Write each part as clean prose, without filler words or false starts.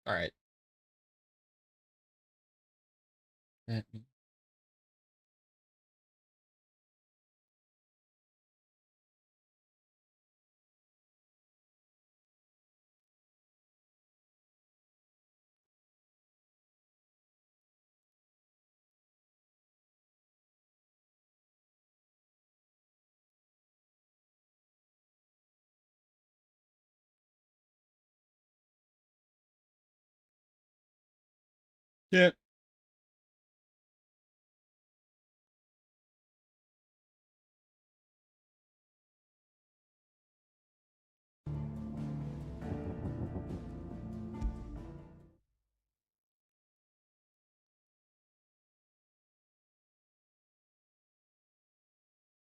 All right. Yeah.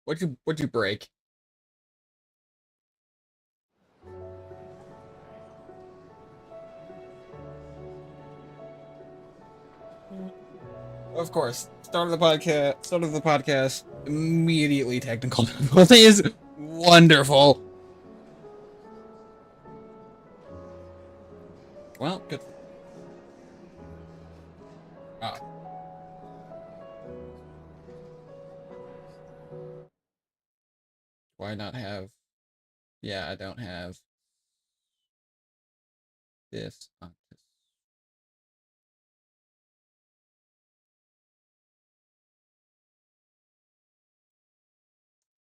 What'd you break? Of course. Start of the podcast. Immediately technical difficulties. Wonderful. Well, good. Ah, why not have? Yeah, I don't have this on this.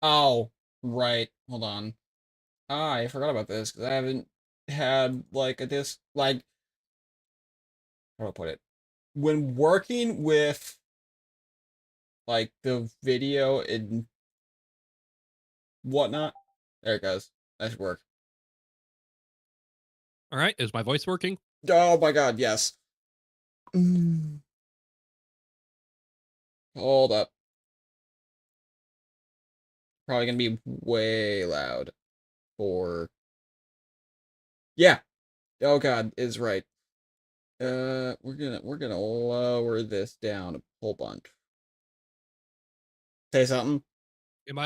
Oh, right. Hold on. Ah, I forgot about this because I haven't had like a disc. Like, how do I put it? When working with like the video and whatnot, there it goes. That should work. All right, is my voice working? Oh my god, yes. Mm. Hold up. Probably gonna be way loud for. Yeah. Oh god, is right. We're gonna lower this down a whole bunch. Say something. Am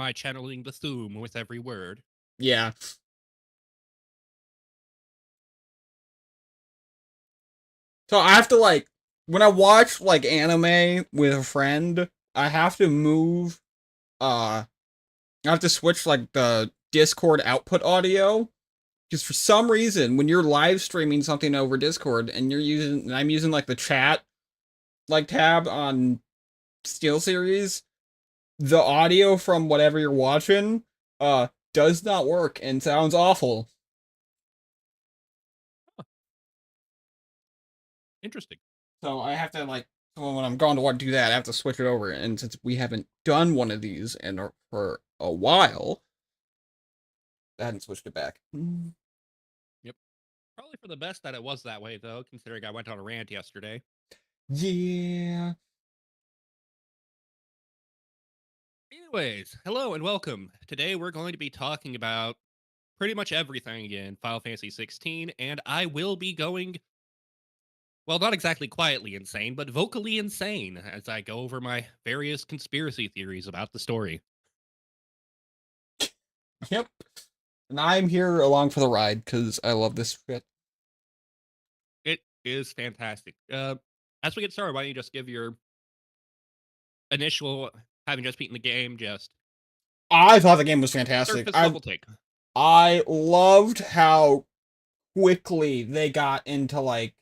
I channeling the Zoom with every word? Yeah. So I have to like when I watch like anime with a friend, I have to move. I have to switch like the Discord output audio because for some reason when you're live streaming something over Discord and I'm using like the chat like tab on Steel Series, the audio from whatever you're watching does not work and sounds awful. Interesting. So I have to like when I'm going to do that, I have to switch it over. And since we haven't done one of these for a while, I hadn't switched it back. Yep. Probably for the best that it was that way, though, considering I went on a rant yesterday. Yeah. Anyways, hello and welcome. Today we're going to be talking about pretty much everything in Final Fantasy 16, and I will be going, well, not exactly quietly insane, but vocally insane as I go over my various conspiracy theories about the story. Yep. And I'm here along for the ride because I love this shit. It is fantastic. As we get started, why don't you just give your initial, having just beaten the game, just I thought the game was fantastic. surface I level take? I loved how quickly they got into like,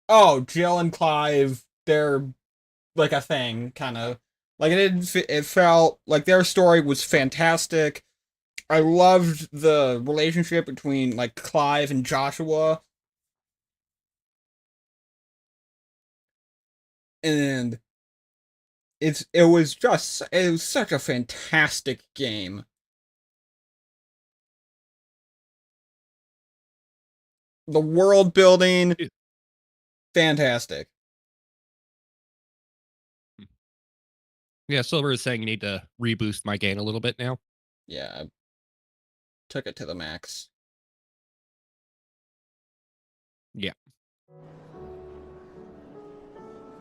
oh, Jill and Clive, they're like a thing, kind of. Like it felt like their story was fantastic. I loved the relationship between like Clive and Joshua, and it was such a fantastic game. The world building, fantastic. Yeah, Silver is saying you need to reboost my gain a little bit now. Yeah, I took it to the max. Yeah.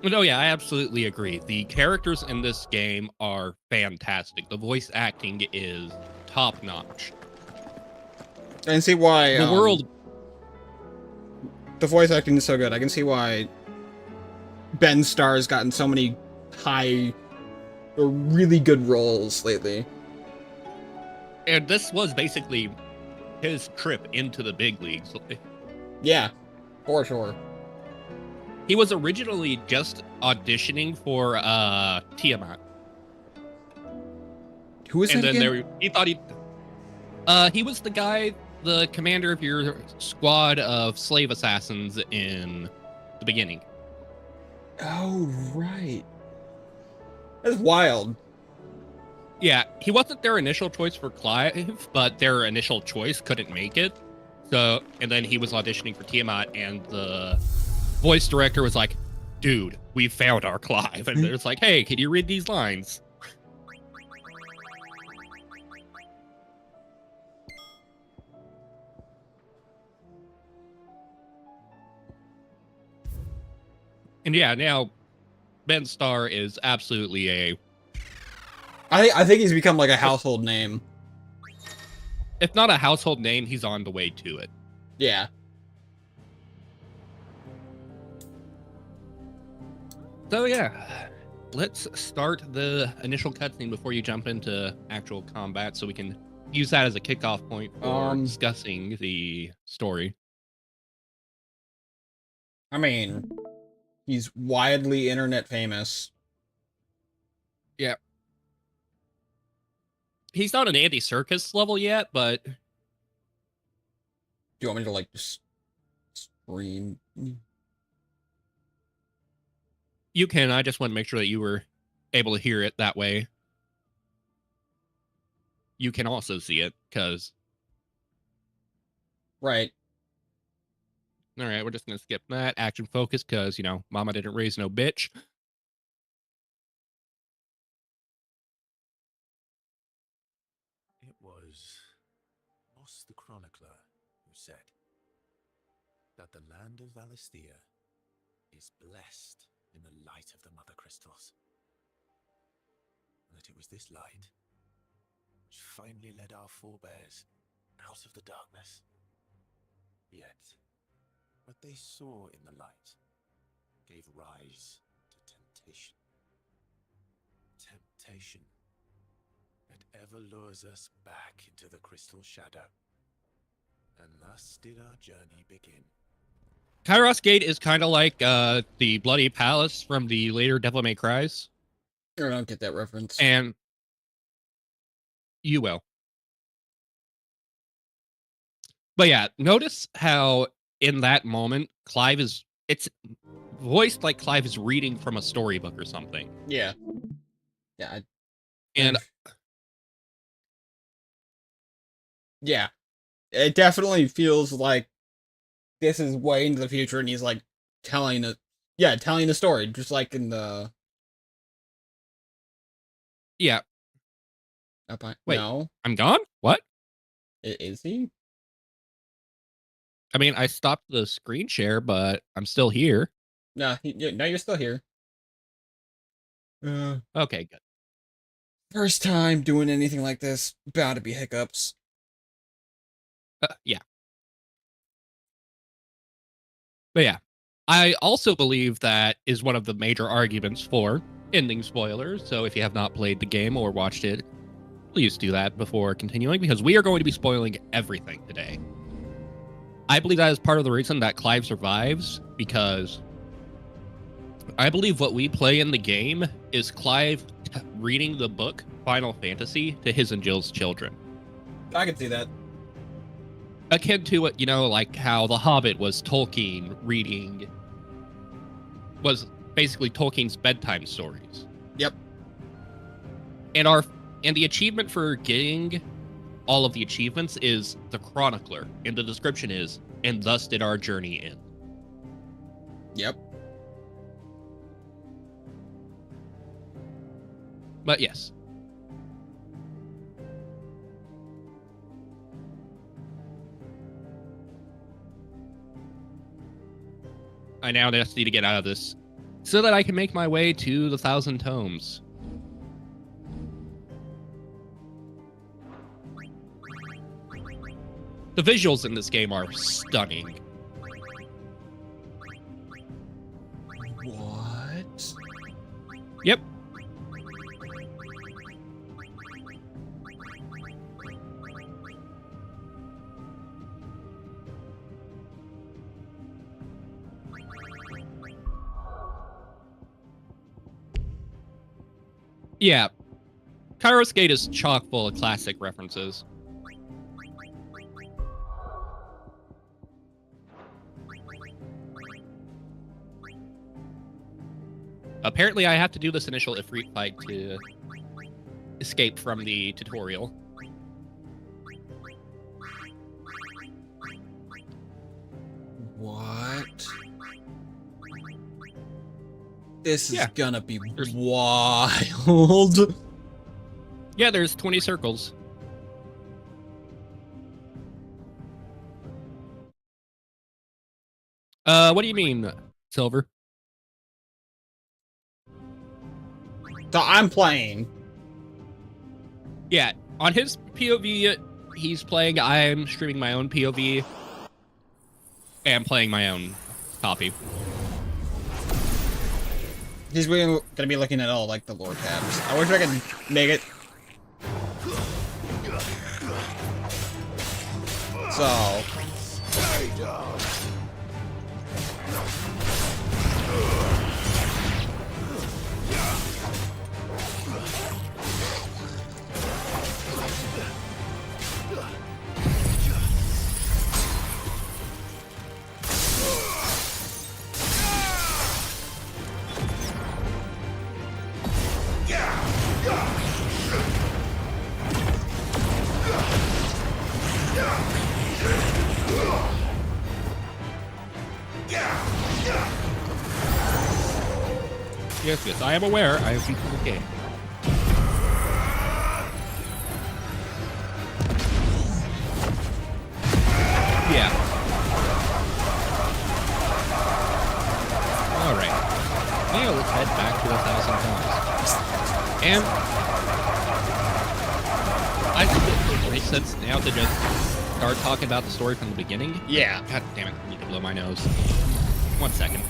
No, yeah, I absolutely agree. The characters in this game are fantastic. The voice acting is top notch. I can see why The world, the voice acting is so good. I can see why Ben Starr's gotten so many high or really good roles lately. And this was basically his trip into the big leagues. Yeah, for sure. He was originally just auditioning for Tiamat. Who is And that then again? he thought he was the guy, the commander of your squad of slave assassins in the beginning. Oh, right. That's wild. Yeah, he wasn't their initial choice for Clive, but their initial choice couldn't make it. So, and then he was auditioning for Tiamat, and the voice director was like, dude, we found our Clive. And it's like, hey, can you read these lines? And yeah, now Ben Starr is absolutely a, I think he's become like a household name. if not a household name, he's on the way to it. Yeah. So yeah, let's start the initial cutscene before you jump into actual combat, so we can use that as a kickoff point for discussing the story. I mean, he's widely internet famous. Yeah. He's not an Andy Serkis level yet, but... Do you want me to, like, just scream? You can. I just want to make sure that you were able to hear it that way. You can also see it, because... Right. Alright, we're just going to skip that. Action focus, because, you know, mama didn't raise no bitch. It was Moss the Chronicler who said that the land of Valisthea is blessed in the light of the Mother Crystals. And that it was this light which finally led our forebears out of the darkness. Yet, what they saw in the light gave rise to temptation. Temptation that ever lures us back into the crystal shadow. And thus did our journey begin. Kraios Gate is kind of like the Bloody Palace from the later Devil May Cry's. I don't get that reference. And you will. But yeah, notice how in that moment, Clive is... It's voiced like Clive is reading from a storybook or something. Yeah. Yeah. And... Yeah. It definitely feels like this is way into the future and he's, like, telling the story, just like in the... Yeah. Wait, no. I'm gone? What? Is he? I mean, I stopped the screen share, but I'm still here. No, no, you're still here. Okay, good. First time doing anything like this. Bound to be hiccups. Yeah. But yeah, I also believe that is one of the major arguments for ending spoilers. So if you have not played the game or watched it, please do that before continuing, because we are going to be spoiling everything today. I believe that is part of the reason that Clive survives, because I believe what we play in the game is Clive reading the book Final Fantasy to his and Jill's children. I can see that. Akin to it, you know, like how The Hobbit was Tolkien reading, was basically Tolkien's bedtime stories. Yep. And the achievement for getting all of the achievements is the Chronicler, and the description is, and thus did our journey end. Yep. But yes. I now just need to get out of this so that I can make my way to the 1,000 Tomes. The visuals in this game are stunning. What? Yep. Yeah. Kraios Gate is chock full of classic references. Apparently, I have to do this initial Ifrit fight to escape from the tutorial. What? This is Yeah. gonna be wild. Yeah, there's 20 circles. What do you mean, Silver? So I'm playing. Yeah, on his POV, he's playing. I'm streaming my own POV and playing my own copy. He's gonna be looking at all like the lore tabs. I wish I could make it. So. Yes, I am aware. I have beaten the game. Yeah. Alright. Now let's head back to 1,000 Tons. And I think it makes sense now to just start talking about the story from the beginning. Yeah. God damn it, I need to blow my nose. 1 second.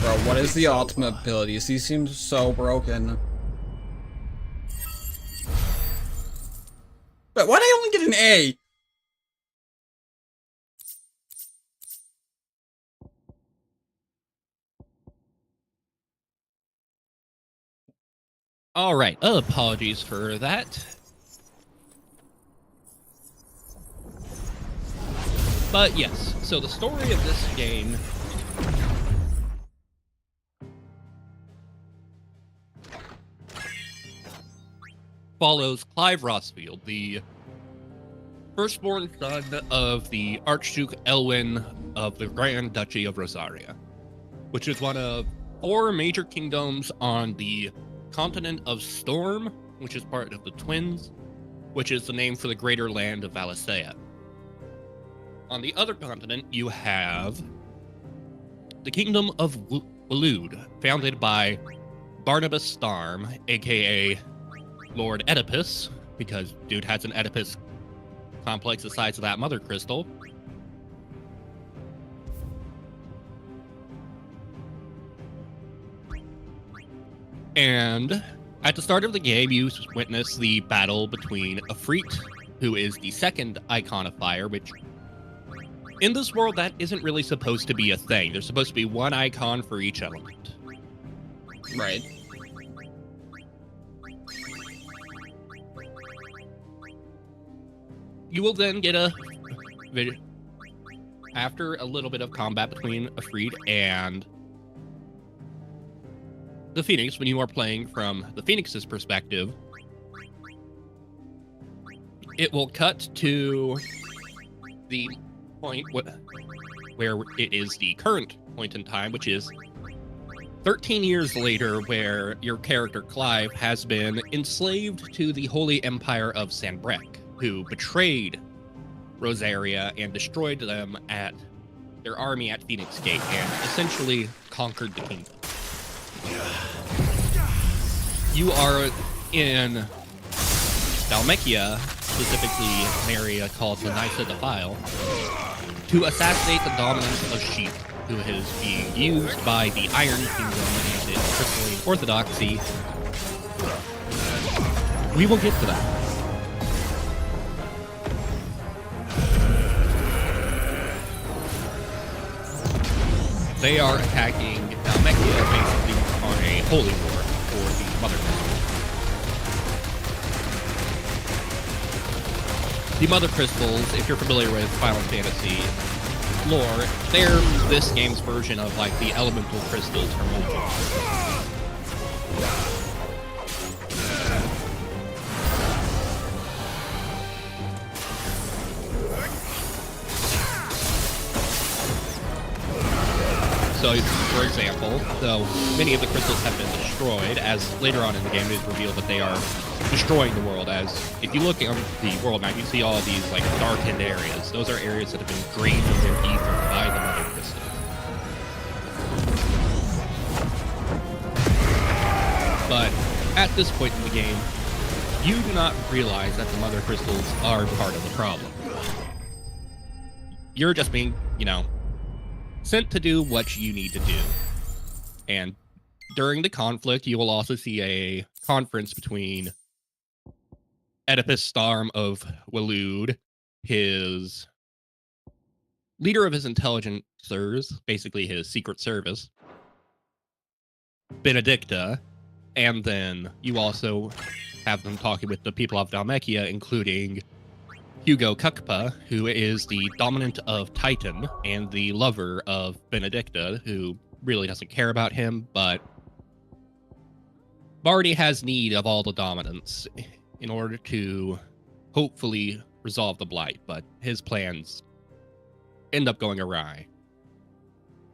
Bro, what is the ultimate abilities? These seem so broken. But why'd I only get an A? All right, apologies for that. But yes, so the story of this game follows Clive Rossfield, the firstborn son of the Archduke Elwin of the Grand Duchy of Rosaria, which is one of 4 major kingdoms on the continent of Storm, which is part of the Twins, which is the name for the greater land of Valisthea. On the other continent, you have the Kingdom of Waloed, founded by Barnabas Starm, aka Lord Oedipus, because dude has an Oedipus complex the size of that mother crystal. And at the start of the game, you witness the battle between Ifrit, who is the second icon of fire, which in this world, that isn't really supposed to be a thing. There's supposed to be one icon for each element. Right. You will then get a video after a little bit of combat between Ifrit and the Phoenix. When you are playing from the Phoenix's perspective, it will cut to the point where it is the current point in time, which is 13 years later, where your character Clive has been enslaved to the Holy Empire of Sanbreque, who betrayed Rosaria and destroyed them at their army at Phoenix Gate and essentially conquered the kingdom. You are in Dalmekia specifically an area called the Nysa Defile, to assassinate the dominance of Sheep, who is being used by the Iron Kingdom and its crystalline orthodoxy. We will get to that. They are attacking Dhalmekia basically on a holy war for the Mother Crystals. The Mother Crystals, if you're familiar with Final Fantasy lore, they're this game's version of like the elemental crystals from Ultima. So, for example, though many of the crystals have been destroyed, as later on in the game it is revealed that they are destroying the world, as if you look on the world map, you see all of these like darkened areas. Those are areas that have been drained of their ether by the Mother Crystal. But at this point in the game, you do not realize that the Mother Crystals are part of the problem. You're just being, sent to do what you need to do. And during the conflict, you will also see a conference between Oedipus Storm of Waloed, his leader of his intelligencers, basically his secret service, Benedicta, and then you also have them talking with the people of Dhalmekia, including Hugo Kukpa, who is the dominant of Titan and the lover of Benedicta, who really doesn't care about him, but Barty has need of all the dominance in order to hopefully resolve the blight, but his plans end up going awry.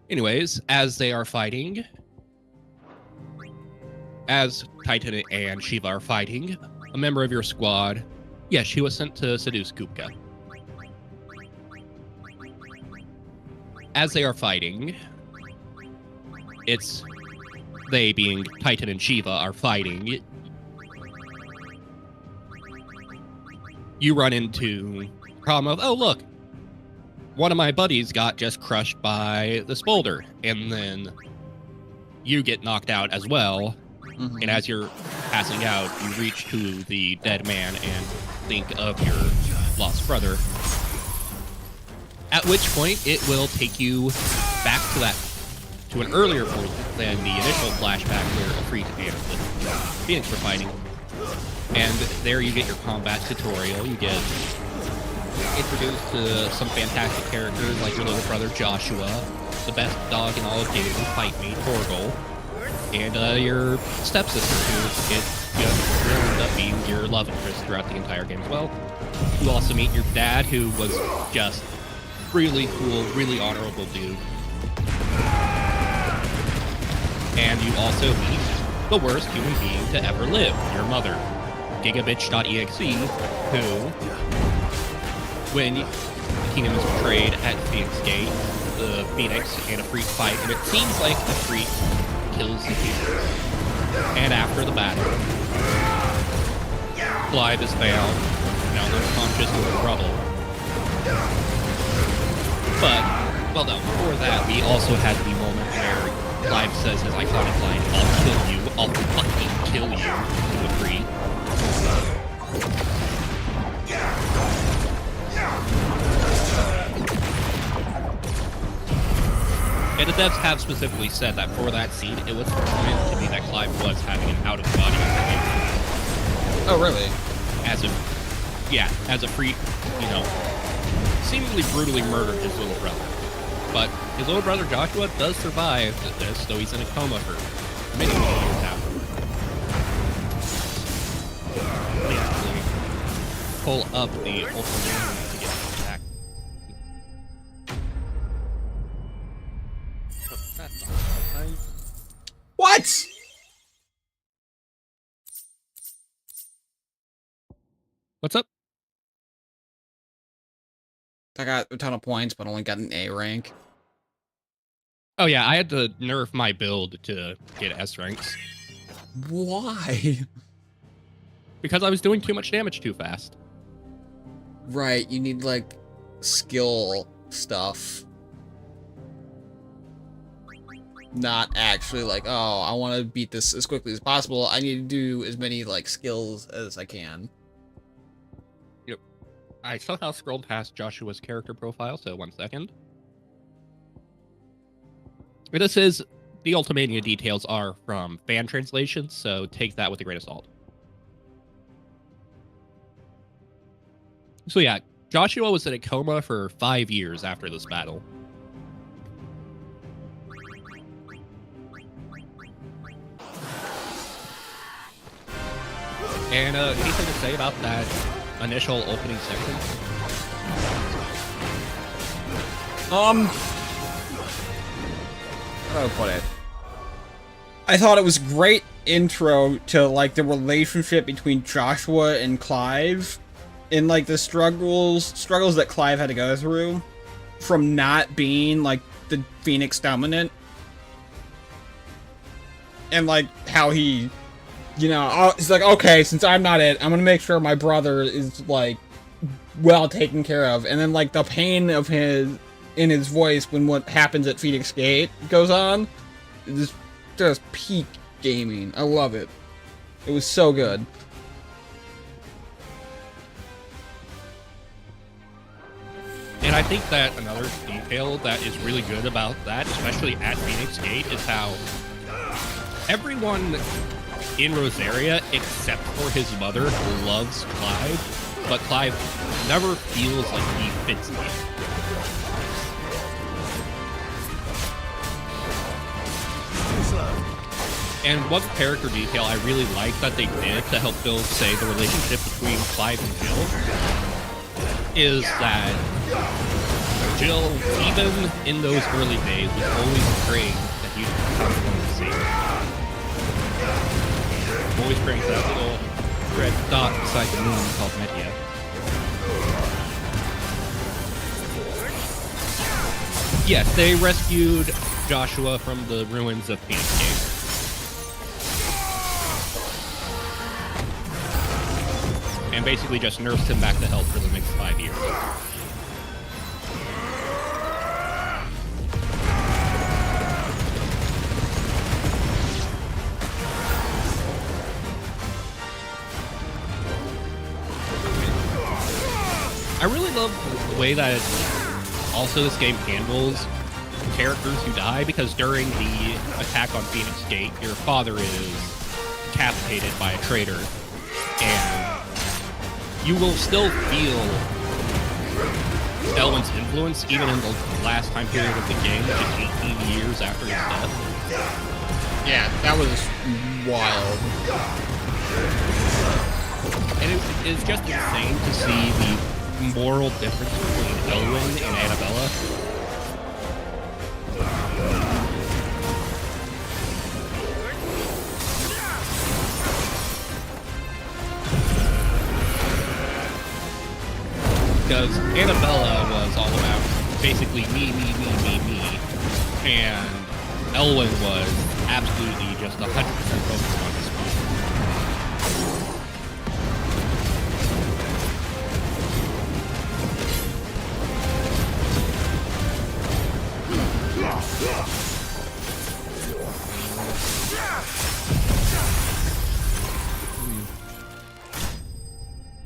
Anyways, as they are fighting, as Titan and Shiva are fighting, a member of your squad, yes, she was sent to seduce Kupka. As they are fighting, it's they, being Titan and Shiva, are fighting. You run into the problem of, oh, look, one of my buddies got just crushed by this boulder, and then you get knocked out as well. Mm-hmm. And as you're passing out, you reach to the dead man and think of your lost brother. At which point, it will take you back to an earlier point than the initial flashback where Afrit and the Phoenix were fighting. And there you get your combat tutorial. You get introduced to some fantastic characters like your little brother Joshua, the best dog in all of gaming, Fight Me, Torgal, and your stepsister, who will end up being your love interest throughout the entire game as well. You also meet your dad, who was just really cool, really honorable dude. And you also meet the worst human being to ever live, your mother, Gigabitch.exe, who, when the kingdom is betrayed at Phoenix Gate, the Phoenix and Afrit fight, and it seems like Afrit kills the Phoenix. And after the battle, Clive is found, now unconscious in the rubble. But, well no, before that, we also had the moment where Clive says his iconic line, "I'll kill you, I'll fucking kill you," to Afrit. And the devs have specifically said that for that scene, it was meant to be that Clive was having an out-of-body experience. Oh, really? As Afrit, seemingly brutally murdered his little brother. But his little brother Joshua does survive this, though he's in a coma for many, many years afterward. Basically, pull up the ultimate to get back. Oh, that's not the time. What? What's up? I got a ton of points, but only got an A rank. Oh yeah, I had to nerf my build to get S ranks. Why? Because I was doing too much damage too fast. Right, you need, like, skill stuff. Not actually like, oh, I want to beat this as quickly as possible. I need to do as many, like, skills as I can. Yep. I somehow scrolled past Joshua's character profile, so 1 second. This is the Ultimania details are from fan translations, so take that with a grain of salt. So yeah, Joshua was in a coma for 5 years after this battle. And anything to say about that initial opening section? How do I put it? I thought it was great intro to, like, the relationship between Joshua and Clive, and, like, the struggles that Clive had to go through from not being, like, the Phoenix dominant, and, like, how he, you know, he's like, okay, since I'm not it, I'm gonna make sure my brother is, like, well taken care of, and then, like, the pain of in his voice when what happens at Phoenix Gate goes on, is just peak gaming. I love it. It was so good. And I think that another detail that is really good about that, especially at Phoenix Gate, is how everyone in Rosaria, except for his mother, loves Clive, but Clive never feels like he fits in. And one character detail I really like that they did to help build, say, the relationship between Clive and Jill is that Jill, even in those early days, was always praying that he'd become one of the same. Always praying for that little red dot beside the moon called Media. Yes, they rescued Joshua from the ruins of Phoenix Gate. And basically just nursed him back to health for the next 5 years. I really love the way that also this game handles characters who die, because during the attack on Phoenix Gate, your father is decapitated by a traitor, and you will still feel Elwin's influence even in the last time period of the game, which is 18 years after his death. Yeah, that was wild. And it's just insane to see the moral difference between Elwin and Annabella. Because Annabella was all about basically me, and Elwin was absolutely just 100% focused on his mom.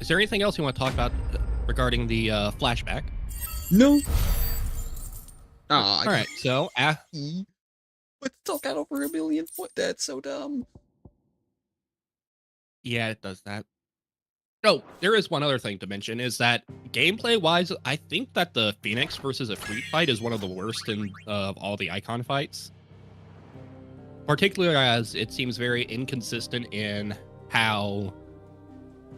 Is there anything else you want to talk about regarding the flashback? No. All right, so but still got over 1 million foot. That's so dumb. yeah, it does that. Oh, there is one other thing to mention, is that gameplay-wise, I think that the Phoenix versus a Fleet fight is one of the worst of all the Icon fights. Particularly as it seems very inconsistent in how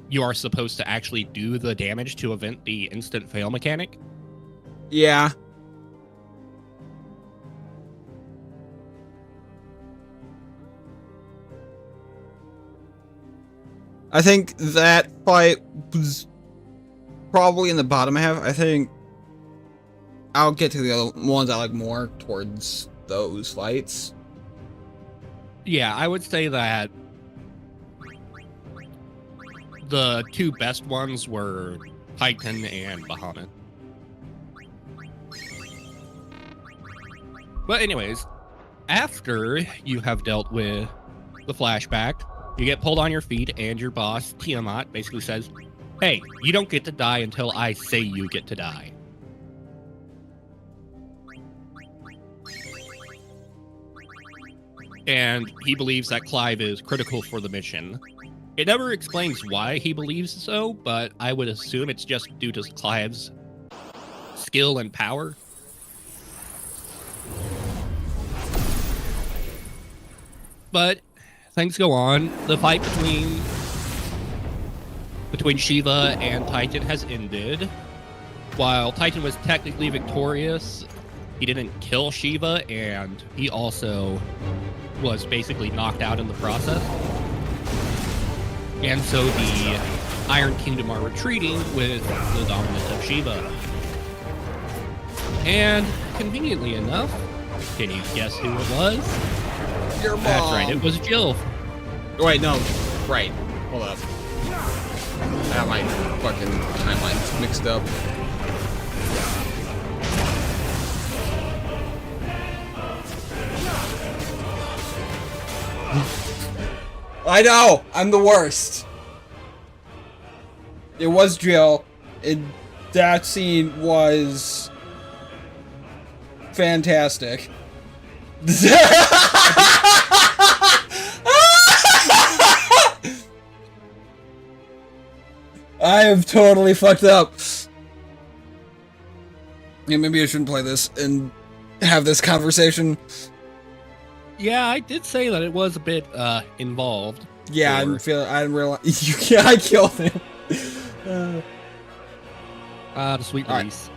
you are supposed to actually do the damage to event the instant fail mechanic. Yeah. I think that fight was probably in the bottom half. I think I'll get to the other ones I like more towards those fights. Yeah, I would say that the two best ones were Titan and Bahamut. But anyways, after you have dealt with the flashback, you get pulled on your feet, and your boss, Tiamat, basically says, hey, you don't get to die until I say you get to die. And he believes that Clive is critical for the mission. It never explains why he believes so, but I would assume it's just due to Clive's skill and power. But things go on. The fight between Shiva and Titan has ended. While Titan was technically victorious, he didn't kill Shiva, and he also was basically knocked out in the process. And so the Iron Kingdom are retreating with the dominance of Shiva. And conveniently enough, can you guess who it was? Your mom. That's right, it was Jill. Wait, no. Right. Hold up. I got my fucking timelines mixed up. I know! I'm the worst. It was Jill. That scene was fantastic. I have totally fucked up. Yeah, maybe I shouldn't play this and have this conversation. Yeah, I did say that it was a bit involved. Yeah, I didn't realize. I killed him. The sweet All right. release.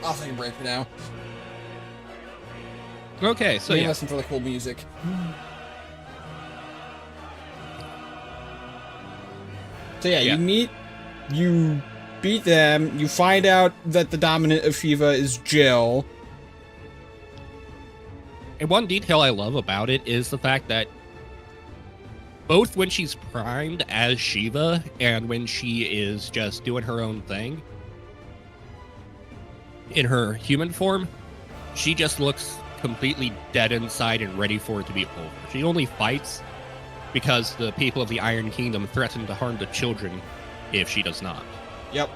I'll take a break for now. Okay, so yeah. Listen for the cool music. So yeah, you beat them, you find out that the dominant of Shiva is Jill. And one detail I love about it is the fact that both when she's primed as Shiva and when she is just doing her own thing, in her human form, she just looks completely dead inside and ready for it to be over. She only fights because the people of the Iron Kingdom threaten to harm the children if she does not. Yep.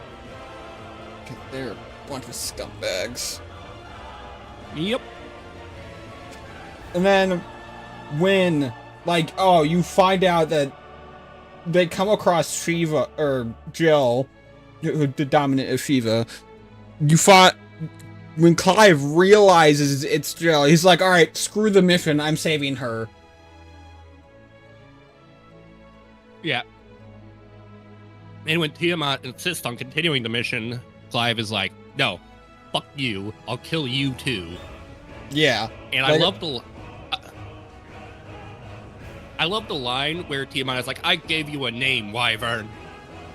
They're a bunch of scumbags. Yep. And then when, like, oh, you find out that they come across Shiva, or Jill, the dominant of Shiva, when Clive realizes it's Jill, he's like, alright, screw the mission, I'm saving her. Yeah. And when Tiamat insists on continuing the mission, Clive is like, no, fuck you, I'll kill you too. Yeah. And I love the line where Tiamat is like, I gave you a name, Wyvern.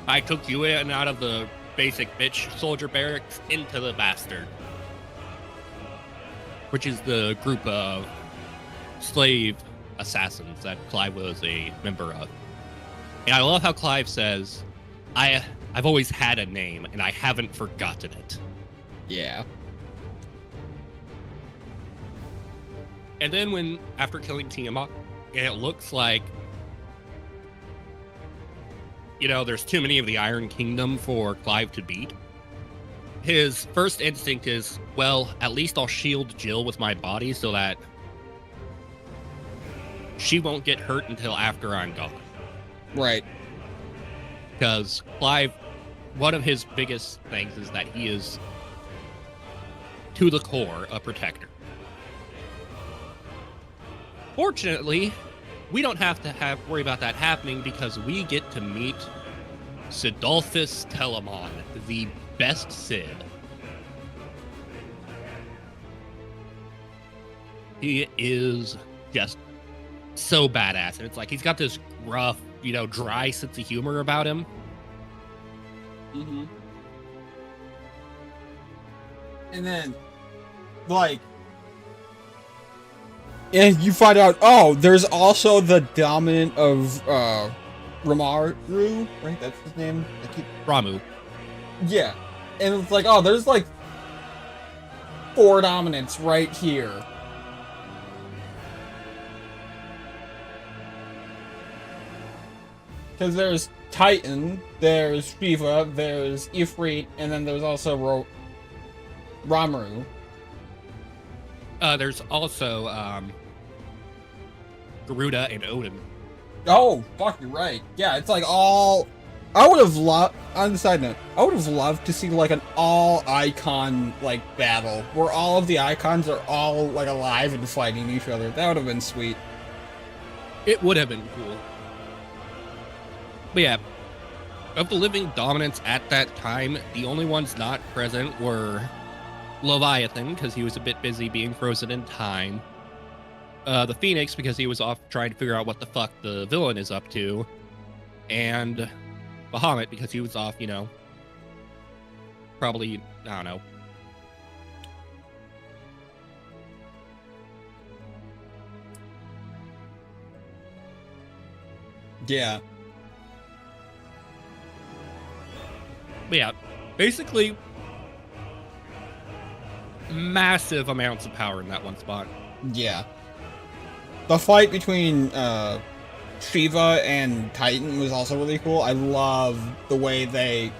I took you in and out of the basic bitch soldier barracks into the bastard. Which is the group of slave assassins that Clive was a member of. And I love how Clive says, I've always had a name, and I haven't forgotten it. Yeah. And then after killing Tiamat, and it looks like, there's too many of the Iron Kingdom for Clive to beat. His first instinct is, well, at least I'll shield Jill with my body so that she won't get hurt until after I'm gone. Right. Because Clive, one of his biggest things is that he is, to the core, a protector. Fortunately, we don't have to worry about that happening because we get to meet Sidolphus Telamon, the best Sid. He is just so badass, and it's like he's got this rough, dry sense of humor about him. Mm-hmm. And then, like, and you find out, oh, there's also the dominant of Ramaru, right? That's his name. Ramu. Yeah. And it's like, oh, there's like 4 dominants right here. Because there's Titan, there's Shiva, there's Ifrit, and then there's also Ramaru. There's also Garuda and Odin. Oh, fuck, you're right. Yeah, it's like all... I would have loved... On the side note, I would have loved to see like an all-icon like battle, where all of the icons are all like alive and fighting each other. That would have been sweet. It would have been cool. But yeah, of the living dominants at that time, the only ones not present were Leviathan, because he was a bit busy being frozen in time. The Phoenix, because he was off trying to figure out what the fuck the villain is up to. And Bahamut, because he was off, you know, probably, I don't know. Yeah. But yeah, basically, massive amounts of power in that one spot. Yeah. The fight between Shiva and Titan was also really cool. I love the way they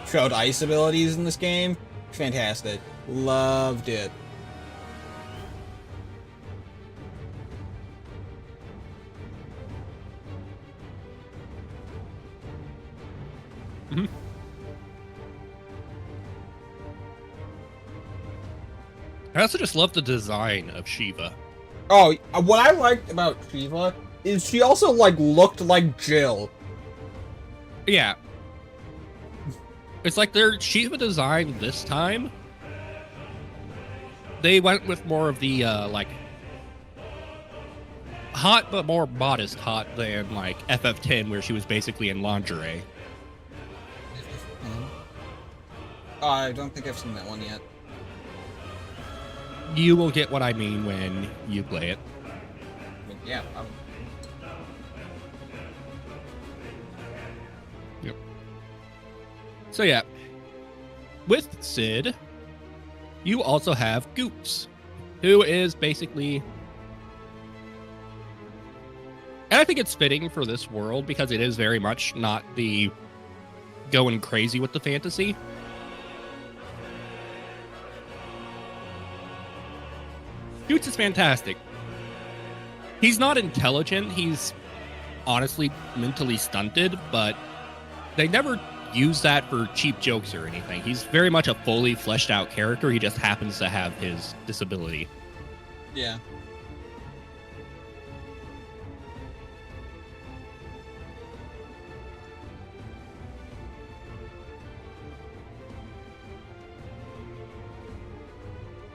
showed ice abilities in this game. Fantastic. Loved it. Mm-hmm. I also just love the design of Shiva. Oh, what I liked about Shiva is she also, like, looked like Jill. Yeah. It's like their Shiva design this time, they went with more of the, like, hot but more modest hot than, like, FF10, where she was basically in lingerie. I don't think I've seen that one yet. You will get what I mean when you play it. But yeah. Yep. So yeah, with Cid, you also have Goops, who is basically... And I think it's fitting for this world because it is very much not the going crazy with the fantasy. Goops is fantastic. He's not intelligent. He's honestly mentally stunted, but they never use that for cheap jokes or anything. He's very much a fully fleshed out character. He just happens to have his disability. Yeah.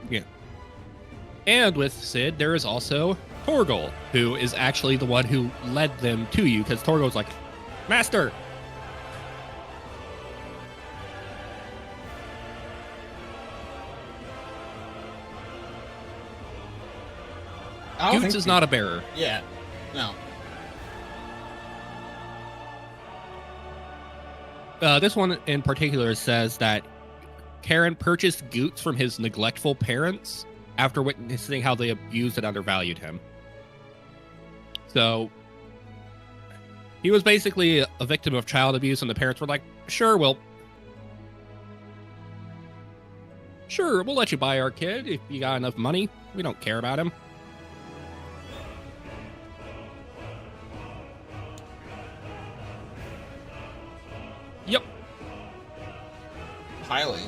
Yeah. And with Cid, there is also Torgal, who is actually the one who led them to you, because Torgal's like, Master! Goots is not a bearer. Yeah. No. This one in particular says that Karen purchased Goots from his neglectful parents after witnessing how they abused and undervalued him. So he was basically a victim of child abuse, and the parents were like, sure, we'll let you buy our kid if you got enough money. We don't care about him. Yep. Highly.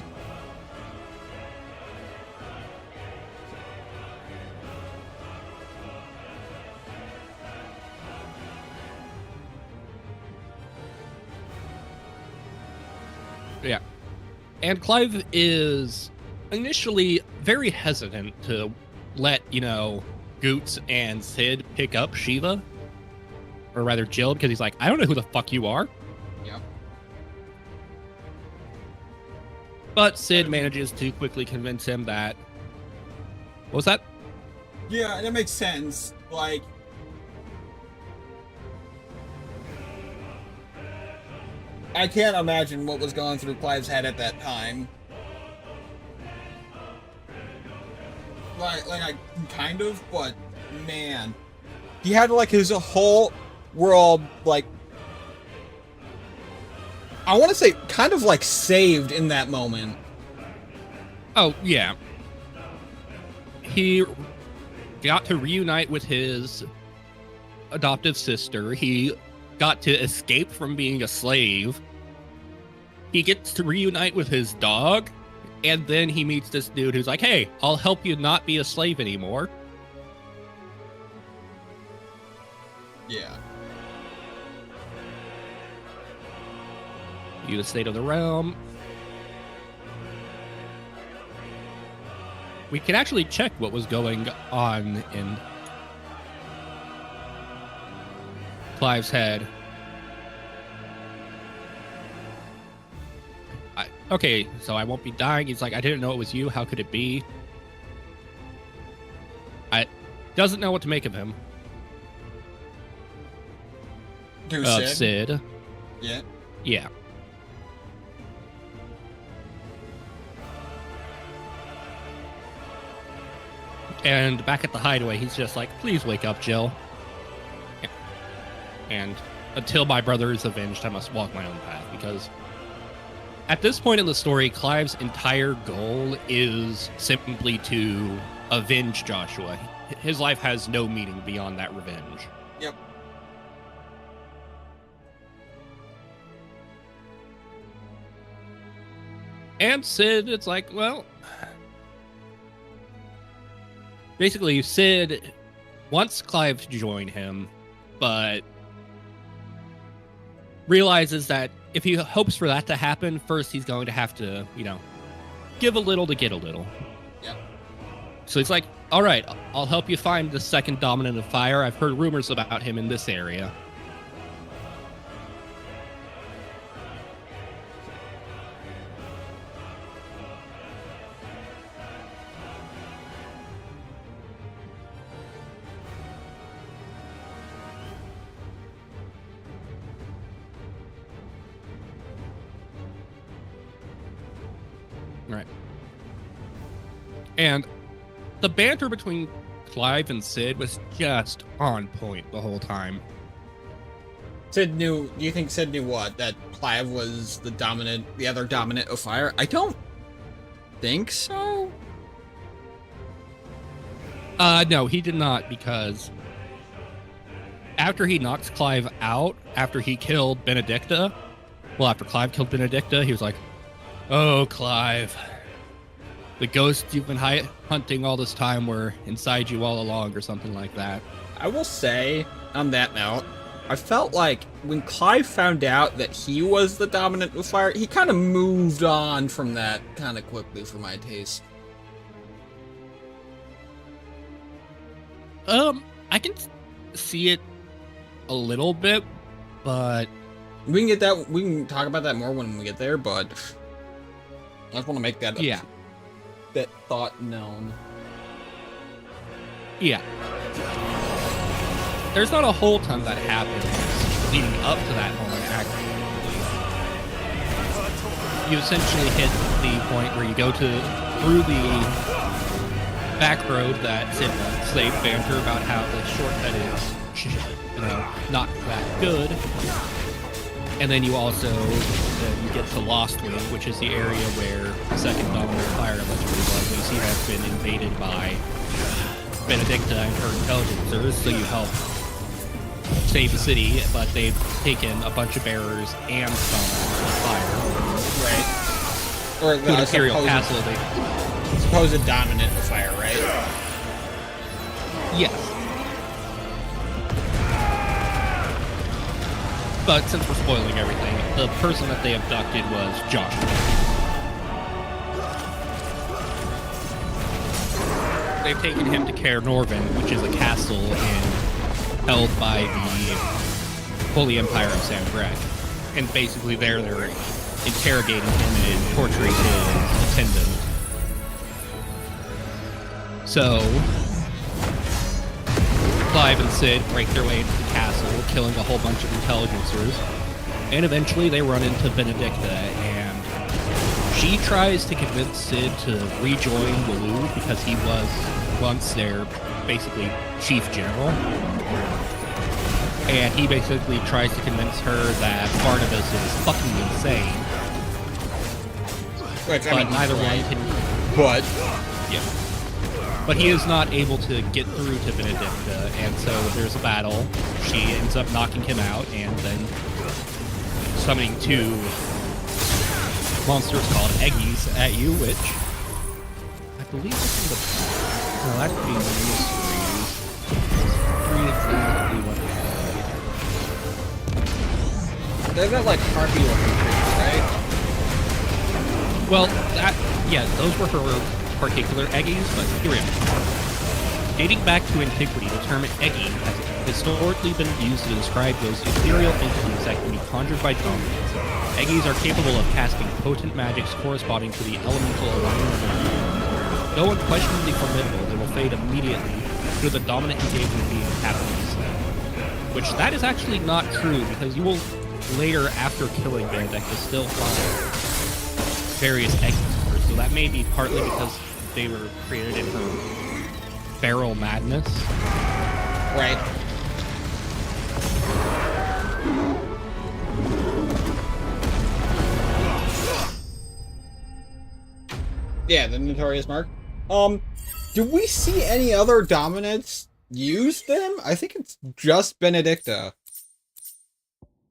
Yeah. And Clive is initially very hesitant to let, you know, Goots and Cid pick up Shiva. Or rather Jill, because he's like, I don't know who the fuck you are. Yep. But Cid manages to quickly convince him that... What was that? Yeah, that makes sense. Like... I can't imagine what was going through Clive's head at that time. Like I kind of, but man, he had like his whole world, like, I want to say kind of like saved in that moment. Oh, yeah. He got to reunite with his adoptive sister. He got to escape from being a slave. He gets to reunite with his dog. And then he meets this dude who's like, hey, I'll help you not be a slave anymore. Yeah. You the state of the realm. We can actually check what was going on in Clive's head. Okay, so I won't be dying. He's like, I didn't know it was you. How could it be? Doesn't know what to make of him. Sid? Yeah. Yeah. And back at the hideaway, he's just like, please wake up, Jill. And until my brother is avenged, I must walk my own path, because at this point in the story, Clive's entire goal is simply to avenge Joshua. His life has no meaning beyond that revenge. Yep. And Sid, it's like, well, basically Sid wants Clive to join him, but realizes that if he hopes for that to happen, first he's going to have to, give a little to get a little. Yeah. So he's like, all right, I'll help you find the second dominant of fire. I've heard rumors about him in this area. Right. And the banter between Clive and Sid was just on point the whole time. Do you think Sid knew what? That Clive was the other dominant of fire? I don't think so. No, he did not, because after he knocks Clive out, after he killed Benedicta, after Clive killed Benedicta, he was like, oh, Clive, the ghosts you've been hunting all this time were inside you all along, or something like that. I will say, on that note, I felt like when Clive found out that he was the dominant of fire, he kind of moved on from that kind of quickly for my taste. I can see it a little bit, but we can talk about that more when we get there, but I just want to make that that thought known. Yeah. There's not a whole ton that happens leading up to that moment, actually. You essentially hit the point where you go through the back road that Sid wants. They banter about how the shortcut is, not that good. And then you also you get to Lost Wing, which is the area where the second dominant fire allegedly was. You see that's been invaded by Benedicta and her intelligencers, so you help save the city, but they've taken a bunch of bearers and some fire. Right. Or to an Imperial castle. Supposed dominant of fire, right? Yes. But since we're spoiling everything, the person that they abducted was Joshua. They've taken him to Caer Norvin, which is a castle held by the Holy Empire of Sanbreque. And basically they're interrogating him and torturing his attendant. So Clive and Sid break their way into the castle, killing a whole bunch of intelligencers. And eventually they run into Benedicta, and she tries to convince Sid to rejoin Wolu because he was once their basically chief general. And he basically tries to convince her that Barnabas is fucking insane. Which, I But mean, neither right. one can. But Yeah. But he is not able to get through to Benedicta, and so there's a battle. She ends up knocking him out, and then summoning two monsters called Eggies at you, which I believe is in the. No, that could be in the mysteries. Three exactly what they they're that like harpy looking creatures, right? Well, those were her particular Eggies, but here we are. Dating back to antiquity, the term Eggie has historically been used to describe those ethereal entities that can be conjured by dominants. Eggies are capable of casting potent magics corresponding to the elemental alignment of the world. Though unquestionably formidable, they will fade immediately should the dominant engagement be happens. Which that is actually not true, because you will later, after killing Benedicta, still find various Eggies. So that may be partly because they were created in her feral madness. Right. Yeah, the notorious mark. Do we see any other dominants use them? I think it's just Benedicta.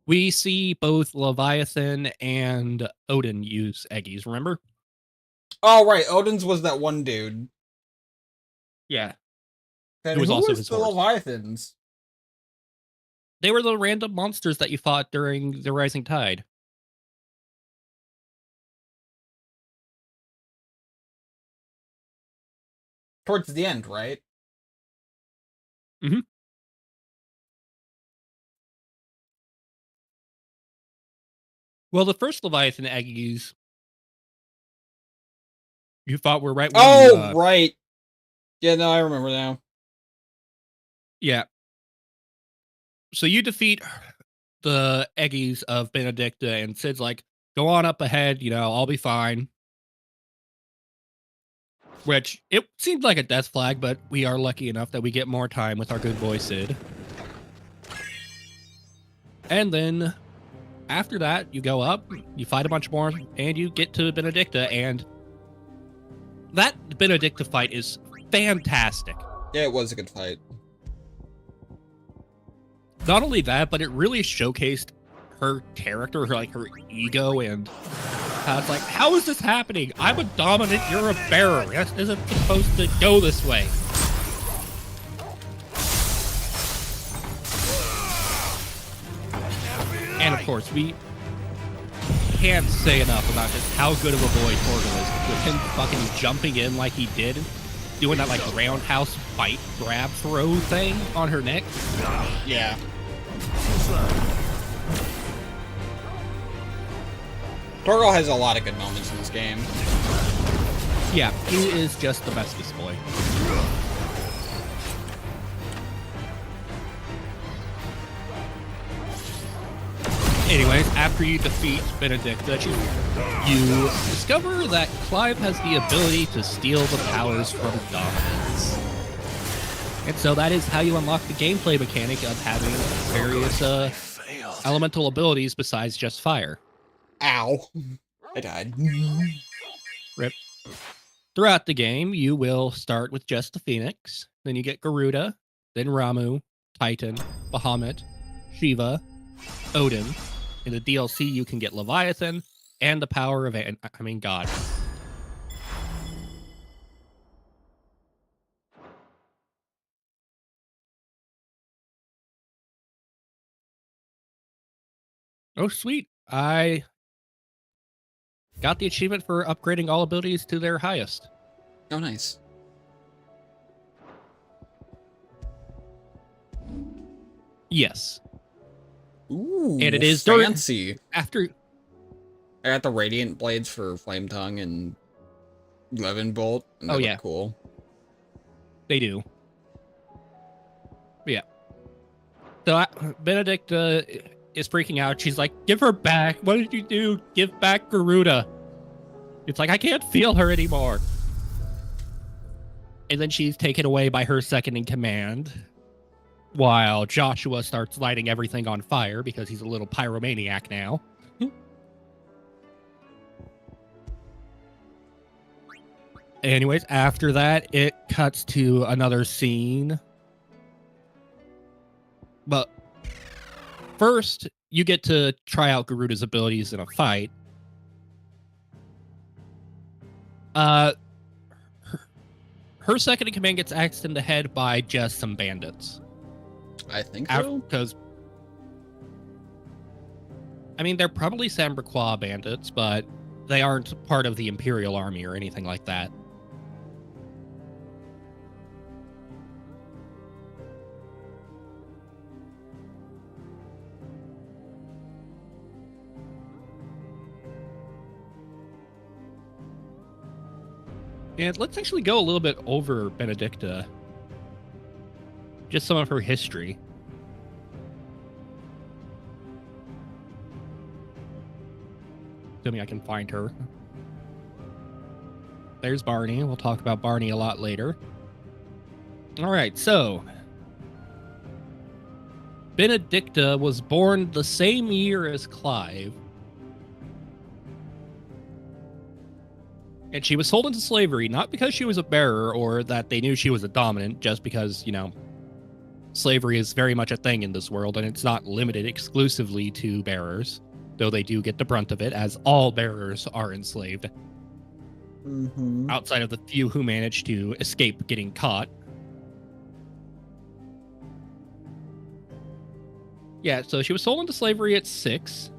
We see both Leviathan and Odin use Eggies, remember? Oh, right. Odin's was that one dude. Yeah. And It was who also was his the horse. Leviathans? They were the random monsters that you fought during the Rising Tide. Towards the end, right? Mhm. Well, the first Leviathan Eggies you fought were right when Oh, you, right. Yeah, no, I remember now. yeah. So you defeat the Eggies of Benedicta, and Sid's like, go on up ahead, I'll be fine. Which, it seemed like a death flag, but we are lucky enough that we get more time with our good boy Sid. And then, after that, you go up, you fight a bunch more, and you get to Benedicta, and that Benedicta fight is fantastic. Yeah, it was a good fight. Not only that, but it really showcased her character, her ego, and how it's like, how is this happening? I'm a dominant, you're a bearer. This isn't supposed to go this way. And of course, we can't say enough about just how good of a boy Torgal is, with him fucking jumping in like he did, doing that like roundhouse bite grab throw thing on her neck. Yeah. Torgal has a lot of good moments in this game. Yeah, he is just the bestest boy. Anyways, after you defeat Benedicta, you discover that Clive has the ability to steal the powers from dominants. And so that is how you unlock the gameplay mechanic of having various elemental abilities besides just fire. Ow. I died. Rip. Throughout the game, you will start with just the Phoenix, then you get Garuda, then Ramu, Titan, Bahamut, Shiva, Odin. In the DLC, you can get Leviathan and the power of God. Oh, sweet. I got the achievement for upgrading all abilities to their highest. Oh, nice. Yes. Ooh, And it is fancy. After I got the Radiant Blades for Flame Tongue and Levin Bolt. And Oh, yeah. Cool. They do. Yeah. So Benedicta is freaking out. She's like, give her back. What did you do? Give back Garuda. It's like, I can't feel her anymore. And then she's taken away by her second in command, while Joshua starts lighting everything on fire because he's a little pyromaniac now. Anyways, after that, it cuts to another scene. But first, you get to try out Garuda's abilities in a fight. Her second in command gets axed in the head by just some bandits. I think so. Because, I mean, they're probably Sambraquois bandits, but they aren't part of the Imperial Army or anything like that. And let's actually go a little bit over Benedicta. Just some of her history. Assuming I can find her. There's Barney. We'll talk about Barney a lot later. Alright, so Benedicta was born the same year as Clive. And she was sold into slavery, not because she was a bearer or that they knew she was a dominant, just because, you know, slavery is very much a thing in this world, and it's not limited exclusively to bearers, though they do get the brunt of it, as all bearers are enslaved. Mm-hmm. Outside of the few who manage to escape getting caught. Yeah, so she was sold into slavery at 6.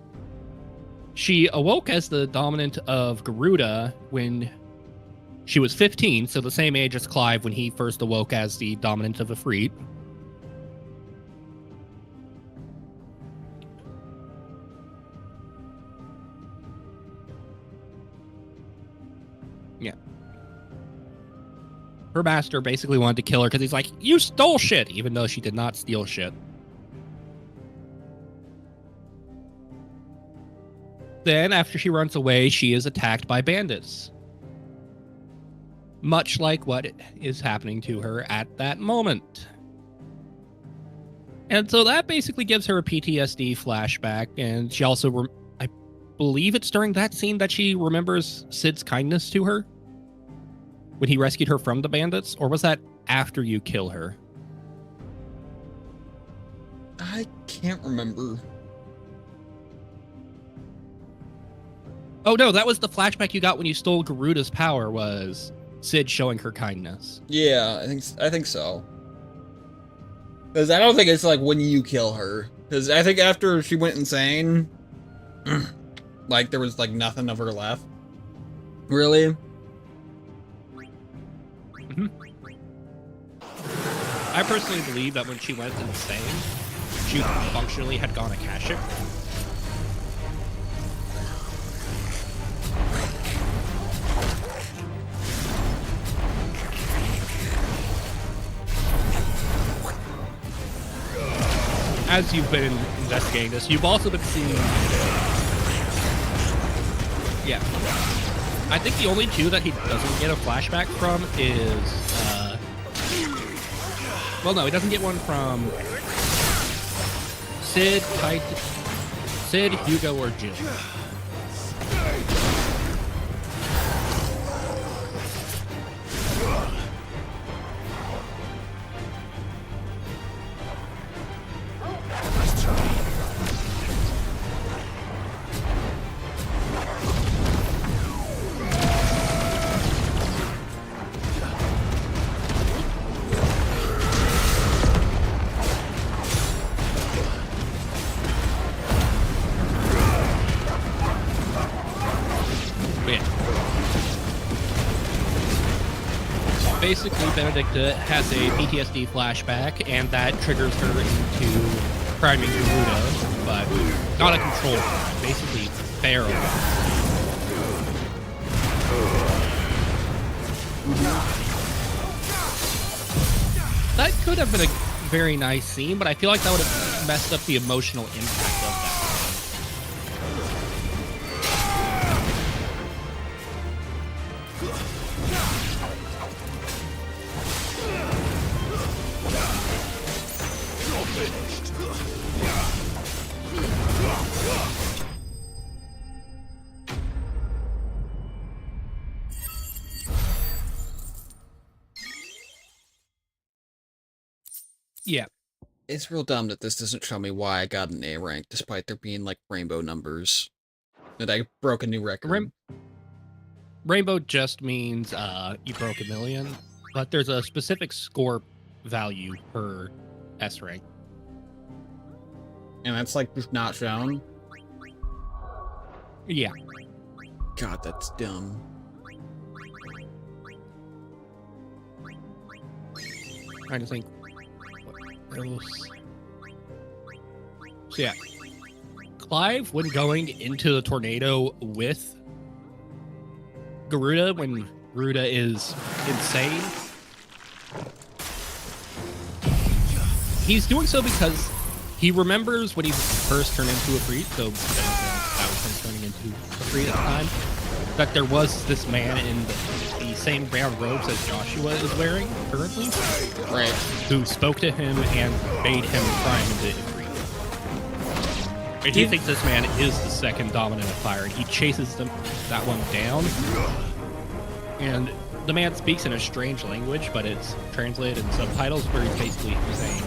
She awoke as the dominant of Garuda when she was 15, so the same age as Clive when he first awoke as the dominant of Ifrit. Yeah. Her master basically wanted to kill her because he's like, you stole shit, even though she did not steal shit. Then, after she runs away, she is attacked by bandits. Much like what is happening to her at that moment. And so that basically gives her a PTSD flashback, and she also, I believe it's during that scene that she remembers Sid's kindness to her? When he rescued her from the bandits? Or was that after you kill her? I can't remember. Oh no, that was the flashback you got when you stole Garuda's power, was Sid showing her kindness. Yeah, I think so. Because I don't think it's like when you kill her. Because I think after she went insane, like there was like nothing of her left. Really? Mm-hmm. I personally believe that when she went insane, she functionally had gone Akashic. As you've been investigating this, you've also been seeing... Yeah. I think the only two that he doesn't get a flashback from is... Well, no, he doesn't get one from Sid, Sid, Hugo, or Jill. Basically, Benedicta has a PTSD flashback, and that triggers her into priming Garuda, but not a control crime, basically feral. That could have been a very nice scene, but I feel like that would have messed up the emotional impact of that. Yeah. It's real dumb that this doesn't show me why I got an A rank, despite there being, like, rainbow numbers. That I broke a new record. Rainbow just means you broke 1,000,000, but there's a specific score value per S rank. And that's, like, just not shown? Yeah. God, that's dumb. Trying to think what else. So yeah, Clive, when going into the tornado with Garuda, when Garuda is insane, he's doing so because he remembers when he first turned into a Freed, so that was him turning into a Freed at the time, that there was this man in the same brown robes as Joshua is wearing currently, Right. who spoke to him and made him prime into Ifrit. And he thinks this man is the second dominant of fire, and he chases that one down. And the man speaks in a strange language, but it's translated in subtitles where he's basically saying,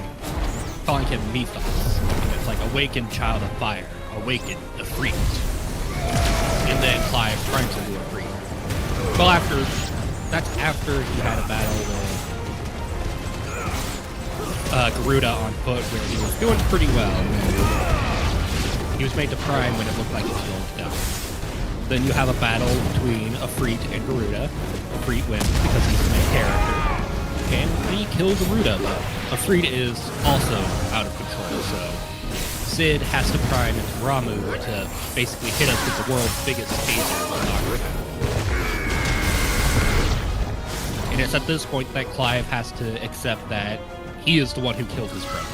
calling him Mythos. And it's like, awakened child of fire, awakened Ifrit. And then Clive primes into Ifrit. Well, that's after he had a battle with Garuda on foot, where he was doing pretty well. He was made to prime when it looked like he was going to die. Then you have a battle between Ifrit and Garuda. Ifrit wins because he's the main character. And he kills Garuda, but Ifrit is also out of control, so Sid has to prime into Ramu to basically hit us with the world's biggest taser to knock her out. And it's at this point that Clive has to accept that he is the one who killed his brother.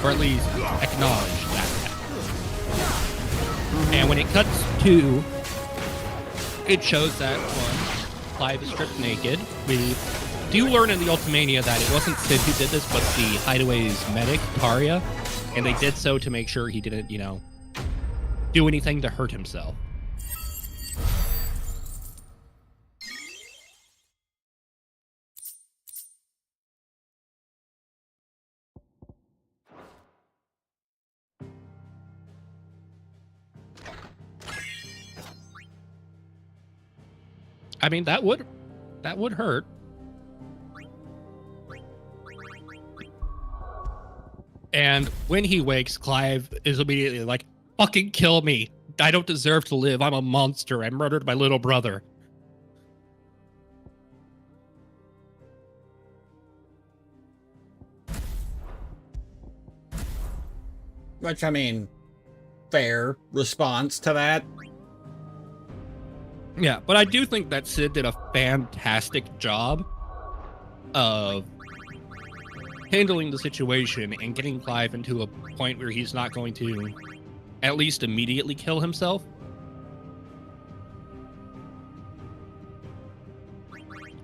Or at least acknowledge that. And when it cuts to, it shows that, one, Clive is stripped naked. We do learn in the Ultimania that it wasn't Sid who did this, but the Hideaway's medic, Taria. And they did so to make sure he didn't, do anything to hurt himself. I mean, that would hurt. And when he wakes, Clive is immediately like, fucking kill me. I don't deserve to live. I'm a monster. I murdered my little brother. Which, I mean, fair response to that. Yeah, but I do think that Sid did a fantastic job of handling the situation and getting Clive into a point where he's not going to at least immediately kill himself.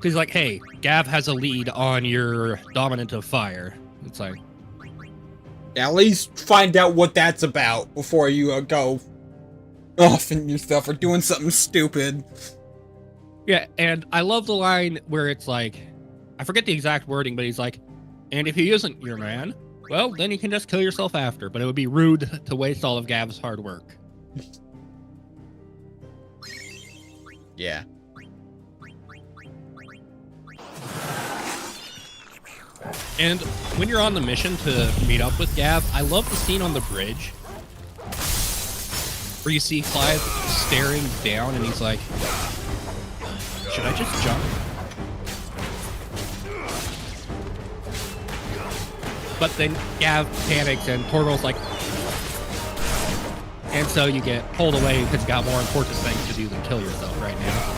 He's like, hey, Gav has a lead on your dominant of fire. It's like, At least find out what that's about before you go off and yourself or doing something stupid. yeah, and I love the line where it's like, I forget the exact wording, but he's like, and if he isn't your man, well, then you can just kill yourself after, but it would be rude to waste all of Gav's hard work. Yeah. And when you're on the mission to meet up with Gav, I love the scene on the bridge where you see Clive staring down and he's like, should I just jump? But then Gav panics and Torval's like, and so you get pulled away because you got more important things to do than kill yourself right now.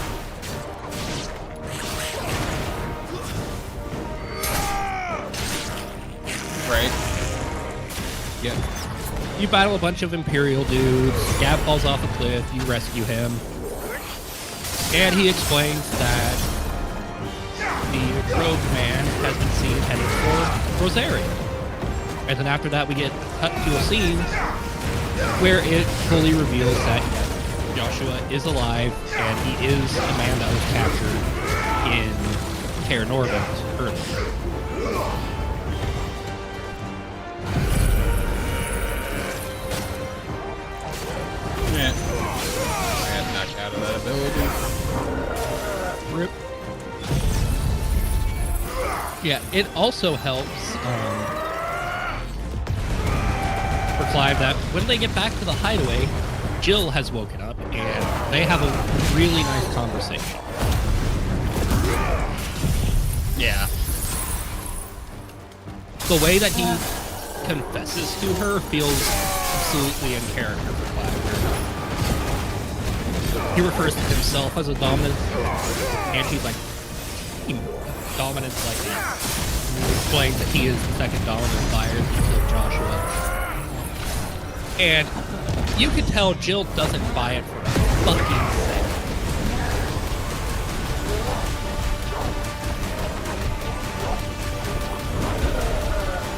Right. Yeah. You battle a bunch of Imperial dudes. Gav falls off a cliff. You rescue him. And he explains that the rogue man has been seen heading for Rosaria. And then after that, we get cut to a scene where it fully reveals that Joshua is alive, and he is a man that was captured in Kaer Norvent earlier. Yeah. I got knocked out of that ability. Rip. Yeah, it also helps for Clive that when they get back to the hideaway, Jill has woken up and they have a really nice conversation. Yeah. The way that he confesses to her feels absolutely in character for Clive. He refers to himself as a dominant, and he's like, dominance like that. He explains that he is the second dominant fire to Joshua. And you can tell Jill doesn't buy it for a fucking second.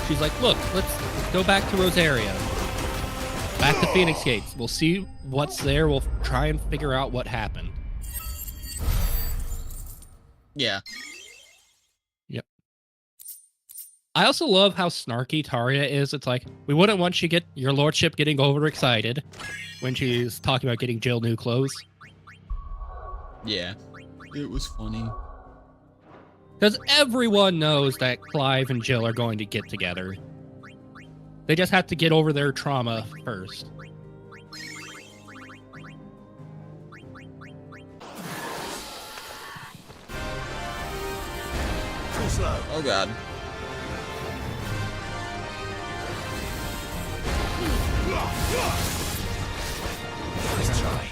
She's like, look, let's go back to Rosaria. Back to Phoenix Gates. We'll see what's there. We'll try and figure out what happened. Yeah. Yep. I also love how snarky Taria is. It's like, we wouldn't want your lordship getting overexcited when she's talking about getting Jill new clothes. Yeah. It was funny. Because everyone knows that Clive and Jill are going to get together. They just have to get over their trauma first. Too slow. Oh god. Nice try.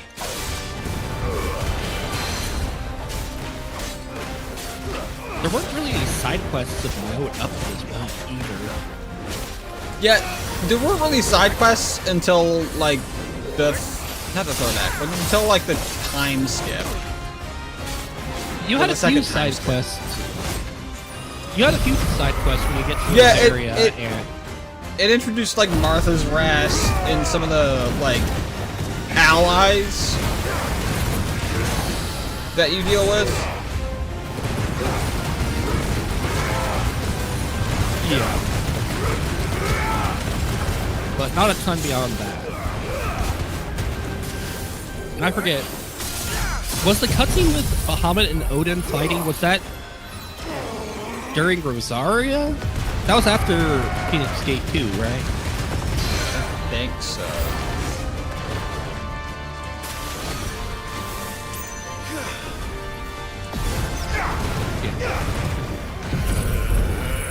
There weren't really any side quests of note up to this point either. Yeah, there weren't really side quests until, like, not the third act, but until, like, the time skip. You Well, had the a few second side time quests. You had a few side quests when you get to Yeah, this area, and It introduced, like, Martha's Ras and some of the, like, allies that you deal with. yeah. But not a ton beyond that. And I forget, was the cutscene with Bahamut and Odin fighting, was that during Rosaria? That was after Phoenix Gate 2, right? I think so.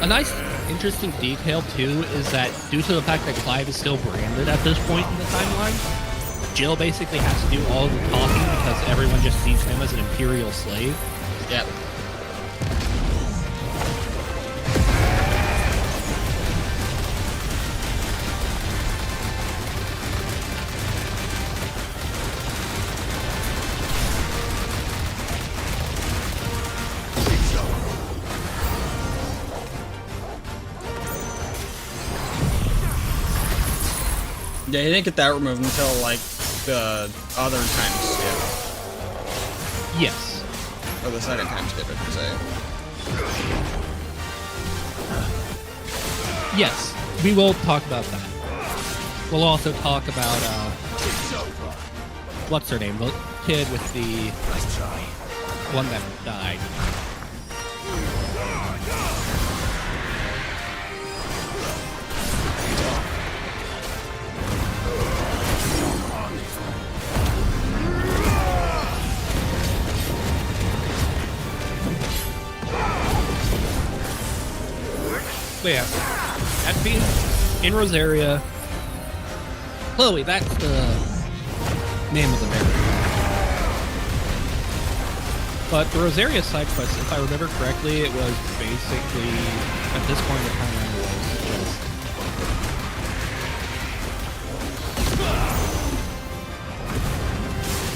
A nice, interesting detail, too, is that due to the fact that Clive is still branded at this point in the timeline, Jill basically has to do all of the talking because everyone just sees him as an Imperial slave. Yep. Yeah, he didn't get that removed until, like, the other time skip. Yes. Or the second time skip, I should say. Yes, we will talk about that. We'll also talk about, what's her name? The kid with the Nice try. one that died. But yeah, at being in Rosaria, Chloe, that's the name of the narrative. But the Rosaria side quest, if I remember correctly, it was basically, at this point in the timeline, it was just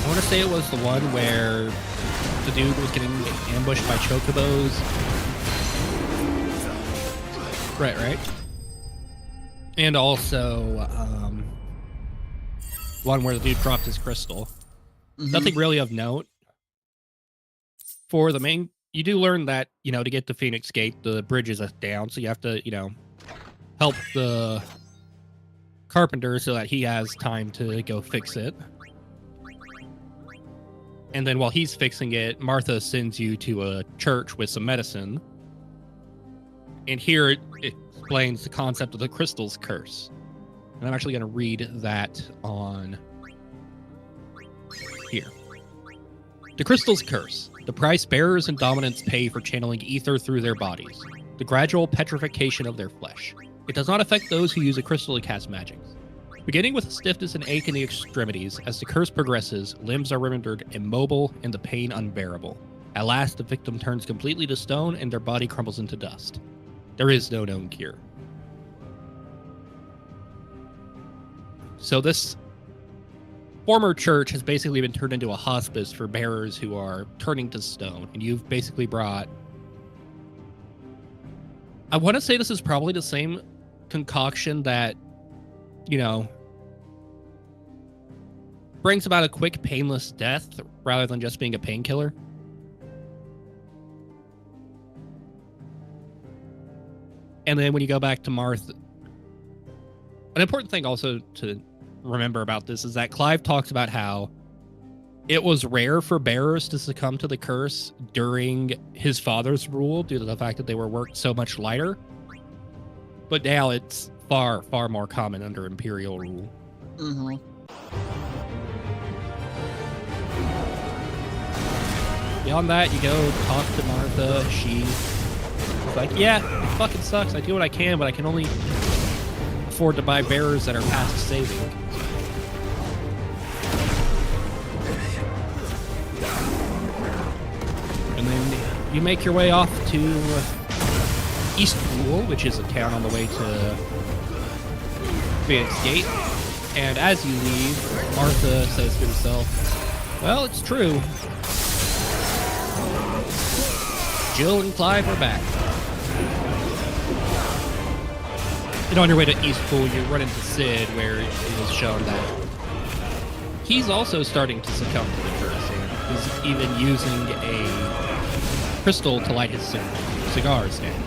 I want to say it was the one where the dude was getting ambushed by chocobos. Right. And also, one where the dude dropped his crystal. Nothing really of note. For the main, you do learn that, to get to Phoenix Gate, the bridge is down, so you have to, help the carpenter so that he has time to go fix it. And then while he's fixing it, Martha sends you to a church with some medicine. And here it explains the concept of the crystal's curse. And I'm actually going to read that on here. The crystal's curse. The price bearers and dominants pay for channeling ether through their bodies. The gradual petrification of their flesh. It does not affect those who use a crystal to cast magics. Beginning with a stiffness and ache in the extremities, as the curse progresses, limbs are rendered immobile and the pain unbearable. At last, the victim turns completely to stone and their body crumbles into dust. There is no known cure. So this former church has basically been turned into a hospice for bearers who are turning to stone, and you've basically brought... I want to say this is probably the same concoction that, brings about a quick, painless death rather than just being a painkiller. And then when you go back to Martha, an important thing also to remember about this is that Clive talks about how it was rare for bearers to succumb to the curse during his father's rule due to the fact that they were worked so much lighter. But now it's far, far more common under Imperial rule. Mm-hmm. Beyond that, you go talk to Martha. She's like, yeah, it fucking sucks. I do what I can, but I can only afford to buy bearers that are past saving. And then you make your way off to Eastpool, which is a town on the way to Phoenix Gate. And as you leave, Martha says to herself, well, it's true. Jill and Clive are back. And on your way to Eastpool, you run into Sid, where it is shown that he's also starting to succumb to the curse, and he's even using a crystal to light his cigar stand.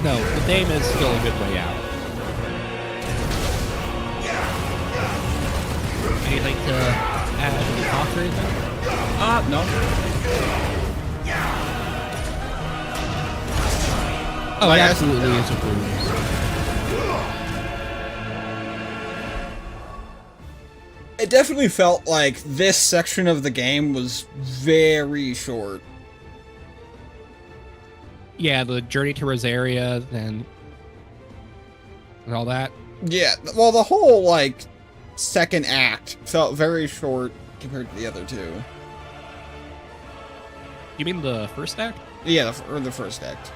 No, the Dame is still a good way out. Anything to add to the talk or anything? No. Oh, it absolutely is improved. It definitely felt like this section of the game was very short. Yeah, the journey to Rosaria and all that. Yeah, well, the whole, second act felt very short compared to the other two. You mean the first act? Yeah, the first act.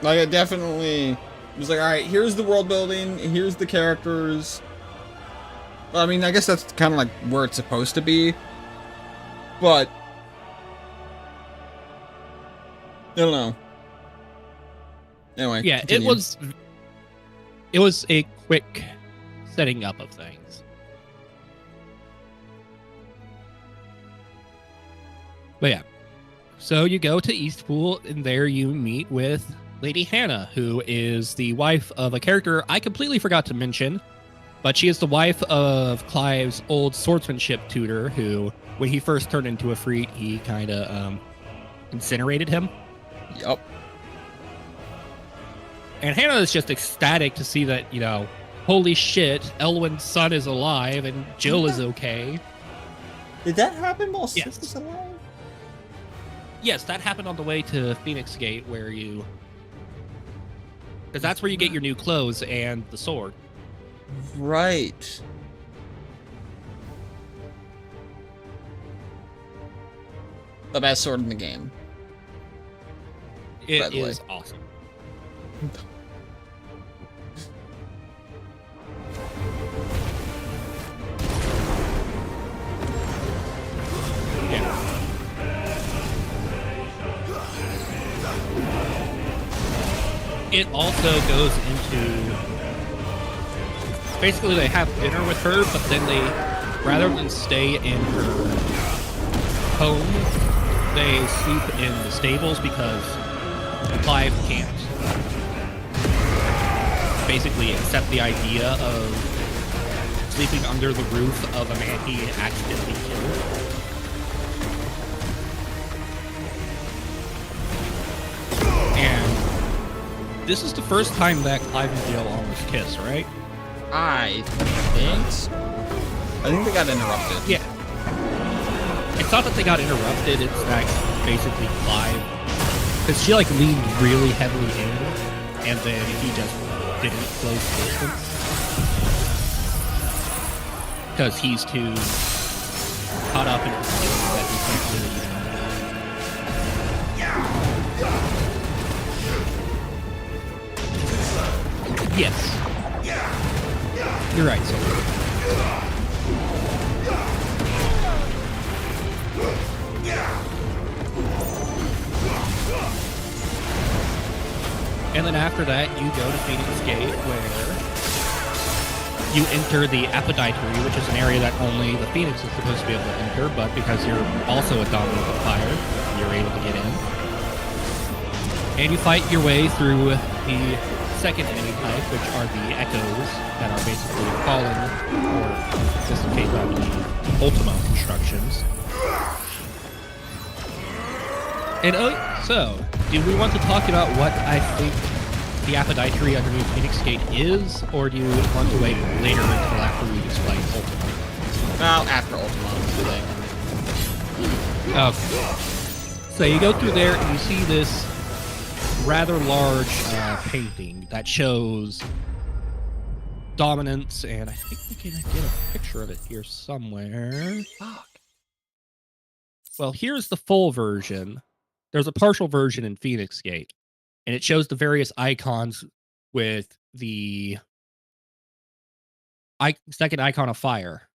It definitely was alright, here's the world building, here's the characters. Well, I mean, I guess that's kind of where it's supposed to be. But I don't know. Anyway. Yeah, continue. it was a quick setting up of things. But yeah. So you go to Eastpool, and there you meet with Lady Hannah, who is the wife of a character I completely forgot to mention, but she is the wife of Clive's old swordsmanship tutor, who, when he first turned into a freak, he kind of incinerated him. Yup. And Hannah is just ecstatic to see that, holy shit, Elwyn's son is alive and Jill is okay. Did that happen while Sid Yes. was alive? Yes, that happened on the way to Phoenix Gate, where you... Because that's where you get your new clothes and the sword. Right. The best sword in the game. It By the way. is awesome. it also goes into basically they have dinner with her, but then they, rather than stay in her home, they sleep in the stables because Clive can't basically accept the idea of sleeping under the roof of a man he accidentally killed. And this is the first time that Clive and Jill almost kiss, right? I think so. I think they got interrupted. Yeah. It's not that they got interrupted, it's that basically Clive, because she like leaned really heavily in, and then he just didn't close the distance. Because he's too caught up in his feelings that he can't really, Yes. You're right, sir. And then after that, you go to Phoenix Gate, where you enter the Apodytery, which is an area that only the Phoenix is supposed to be able to enter, but because you're also a dominant of fire, you're able to get in. And you fight your way through the second enemy type, which are the Echoes, that are basically Fallen, or in this case, I believe, Ultima constructions. And so, do we want to talk about what I think the Apodytery underneath Phoenix Gate is, or do you want to wait later until after we explain Ultima? Well, after Ultima, Okay. So you go through there and you see this rather large painting that shows dominance, and I think we can get a picture of it here somewhere. Fuck. Well, here's the full version. There's a partial version in Phoenix Gate, and it shows the various icons with the second icon of fire.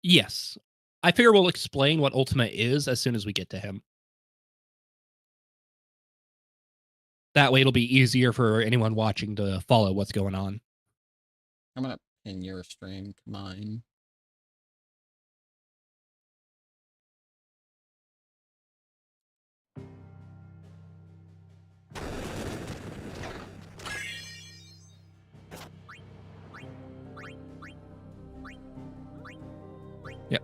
Yes. I figure we'll explain what Ultima is as soon as we get to him. That way it'll be easier for anyone watching to follow what's going on. I'm gonna pin your stream to mine. Yep.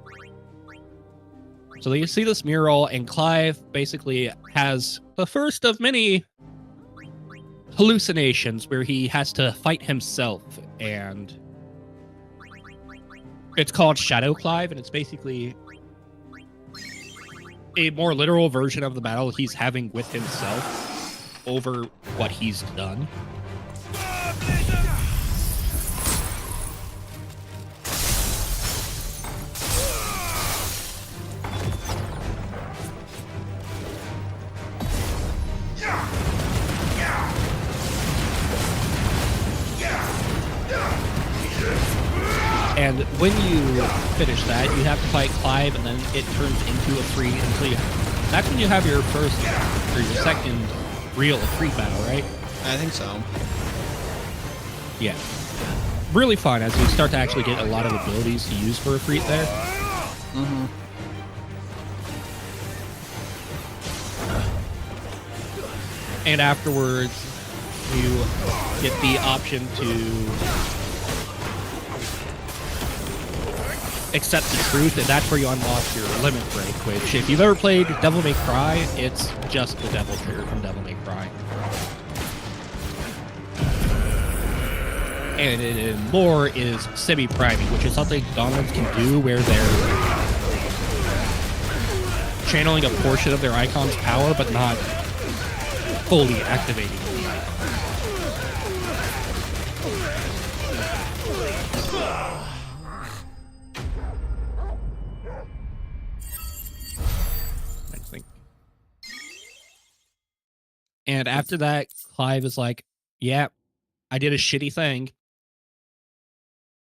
So you see this mural, and Clive basically has the first of many hallucinations where he has to fight himself, and it's called Shadow Clive, and it's basically a more literal version of the battle he's having with himself over what he's done. And when you finish that, you have to fight Clive, and then it turns into a free until that's when you have your first or your second real Efreet battle, right? I think so. Yeah. Really fun as you start to actually get a lot of abilities to use for Efreet there. Mm-hmm. And afterwards, you get the option to accept the truth, and that's where you unlock your limit break, which if you've ever played Devil May Cry, it's just the devil trigger from Devil May Cry. And in lore is semi-priming, which is something dominants can do where they're channeling a portion of their icon's power, but not fully activating the icon. And after that, Clive is like, yeah, I did a shitty thing.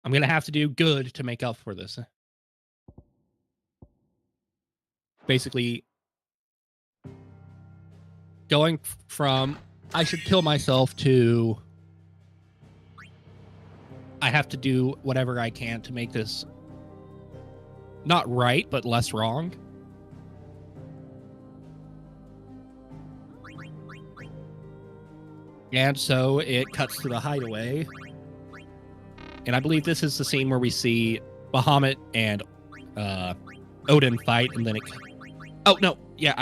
I'm going to have to do good to make up for this. Basically, going from I should kill myself to I have to do whatever I can to make this not right, but less wrong. And so it cuts to the hideaway. And I believe this is the scene where we see Bahamut and Odin fight, and then it... Oh, no. Yeah,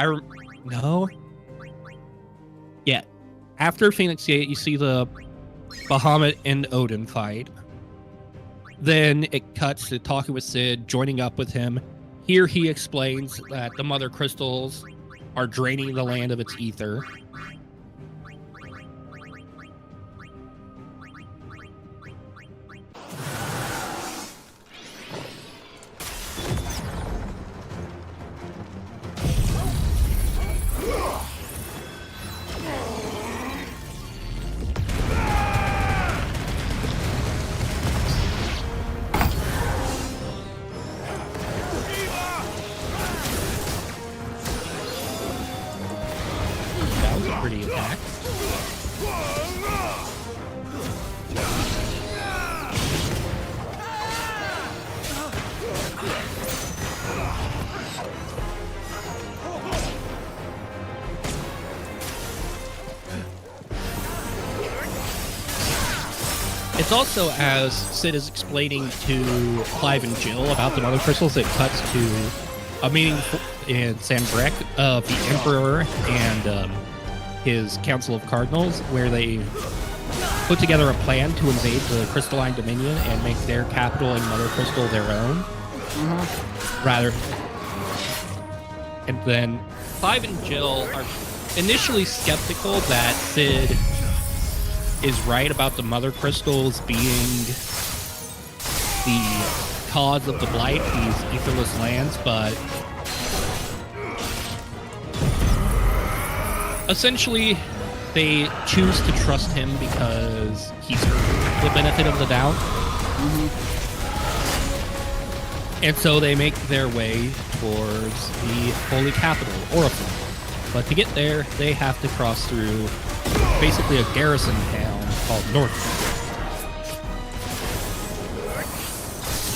no. Yeah. After Phoenix Gate, you see the Bahamut and Odin fight. Then it cuts to talking with Sid, joining up with him. Here he explains that the Mother Crystals are draining the land of its ether. That was a pretty attack. It's also, as Sid is explaining to Clive and Jill about the Mother Crystals, it cuts to a meeting in Sanbreque of the Emperor and his Council of Cardinals, where they put together a plan to invade the Crystalline Dominion and make their capital and Mother Crystal their own. Rather, and then Clive and Jill are initially skeptical that Sid is right about the Mother Crystals being the cause of the blight, these etherless lands, but essentially they choose to trust him because he's earned the benefit of the doubt. And so they make their way towards the holy capital, Oriflamme. But to get there, they have to cross through basically a garrison town called North.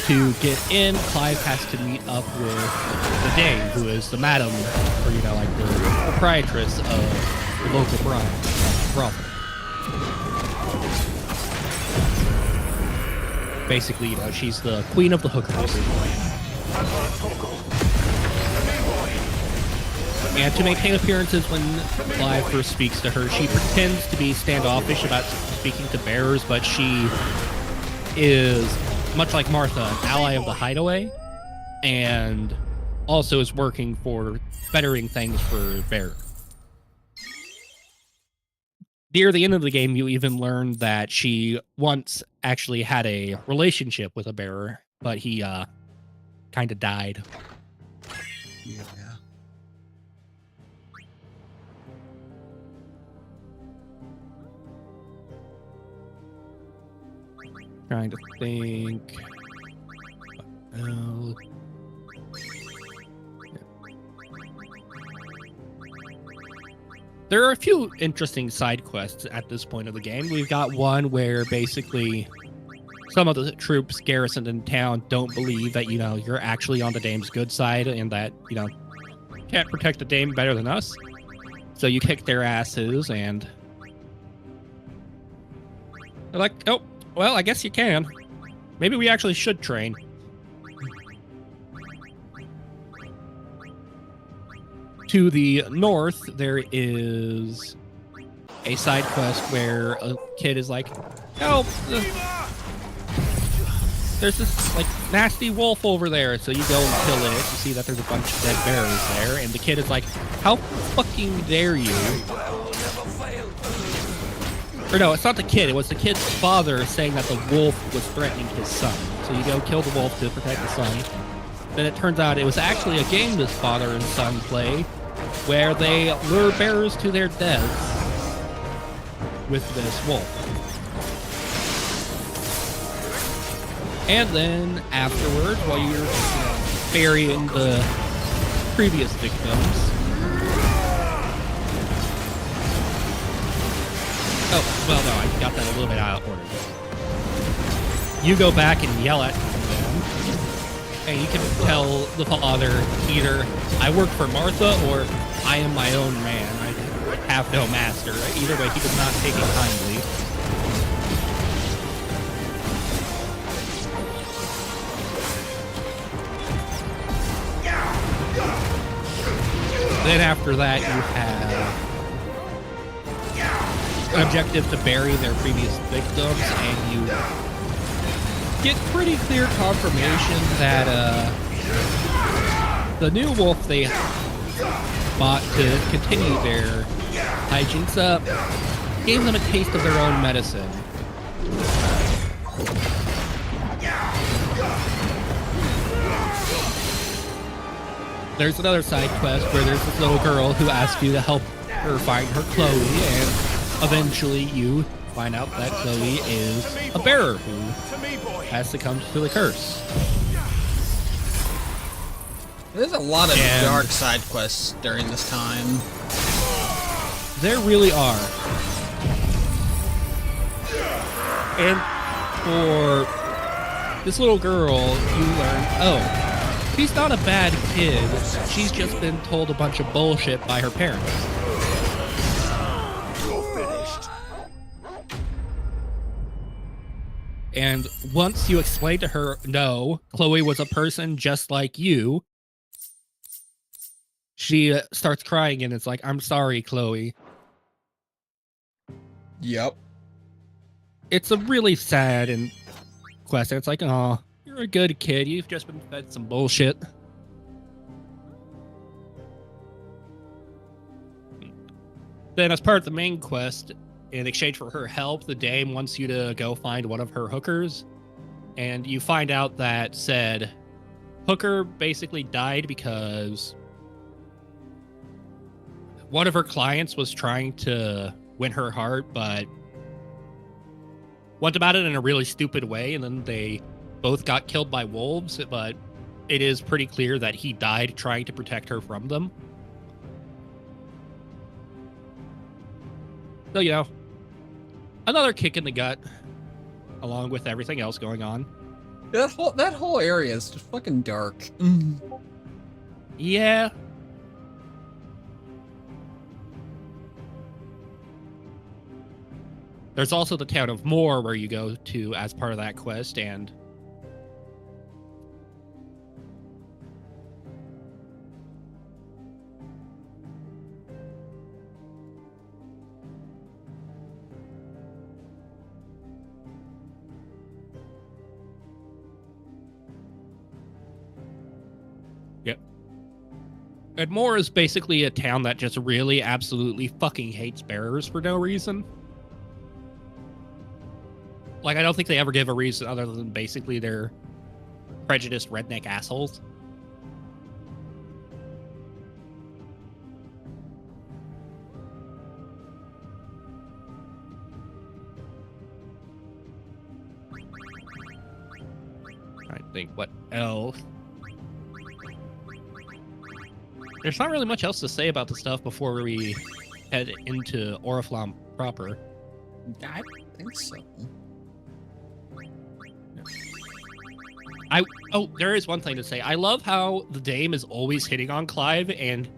To get in, Clive has to meet up with the Dame, who is the madam, or like the proprietress of the local brothel. Basically, she's the queen of the hookers. And to maintain appearances when Clive first speaks to her, she pretends to be standoffish about speaking to bearers, but she is, much like Martha, an ally of the Hideaway, and also is working for bettering things for bearers. Near the end of the game, you even learn that she once actually had a relationship with a bearer, but he kind of died. Yeah. Trying to think. There are a few interesting side quests at this point of the game. We've got one where basically some of the troops garrisoned in town don't believe that, you're actually on the Dame's good side and that, can't protect the Dame better than us. So you kick their asses and they're like, oh, well, I guess you can. Maybe we actually should train. To the north, there is a side quest where a kid is like, help! There's this, nasty wolf over there. So you go and kill it. You see that there's a bunch of dead bears there. And the kid is like, how fucking dare you? Or no, it's not the kid. It was the kid's father saying that the wolf was threatening his son. So you go kill the wolf to protect the son. Then it turns out it was actually a game this father and son play where they lure bearers to their deaths with this wolf. And then afterwards, while you're burying the previous victims, Oh, well, no, I got that a little bit out of order. You go back and yell at them, and you can tell the father either I work for Martha or I am my own man. I have no master. Either way, he was not taking kindly. Then after that, you have an objective to bury their previous victims, and you get pretty clear confirmation that the new wolf they bought to continue their hijinks up gave them a taste of their own medicine. There's another side quest where there's this little girl who asks you to help her find her Chloe, and eventually you find out that Chloe is a bearer who has succumbed to the curse. There's a lot of dark side quests during this time. There really are. And for this little girl, you learn, oh, she's not a bad kid. She's just been told a bunch of bullshit by her parents. And once you explain to her, no, Chloe was a person just like you, she starts crying and it's like, I'm sorry, Chloe. Yep. It's a really sad and quest. It's like, oh, you're a good kid. You've just been fed some bullshit. Then as part of the main quest, in exchange for her help, the dame wants you to go find one of her hookers. And you find out that said hooker basically died because one of her clients was trying to win her heart, but went about it in a really stupid way, and then they both got killed by wolves, but it is pretty clear that he died trying to protect her from them. So, you know, another kick in the gut, along with everything else going on. That whole area is just fucking dark. Yeah. There's also the town of Moore where you go to as part of that quest, and yep. And Moore is basically a town that just really absolutely fucking hates bearers for no reason. Like, I don't think they ever give a reason other than basically they're prejudiced redneck assholes. I think what else? There's not really much else to say about the stuff before we head into Oriflamme proper. I think so. There is one thing to say. I love how the dame is always hitting on Clive, and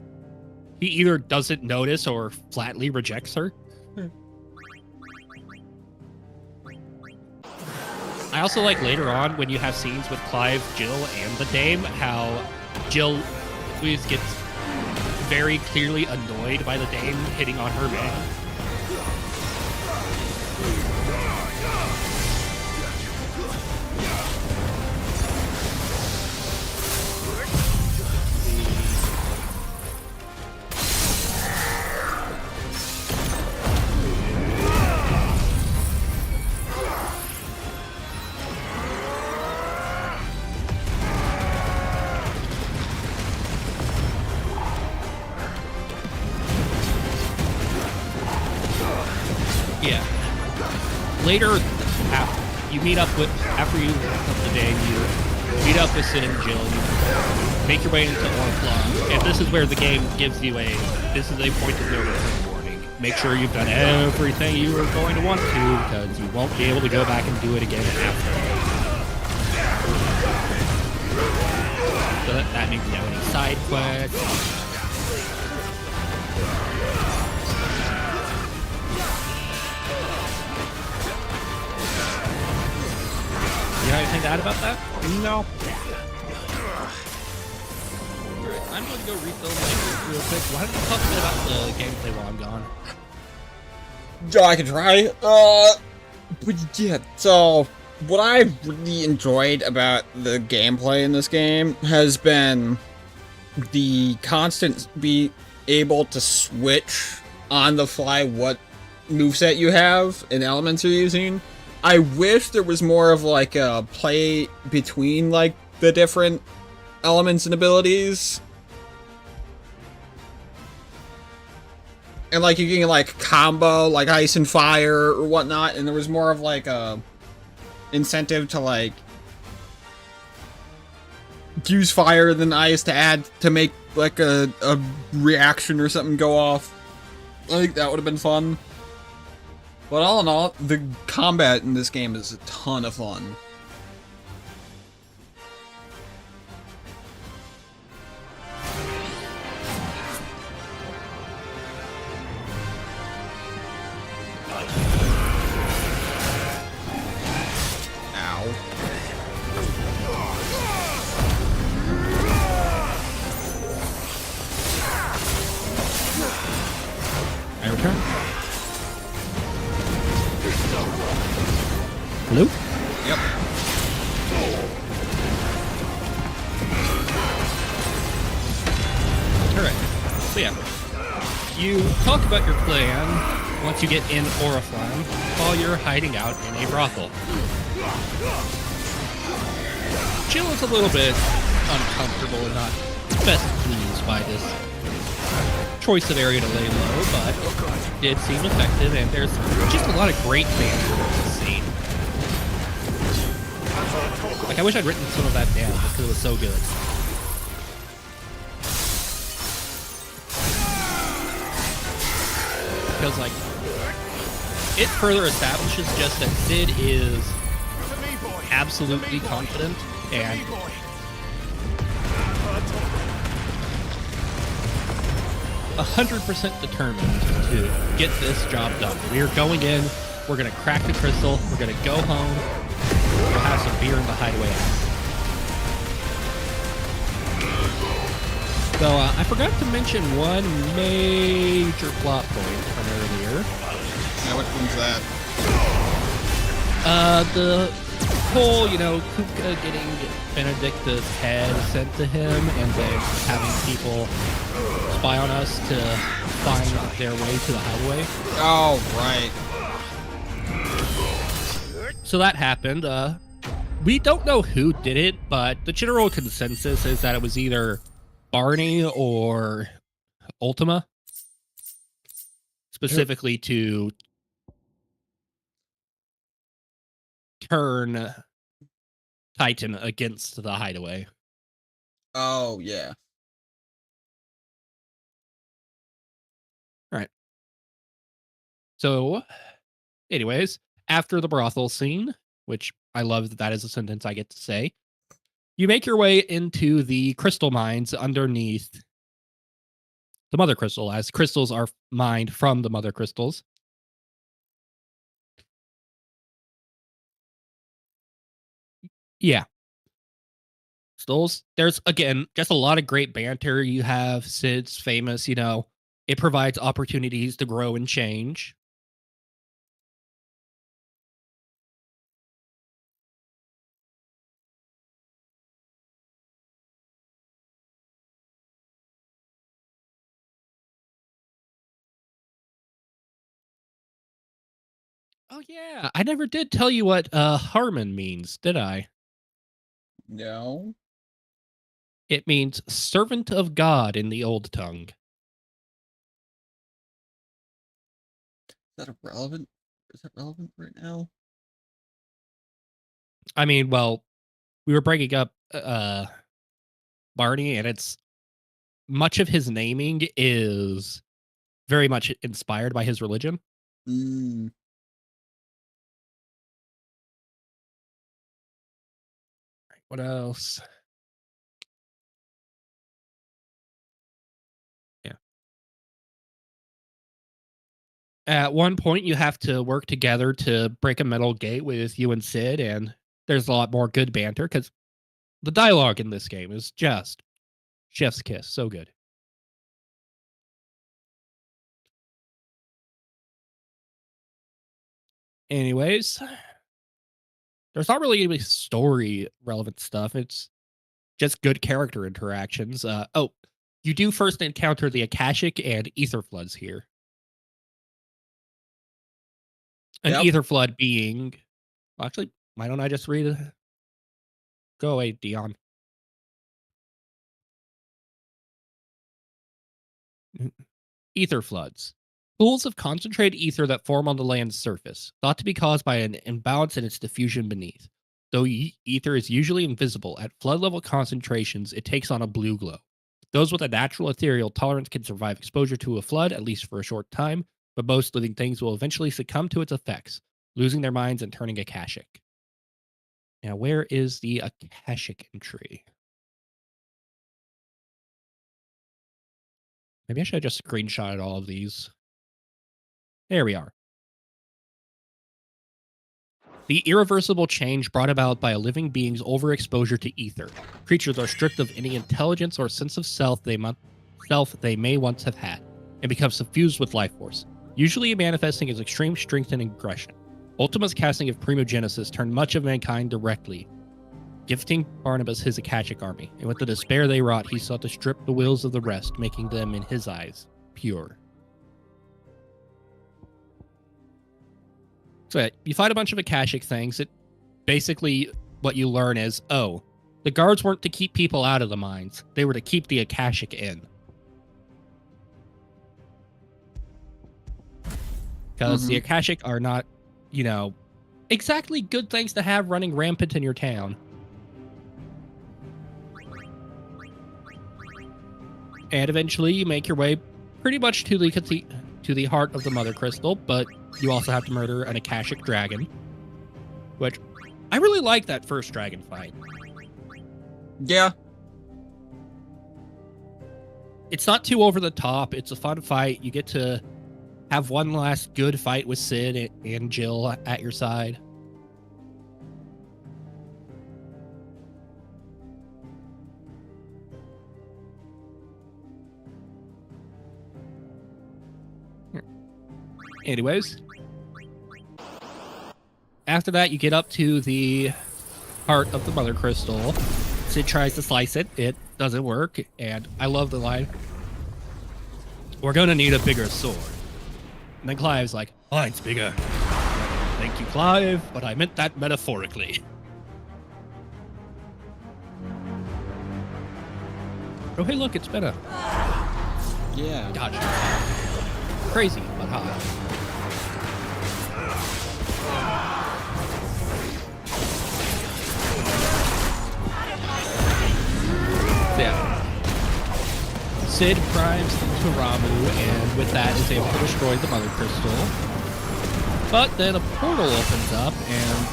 he either doesn't notice or flatly rejects her. I also like later on when you have scenes with Clive, Jill, and the dame, how Jill always gets very clearly annoyed by the dame hitting on her man. Yeah. Later, you meet up with, after you up the day, you meet up with Sid and Jill, you make your way into Oriflamme, and this is where the game gives you this is a point of no return warning. make sure you've done everything you were going to want to, because you won't be able to go back and do it again after. So that means any side quests. You have anything to add about that? No. Alright, I'm going to go refill my drink real quick. Why don't you talk a bit about the gameplay while I'm gone? Yeah, I can try. But yeah, so what I've really enjoyed about the gameplay in this game has been the constant be able to switch on the fly what moveset you have and elements you're using. I wish there was more of like a play between like the different elements and abilities. And like you can like combo like ice and fire or whatnot, and there was more of like a incentive to like use fire than ice to add to make like a reaction or something go off. I think that would have been fun. But all in all, the combat in this game is a ton of fun. Ow. I return. Hello? Yep. Alright. So yeah. You talk about your plan once you get in Oriflamme while you're hiding out in a brothel. Jill is a little bit uncomfortable and not best pleased by this choice of area to lay low, but it did seem effective, and there's just a lot of great banter in this scene. Like, I wish I'd written some of that down because it was so good. Because, like, it further establishes just that Sid is absolutely confident and 100% determined to get this job done. We are going in, we're going to crack the crystal, we're going to go home, we'll have some beer in the hideaway. So, I forgot to mention one major plot point from earlier. Yeah, which one's that? The whole, Kupka getting Benedicta's head sent to him and then having people spy on us to find their way to the hideaway. Oh, right. So that happened. We don't know who did it, but the general consensus is that it was either Barney or Ultima, specifically to turn Titan against the hideaway. Oh, yeah. All right. So, anyways, after the brothel scene, which I love that is a sentence I get to say, you make your way into the crystal mines underneath the mother crystal, as crystals are mined from the mother crystals. Yeah. There's, again, just a lot of great banter. You have Sid's famous, it provides opportunities to grow and change. Oh, yeah. I never did tell you what Harmon means, did I? No. It means servant of God in the old tongue. Is that relevant? Is that relevant right now? I mean, well, we were bringing up Barney, and it's much of his naming is very much inspired by his religion. Mm. What else? Yeah. At one point, you have to work together to break a metal gate with you and Sid, and there's a lot more good banter because the dialogue in this game is just chef's kiss. So good. Anyways, there's not really any story relevant stuff. It's just good character interactions. You do first encounter the Akashic and Ether Floods here. An Yep. Ether Flood being... Well, actually, why don't I just read it? Go away, Dion. Ether Floods. Pools of concentrated ether that form on the land's surface, thought to be caused by an imbalance in its diffusion beneath. Though ether is usually invisible, at flood level concentrations, it takes on a blue glow. Those with a natural ethereal tolerance can survive exposure to a flood, at least for a short time, but most living things will eventually succumb to its effects, losing their minds and turning Akashic. Now, where is the Akashic entry? Maybe I should have just screenshotted all of these. There we are. The irreversible change brought about by a living being's overexposure to ether. Creatures are stripped of any intelligence or sense of self they may once have had, and become suffused with life force, usually manifesting as extreme strength and aggression. Ultima's casting of Primogenesis turned much of mankind directly, gifting Barnabas his Akashic army, and with the despair they wrought, he sought to strip the wills of the rest, making them, in his eyes, pure. So you fight a bunch of Akashic things. It basically, what you learn is, oh, the guards weren't to keep people out of the mines. They were to keep the Akashic in. Because the Akashic are not, exactly good things to have running rampant in your town. And eventually you make your way pretty much to the heart of the Mother Crystal, but you also have to murder an Akashic dragon, which I really like that first dragon fight. Yeah. It's not too over the top. It's a fun fight. You get to have one last good fight with Sid and Jill at your side. Anyways, after that, you get up to the heart of the Mother Crystal. Sid tries to slice it. It doesn't work. And I love the line, "We're going to need a bigger sword." And then Clive's like, "Mine's bigger." "Thank you, Clive, but I meant that metaphorically." Oh, hey, look, it's better. Yeah. Gotcha. Crazy, but hot. Yeah. Sid primes into Ramu, and with that is able to destroy the Mother Crystal. But then a portal opens up, and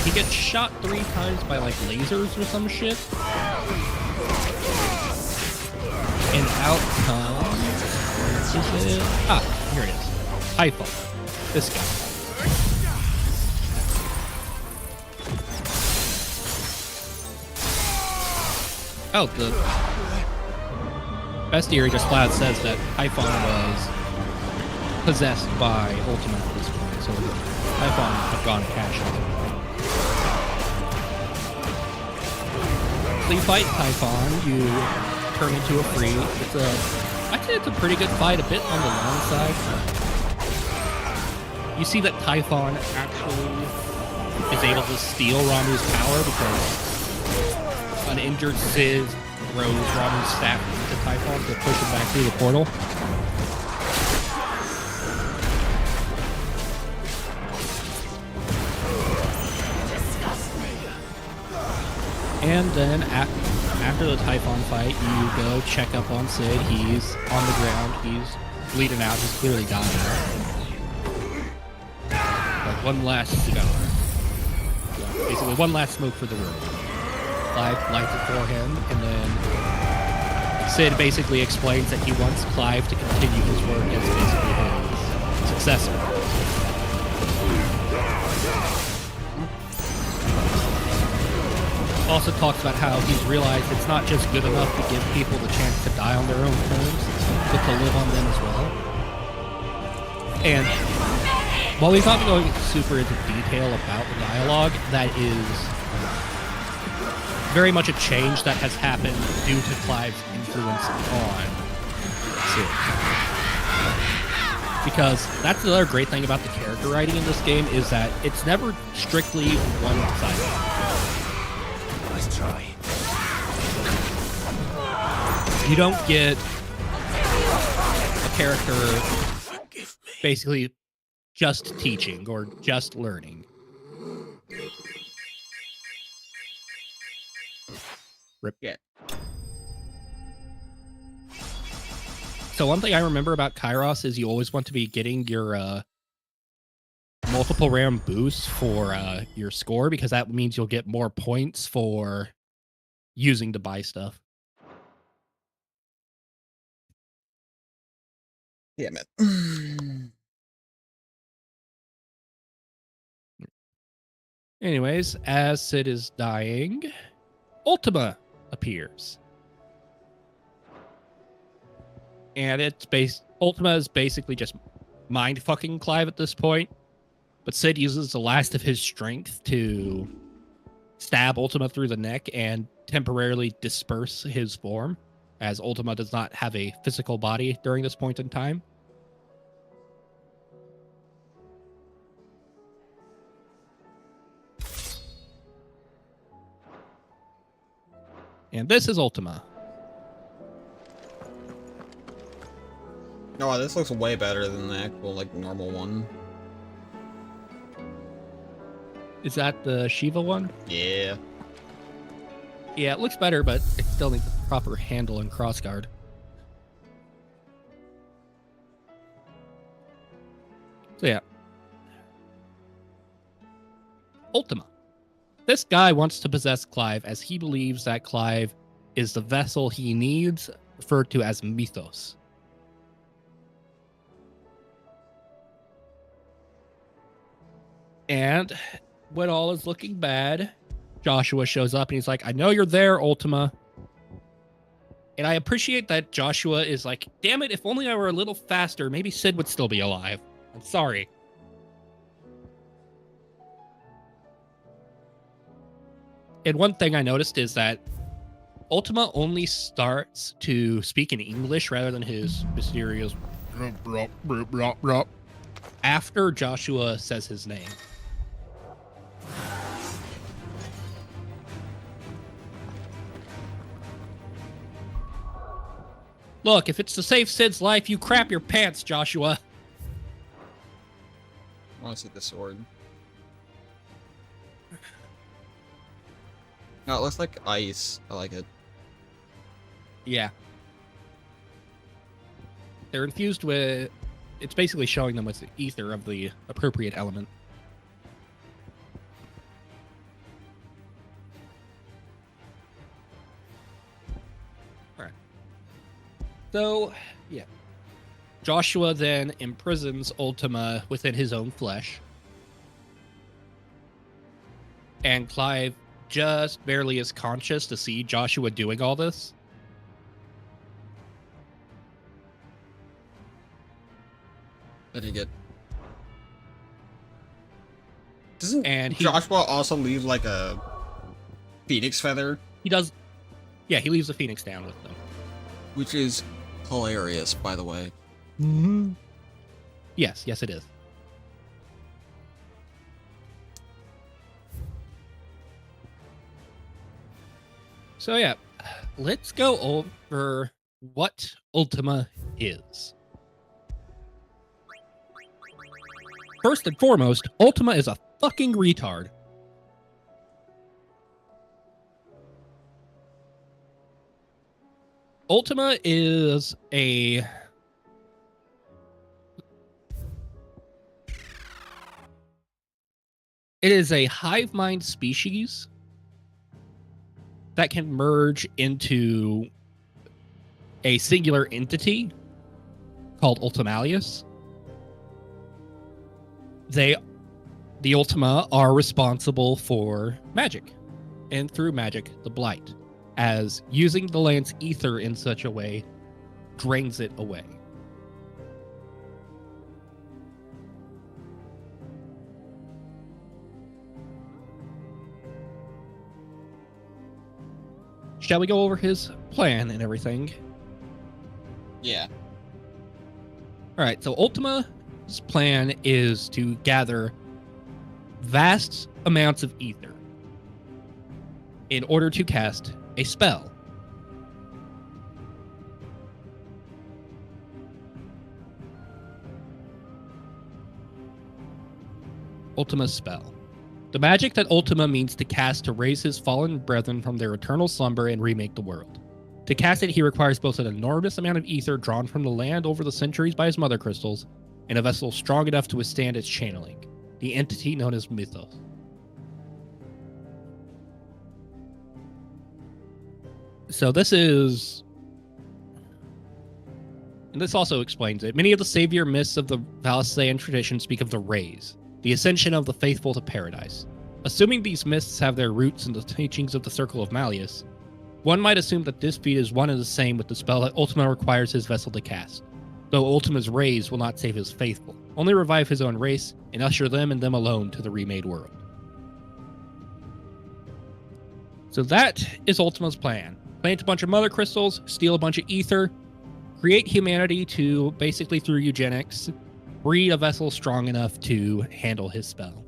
he gets shot 3 times by, like, lasers or some shit. And out comes... Is it? Ah, here it is. Typhon. This guy. Oh, the bestiary just flat says that Typhon was possessed by Ultima at this point, so Typhon have gone cash out. So you fight Typhon, you turn into a free. I'd say it's a pretty good fight, a bit on the long side. You see that Typhon actually is able to steal Ramu's power because an injured Sid throws Ramu's staff into Typhon to push him back through the portal. And then after the Typhon fight, you go check up on Sid. He's on the ground. He's bleeding out. He's clearly dying. Like one last cigar. Yeah, basically, one last smoke for the room. Clive lights it for him, and then Sid basically explains that he wants Clive to continue his work as basically his successor. Also talks about how he's realized it's not just good enough to give people the chance to die on their own terms, but to live on them as well. And while we've not been going super into detail about the dialogue, that is very much a change that has happened due to Clive's influence on Sid. Because that's another great thing about the character writing in this game is that it's never strictly one-sided. Nice try. You don't get a character basically just teaching or just learning. Rip. Yeah. So one thing I remember about Kraios is you always want to be getting your multiple round boosts for your score, because that means you'll get more points for using to buy stuff. Damn it. Anyways, as Sid is dying, Ultima appears. And Ultima is basically just mind fucking Clive at this point. But Sid uses the last of his strength to stab Ultima through the neck and temporarily disperse his form, as Ultima does not have a physical body during this point in time. And this is Ultima. Oh, this looks way better than the actual, like, normal one. Is that the Shiva one? Yeah. Yeah, it looks better, but it still needs a proper handle and crossguard. So yeah. Ultima. This guy wants to possess Clive as he believes that Clive is the vessel he needs, referred to as mythos. And when all is looking bad, Joshua shows up and he's like, I know you're there, Ultima. And I appreciate that Joshua is like, damn it, if only I were a little faster, maybe Sid would still be alive. I'm sorry. And one thing I noticed is that Ultima only starts to speak in English rather than his mysterious after Joshua says his name. Look, if it's to save Sid's life, you crap your pants, Joshua. I want to see the sword. No, it looks like ice. I like it. Yeah. They're infused with... It's basically showing them with the ether of the appropriate element. Alright. So, yeah. Joshua then imprisons Ultima within his own flesh. And Clive just barely is conscious to see Joshua doing all this. What did he get? Doesn't And Joshua also leave like a phoenix feather? He does. Yeah, he leaves the phoenix down with them. Which is hilarious, by the way. Mm-hmm. Yes, it is. So yeah, let's go over what Ultima is. First and foremost, Ultima is a fucking retard. Ultima is a It is a hive mind species that can merge into a singular entity called Ultimalius. The Ultima are responsible for magic, and through magic, the Blight, as using the land's ether in such a way drains it away. Shall we go over his plan and everything? Yeah. All right, so Ultima's plan is to gather vast amounts of ether in order to cast a spell. Ultima's spell. The magic that Ultima means to cast to raise his fallen brethren from their eternal slumber and remake the world. To cast it, he requires both an enormous amount of ether drawn from the land over the centuries by his mother crystals, and a vessel strong enough to withstand its channeling, the entity known as Mythos. So this is... And this also explains it. Many of the savior myths of the Valisian tradition speak of the raise, the ascension of the faithful to paradise. Assuming these myths have their roots in the teachings of the Circle of Malleus, one might assume that this feat is one and the same with the spell that Ultima requires his vessel to cast, though Ultima's raise will not save his faithful, only revive his own race and usher them and them alone to the remade world. So that is Ultima's plan. Plant a bunch of mother crystals, steal a bunch of ether, create humanity to, basically through eugenics, breed a vessel strong enough to handle his spell.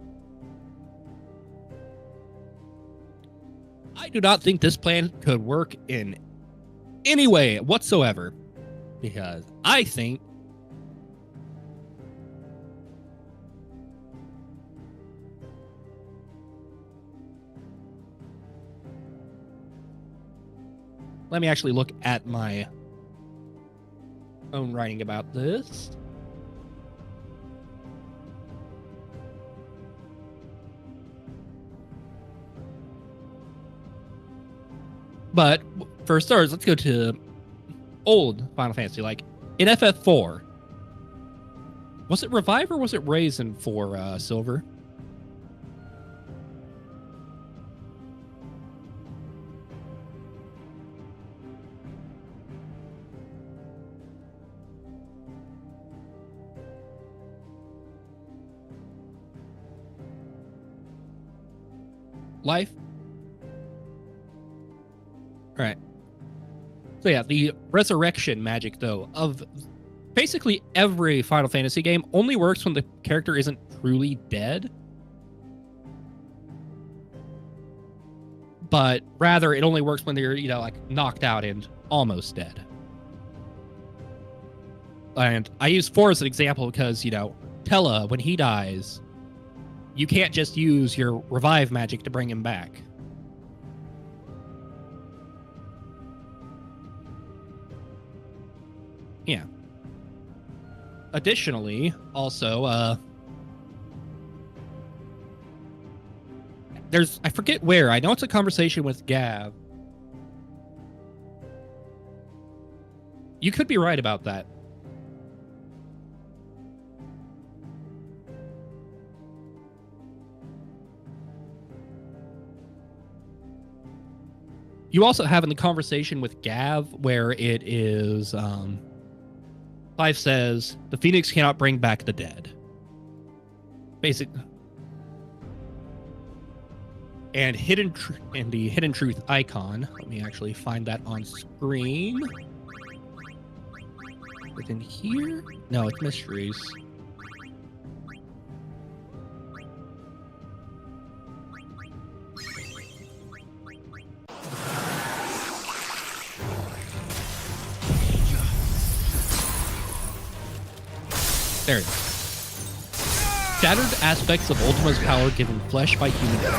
I do not think this plan could work in any way whatsoever, because I think let me actually look at my own writing about this. But for starters, let's go to old Final Fantasy. Like in FF4, was it Revive or was it Raisin for Silver? Life? All right. So yeah, the resurrection magic, though, of basically every Final Fantasy game only works when the character isn't truly dead. But rather, it only works when they're, like knocked out and almost dead. And I use 4 as an example because, Tella, when he dies, you can't just use your revive magic to bring him back. Yeah. Additionally, also, I forget where. I know it's a conversation with Gav. You could be right about that. You also have in the conversation with Gav where it is, Clive says, the Phoenix cannot bring back the dead. Basic. And the Hidden Truth icon. Let me actually find that on screen. Within here? No, it's mysteries. There it is. Shattered aspects of Ultima's power given flesh by human beings.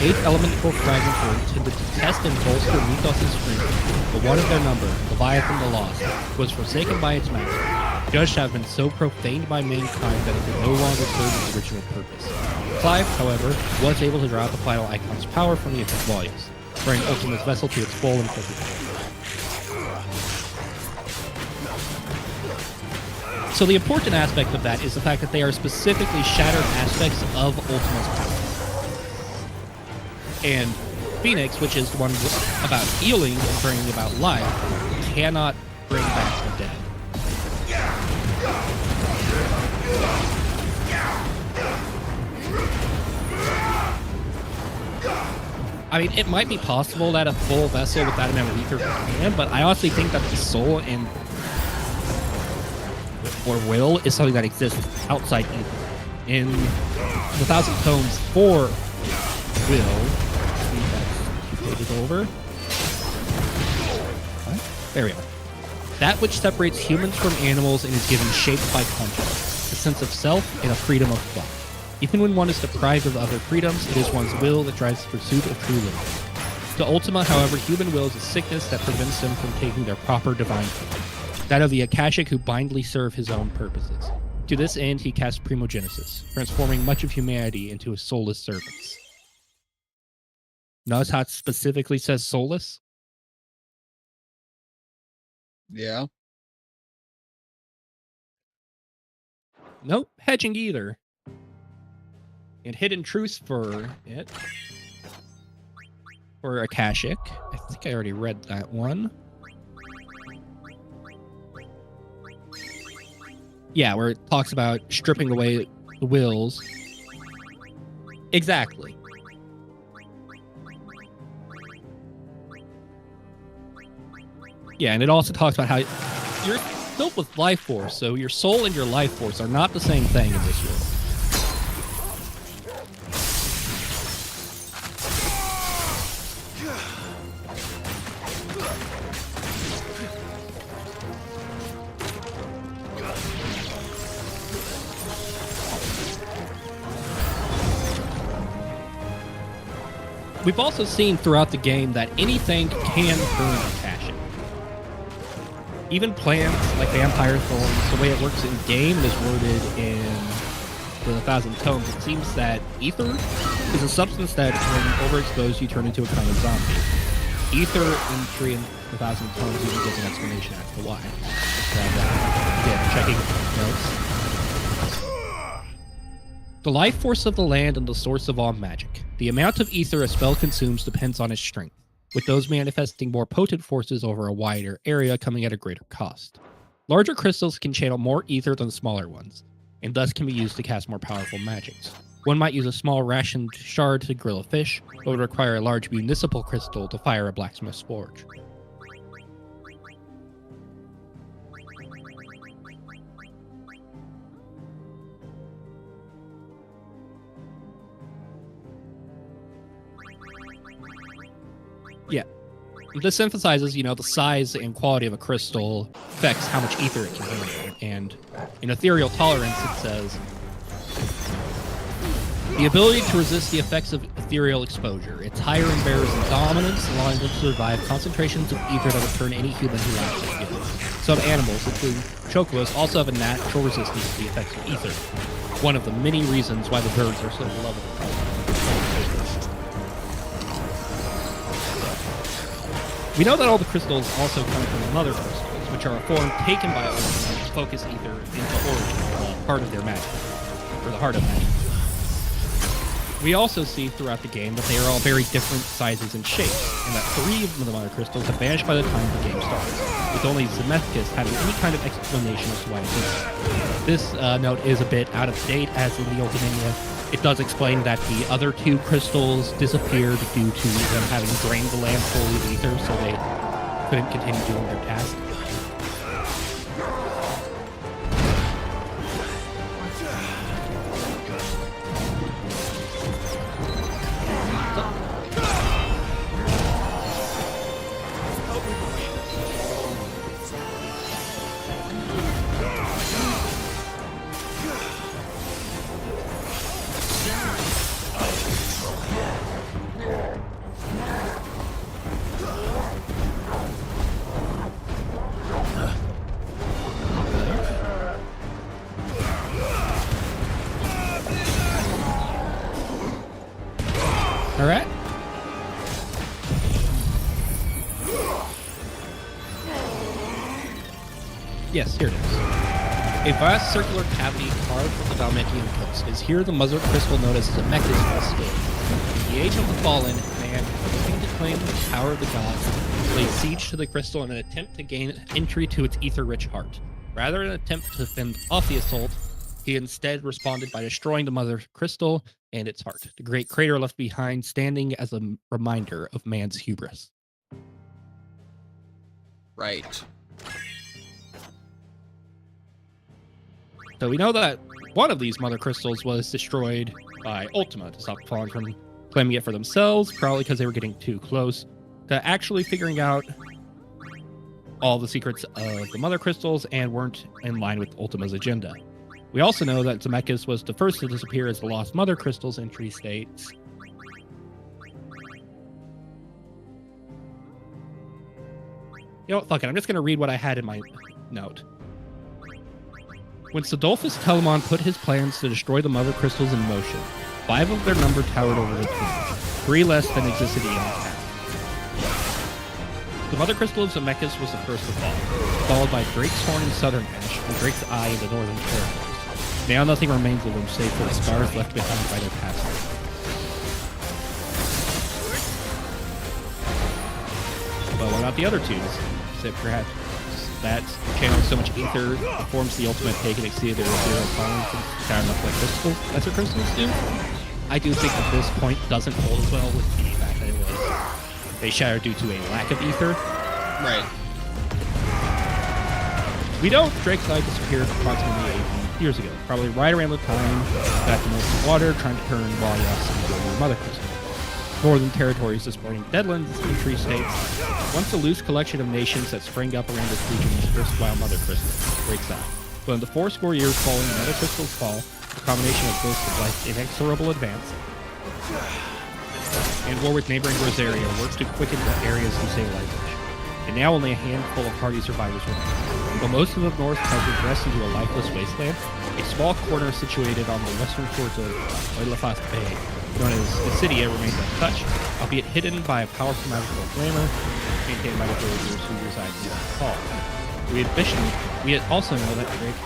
8 elemental fragments were intended to test and bolster Mythos' strength, but one of their number, Leviathan the Lost, was forsaken by its master. judged to have been so profaned by mankind that it could no longer serve its original purpose. Clive, however, was able to draw out the final icon's power from the infant volumes, bringing Ultima's vessel to its full and perfect form. So the important aspect of that is the fact that they are specifically shattered aspects of Ultima's power. And Phoenix, which is the one about healing and bringing about life, cannot bring back the dead. I mean, it might be possible that a full vessel with that amount of ether can, but I honestly think that the soul and or will is something that exists outside ether. In the Thousand Tomes for will, that's 2 pages over. What? There we are. That which separates humans from animals and is given shape by conscience, a sense of self, and a freedom of thought. Even when one is deprived of other freedoms, it is one's will that drives the pursuit of true living. To Ultima, however, human will is a sickness that prevents them from taking their proper divine form, that of the Akashic who blindly serve his own purposes. To this end, he casts Primogenesis, transforming much of humanity into his soulless servants. Notice how it specifically says soulless? Yeah. Nope, hedging either. And hidden truths for it. For Akashic. I think I already read that one. Yeah, where it talks about stripping away the wills. Exactly. Yeah, and it also talks about how you're filled with life force, so your soul and your life force are not the same thing in this world. We've also seen throughout the game that anything can turn Akashic. Even plants like vampire thorns, the way it works in game and is worded in the 1,000 Tomes, it seems that ether is a substance that when overexposed you turn into a kind of zombie. Ether in 3 and 1,000 Tomes even gives an explanation as to why. Again, checking notes. The life force of the land and the source of all magic. The amount of ether a spell consumes depends on its strength, with those manifesting more potent forces over a wider area coming at a greater cost. Larger crystals can channel more ether than smaller ones, and thus can be used to cast more powerful magics. One might use a small rationed shard to grill a fish, but would require a large municipal crystal to fire a blacksmith's forge. Yeah. This emphasizes, the size and quality of a crystal affects how much ether it can handle. And in ethereal tolerance, it says, the ability to resist the effects of ethereal exposure. It's higher in bearers and dominance, allowing them to survive concentrations of ether that would turn any human who lacks this skill. Some animals, including chocobos, also have a natural resistance to the effects of ether. One of the many reasons why the birds are so beloved. We know that all the crystals also come from the mother crystals, which are a form taken by Ultima to focus ether into origin, the heart of their magic, or the heart of magic. We also see throughout the game that they are all very different sizes and shapes, and that 3 of the mother crystals have vanished by the time the game starts, with only Zemeckis having any kind of explanation as to why it is. This note is a bit out of date, as in the Ultimania. It does explain that the other 2 crystals disappeared due to them having drained the land fully of ether, so they couldn't continue doing their task. Yes, here it is. A vast circular cavity carved from the Valmekian coast is here the mother crystal known as Zemeckis was stored. In the Age of the Fallen, man, hoping to claim the power of the gods, laid siege to the crystal in an attempt to gain entry to its ether-rich heart. Rather than an attempt to fend off the assault, he instead responded by destroying the mother crystal and its heart. The great crater left behind standing as a reminder of man's hubris. Right. So we know that one of these mother crystals was destroyed by Ultima to stop the Fallen from claiming it for themselves, probably because they were getting too close to actually figuring out all the secrets of the mother crystals and weren't in line with Ultima's agenda. We also know that Zemeckis was the first to disappear as the lost mother crystals entry states. You know what, fuck it, I'm just going to read what I had in my note. When Sidolphus Telamon put his plans to destroy the mother crystals in motion, 5 of their number towered over the tomb, 3 less than existed eons past. The mother crystal of Zemeckis was the first to fall, followed by Drake's Horn in Southern Ash and Drake's Eye in the Northern Territories. Now nothing remains of them save for the scars left behind by their passing. But what about the other two? Is it perhaps that channels so much ether that forms the ultimate pagan exceeded their zero tolerance and scattered up like crystals, lesser crystals do? I do think that this point doesn't hold as well with the fact that it was they shattered due to a lack of ether. Right. We know Drake's Eye disappeared approximately 8 years ago, probably right around the time that the Most Water trying to turn Walias into a mother crystal. Northern territories disappointing Deadlands and tree states, once a loose collection of nations that sprang up around this region's erstwhile mother crystal, Drake's Eye. But in the 4 score years following the mother crystal's fall, the combination of both of life's inexorable advance and war with neighboring Rosaria works to quicken the area's destabilization. And now only a handful of hardy survivors remain. While most of the north has regressed into a lifeless wasteland, a small corner situated on the western shores of Oilafast Bay, known as Isidia, remains untouched, albeit hidden by a powerful magical glamour maintained by the villagers who reside near the fall. We also know that Drake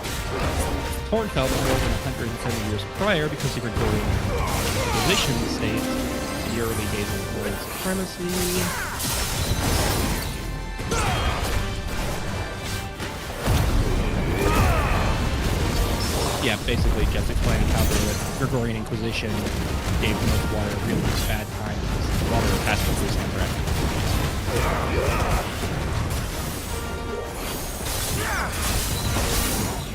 Horn fell more than 170 years prior because of Gregorian Inquisition states in the early days of Gregorian supremacy. Yeah, basically just explaining how the Gregorian Inquisition gave the Most Water a really bad time because the water passed through his hand directly.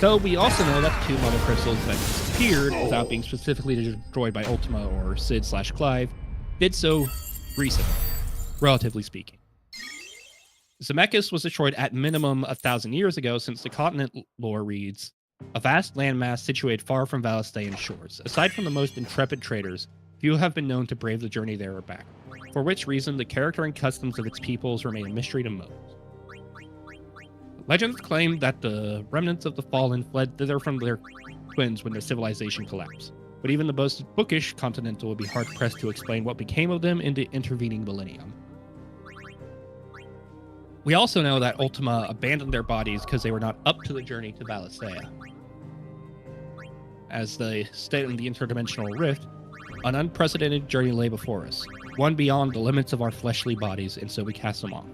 So we also know that the 2 mother crystals that disappeared without being specifically destroyed by Ultima or Sid/Clive did so recently, relatively speaking. Zemeckis was destroyed at minimum 1,000 years ago, since the continent lore reads, a vast landmass situated far from Valistean shores. Aside from the most intrepid traders, few have been known to brave the journey there or back, for which reason the character and customs of its peoples remain a mystery to most. Legends claim that the remnants of the fallen fled thither from their twins when their civilization collapsed, but even the most bookish Continental would be hard-pressed to explain what became of them in the intervening millennium. We also know that Ultima abandoned their bodies because they were not up to the journey to Valisthea. As they state in the interdimensional rift, an unprecedented journey lay before us, one beyond the limits of our fleshly bodies, and so we cast them off.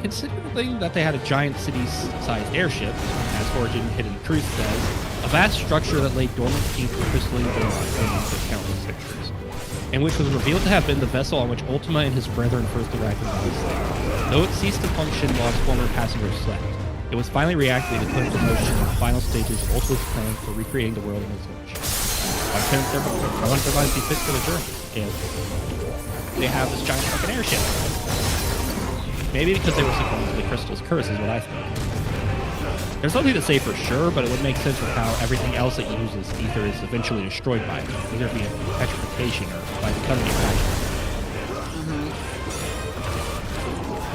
Considering that they had a giant city-sized airship, as Origin Hidden Truth says, a vast structure that lay dormant beneath the crystalline dome for countless centuries, and which was revealed to have been the vessel on which Ultima and his brethren first arrived in Valisthea. Though it ceased to function while its former passengers slept, it was finally reactivated to put into motion the final stages of Ultima's plan for recreating the world in its image. Why couldn't their bodies be fit for the journey? They have this giant fucking airship. Maybe because they were succumbed to the crystal's curse is what I think. There's nothing to say for sure, but it would make sense with how everything else that uses ether is eventually destroyed by it, either via petrification or by becoming a magic.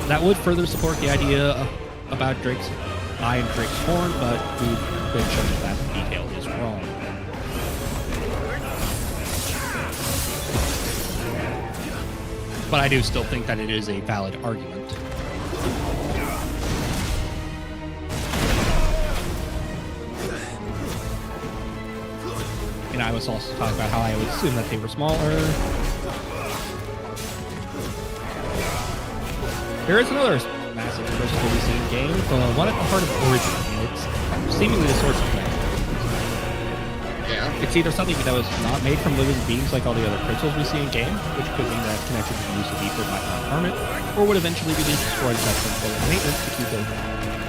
That would further support the idea about Drake's Eye and Drake's Horn, but we've been shown that that detail is wrong. But I do still think that it is a valid argument. I was also talking about how I would assume that they were smaller. There is another massive crystal we see in game, the one at the heart of Origin. It's seemingly the source of magic. Yeah. It's either something that was not made from living beings like all the other crystals we see in game, which could mean that connected to the use of ether might not harm it, or would eventually be destroyed by some sort of maintenance to keep it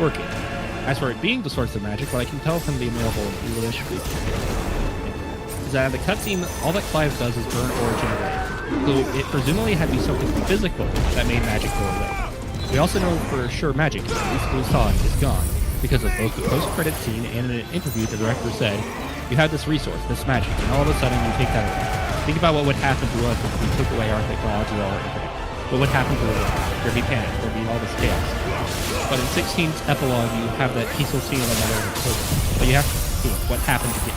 working. As for it being the source of magic, what I can tell from the available English is that in the cutscene, all that Clive does is burn Origin away. So it presumably had to be something physical that made magic go away. We also know for sure magic, at least we saw it, is gone, because of both the post-credit scene and in an interview the director said, you have this resource, this magic, and all of a sudden you take that away. Think about what would happen to us if we took away our technology or our internet. What would happen to the world? There'd be panic, there'd be all this chaos. But in 16's epilogue, you have that peaceful scene of another person. But you have to see what happened to get.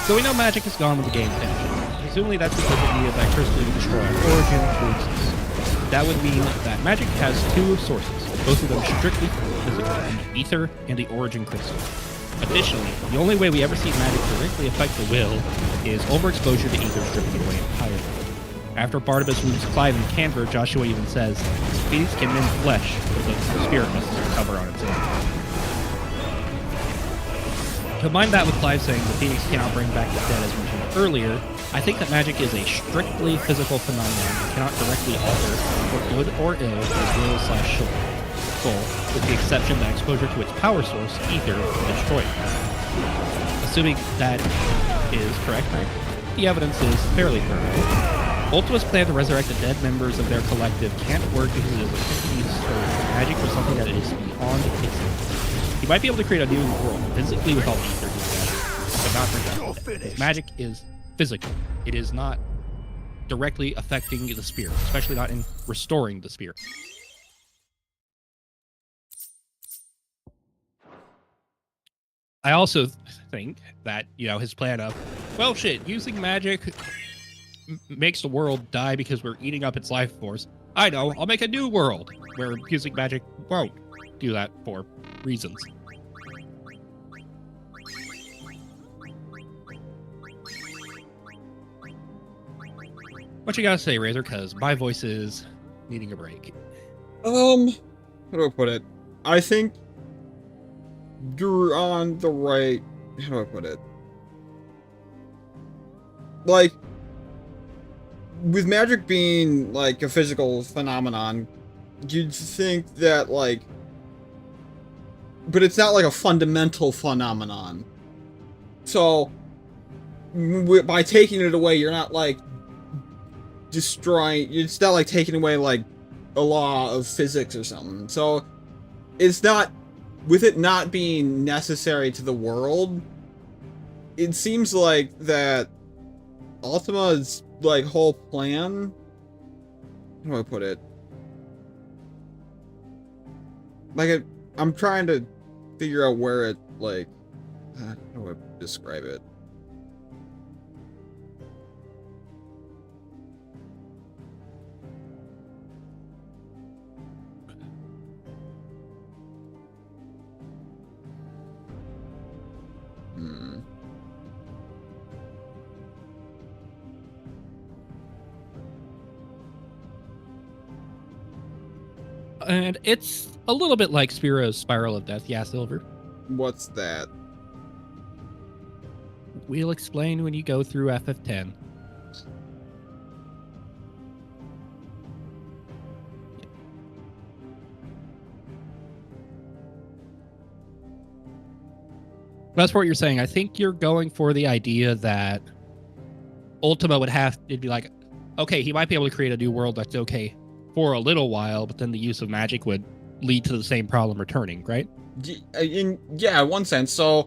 So we know magic is gone with the game finishes. Presumably that's because it needed that crystal to destroy Origin to exist. That would mean that magic has two sources, both of them strictly physical, the ether and the Origin crystal. Additionally, the only way we ever see magic directly affect the will is overexposure to ether stripping it away entirely. After Barnabas wounds Clive and Canver, Joshua even says, Phoenix can mend flesh, but the spirit must recover on its own. Combine that with Clive saying the Phoenix cannot bring back the dead as mentioned earlier, I think that magic is a strictly physical phenomenon that cannot directly alter, for good or ill, its will/soul, with the exception that exposure to its power source, ether, will destroy it. Assuming that is correct, right? The evidence is fairly thorough. Ultima's plan to resurrect the dead members of their collective can't work because it is a piece of magic for something that is beyond existence. He might be able to create a new world physically with all the ether he's got, but not for death. His magic is physical. It is not directly affecting the spirit, especially not in restoring the spirit. I also think that, his plan of, well, shit, using magic makes the world die because we're eating up its life force. I know, I'll make a new world where using magic won't do that for reasons. What you gotta say, Razor? Because my voice is needing a break. How do I put it? I think you're on the right... How do I put it? Like, with magic being, like, a physical phenomenon, you'd think that, like... But it's not, like, a fundamental phenomenon. So, by taking it away, you're not, like, destroying... It's not, like, taking away, like, a law of physics or something. So, it's not... With it not being necessary to the world, it seems like that Ultima's, like, whole plan... How do I put it? Like, I'm trying to figure out where it, like... How do I describe it? And it's a little bit like Spiro's Spiral of Death, yeah, Silver. What's that? We'll explain when you go through FF10. That's what you're saying. I think you're going for the idea that Ultima would have to be like, okay, he might be able to create a new world that's okay for a little while, but then the use of magic would lead to the same problem returning, right? Yeah, in one sense. So,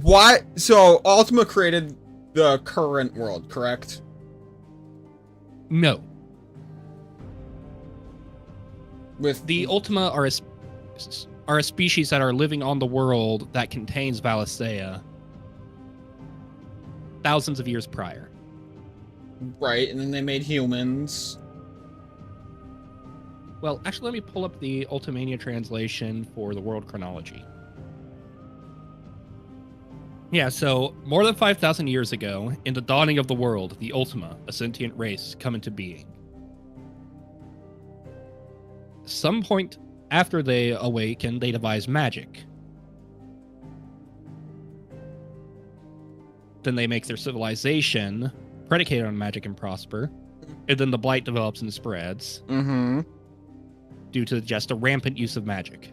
what? So, Ultima created the current world, correct? No. With the Ultima are a species that are living on the world that contains Valisthea thousands of years prior. Right, and then they made humans. Well, actually, let me pull up the Ultimania translation for the world chronology. Yeah, so more than 5,000 years ago, in the dawning of the world, the Ultima, a sentient race, come into being. Some point after they awaken, they devise magic. Then they make their civilization predicated on magic and prosper. And then the blight develops and spreads Mm-hmm. due to just a rampant use of magic.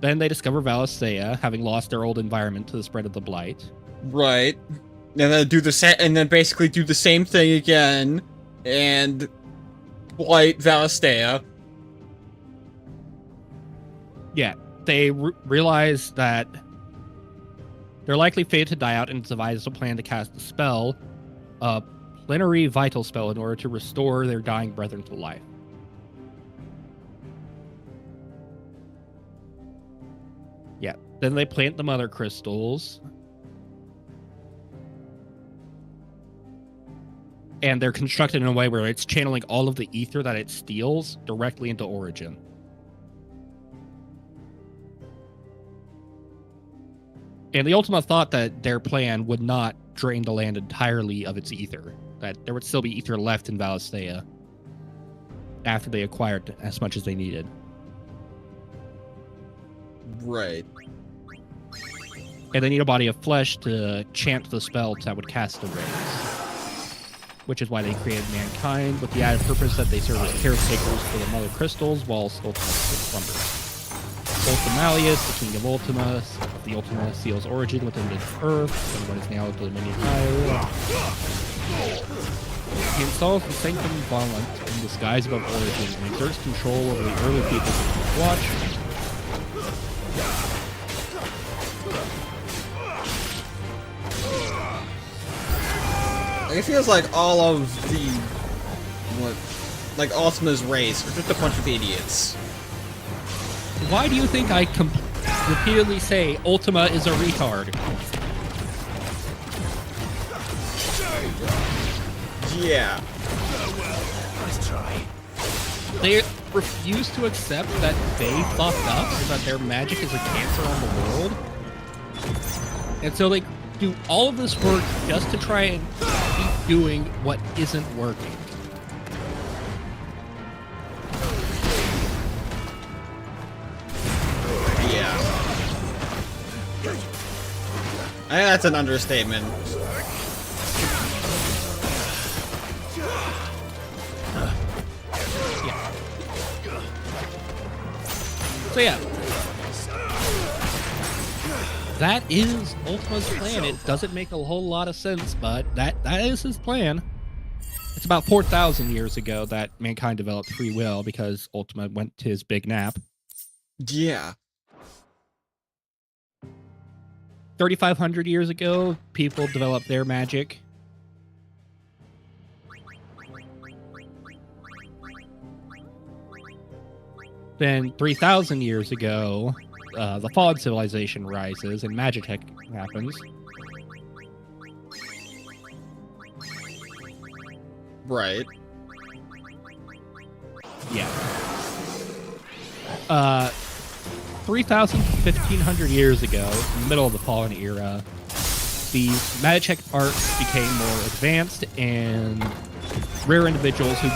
Then they discover Valisthea, having lost their old environment to the spread of the blight. Right. And then do the and then basically do the same thing again, and blight Valisthea. Yeah, they realize that they're likely fated to die out and devise a plan to cast a spell, a plenary vital spell, in order to restore their dying brethren to life. Yeah, then they plant the mother crystals. And they're constructed in a way where it's channeling all of the ether that it steals directly into Origin. And the Ultima thought that their plan would not drain the land entirely of its ether, that there would still be ether left in Valisthea after they acquired as much as they needed. Right. And they need a body of flesh to chant the spell that would cast the rays. Which is why they created mankind, with the added purpose that they serve as caretakers for the mother crystals whilst Ultima slumbers. Ultimalius, the king of Ultima, the Ultima seals Origin within the earth, and what is now the Dominion Isle. He installs the Sanctum Volant in the skies above Origin and exerts control over the early peoples of Keep Watch. It feels like all of the like Ultima's race are just a bunch of idiots. Why do you think I repeatedly say Ultima is a retard? Yeah. Let's try. They refuse to accept that they fucked up and that their magic is a cancer on the world. And so they do all of this work just to try and keep doing what isn't working. Yeah. I think that's an understatement. So yeah. That is Ultima's plan. It doesn't make a whole lot of sense, but that is his plan. It's about 4,000 years ago that mankind developed free will because Ultima went to his big nap. Yeah. 3,500 years ago, people developed their magic. Then 3,000 years ago, the Fallen Civilization rises and Magitech happens. Right. Yeah. 3,000 to 1,500 years ago, in the middle of the Fallen era, these Magitech arts became more advanced, and rare individuals who,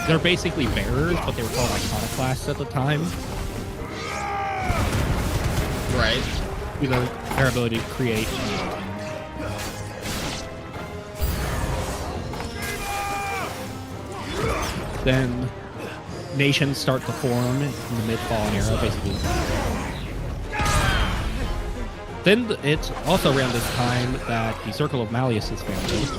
they're basically bearers, but they were called iconoclasts at the time. Right. You know, their ability to create then nations start to form in the mid-Fallen era, basically. Then it's also around this time that the Circle of Malleus is founded.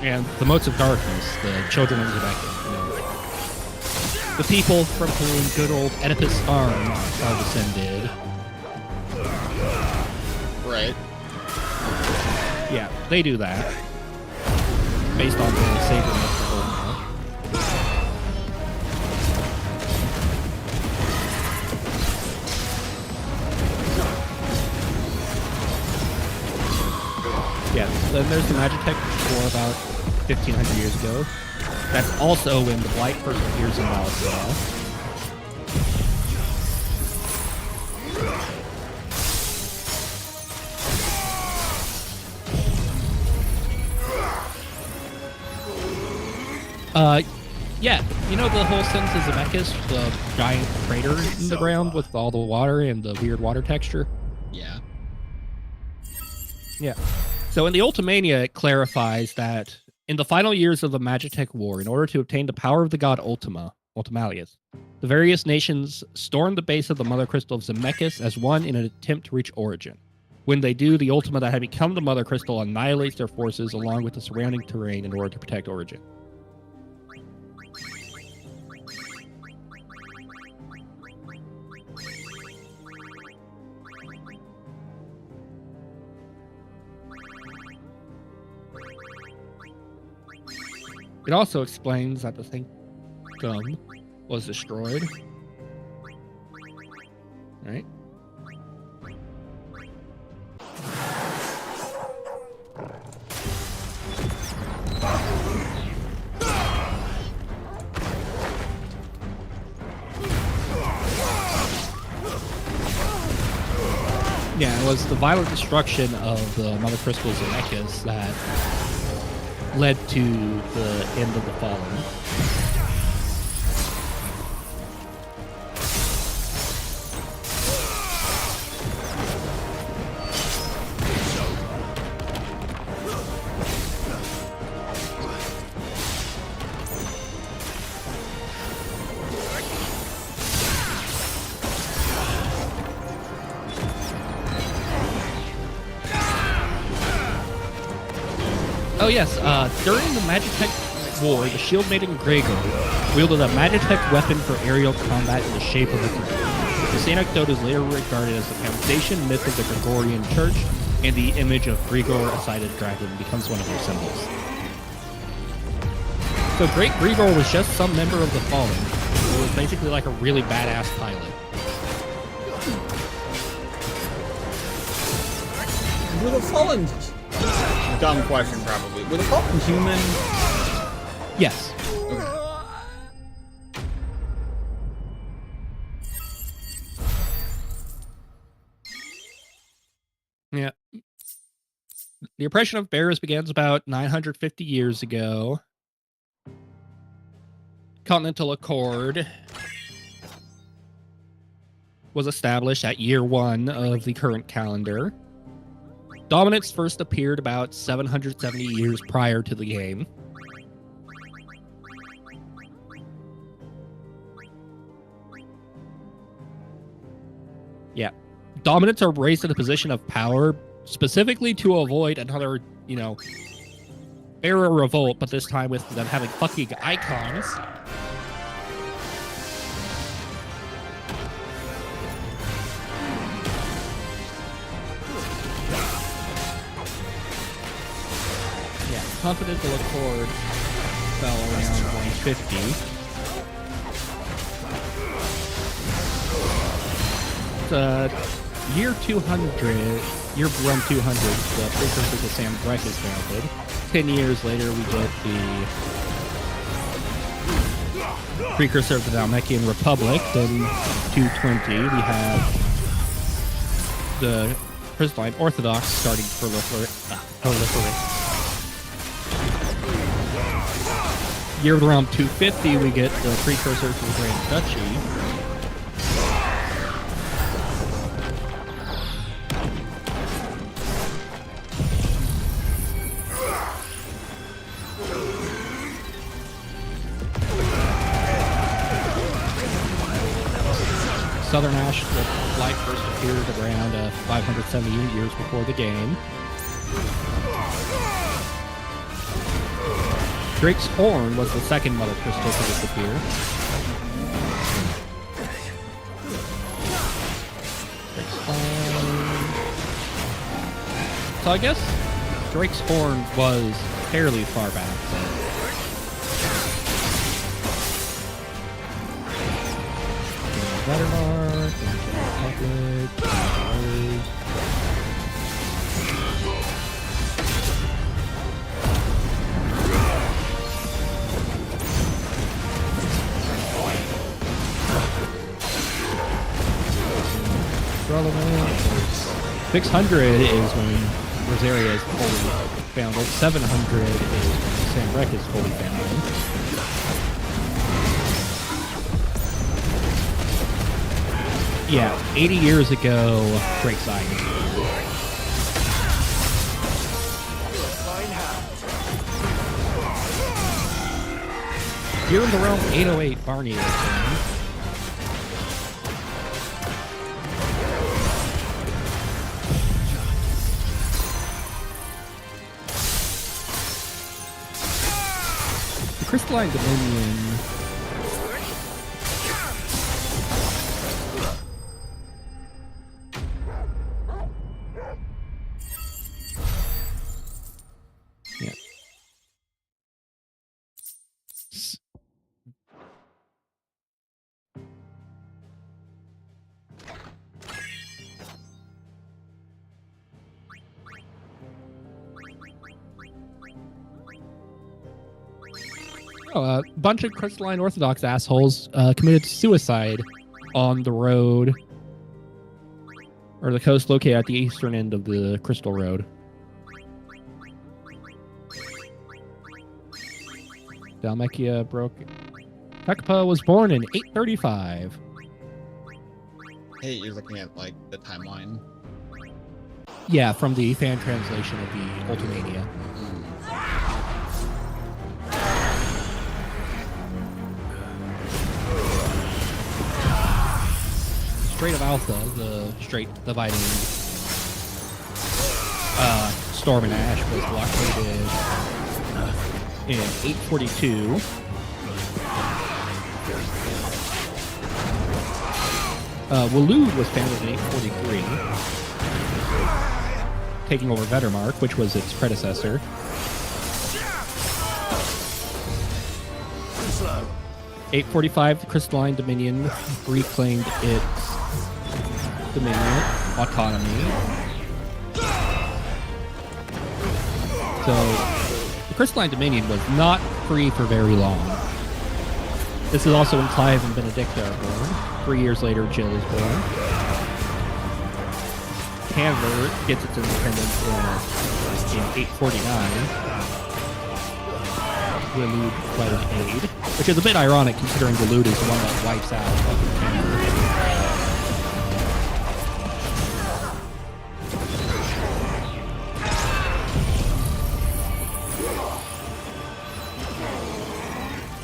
And the Motes of Darkness, the children of Zebekiah, you know, the people from whom good old Oedipus' arms are descended. Right. Yeah, they do that. Based on the Saber myth of Ultima. Yeah, then there's the Magitech for about 1,500 years ago. That's also when the Blight first appears in Valisthea. Yeah, you know the whole sense of Zemeckis, the giant crater in the ground with all the water and the weird water texture? Yeah. Yeah. So in the Ultimania, it clarifies that in the final years of the Magitech War, in order to obtain the power of the god Ultimalius, the various nations storm the base of the Mother Crystal of Zemeckis as one in an attempt to reach Origin. When they do, the Ultima that had become the Mother Crystal annihilates their forces along with the surrounding terrain in order to protect Origin. It also explains that the Sanctum was destroyed. Right? Yeah, it was the violent destruction of the Mother Crystal Zemeckis that led to the end of the Fallen. Oh yes, during the Magitech War, the Shield Maiden Gregor wielded a Magitech weapon for aerial combat in the shape of a dragon. This anecdote is later regarded as the foundation myth of the Gregorian Church, and the image of Grigor, a sided dragon, becomes one of their symbols. So Great Grigor was just some member of the Fallen. It was basically like a really badass pilot. Were the Fallen... Dumb question, probably. Were the Fallen human? Yes. Okay. Yeah. The oppression of bears begins about 950 years ago. Continental Accord was established at year 1 of the current calendar. Dominance first appeared about 770 years prior to the game. Yeah. Dominants are raised to the position of power specifically to avoid another, era revolt, but this time with them having fucking icons. Continental Accord fell around 150. Year 200, year around 200, the precursor to Sam Breck is founded. 10 years later, we get the precursor of the Valmekian Republic. Then 220, we have the Crystalline Orthodox starting to proliferate. Year around 250, we get the precursor to the Grand Duchy. Southern Ash, the light first appeared around 578 years before the game. Drake's Horn was the second Mother Crystal to disappear. So I guess Drake's Horn was fairly far back. 600 is when Rosaria is fully founded. 700 is when Sanbreque is fully founded. Yeah, 80 years ago, Great Sign. Here in the realm 808, Barney is in. The Crystalline Dominion. Yeah. A bunch of Crystalline Orthodox assholes committed suicide on the road, or the coast located at the eastern end of the Crystal Road. Dhalmekia broke. Pekpa was born in 835. Hey, you're looking at like the timeline. Yeah, from the fan translation of the Ultimania. Strait of Alpha, the strait dividing Storm and Ash, was blockaded in 842. Waloed was founded in 843, taking over Vettermark, which was its predecessor. 845, the Crystalline Dominion reclaimed its dominion, autonomy. So, the Crystalline Dominion was not free for very long. This is also when Clive and Benedicta are born. 3 years later, Jill is born. Canver gets its independence in 849. Waloed provided aid, which is a bit ironic considering Waloed is the one that wipes out Canver.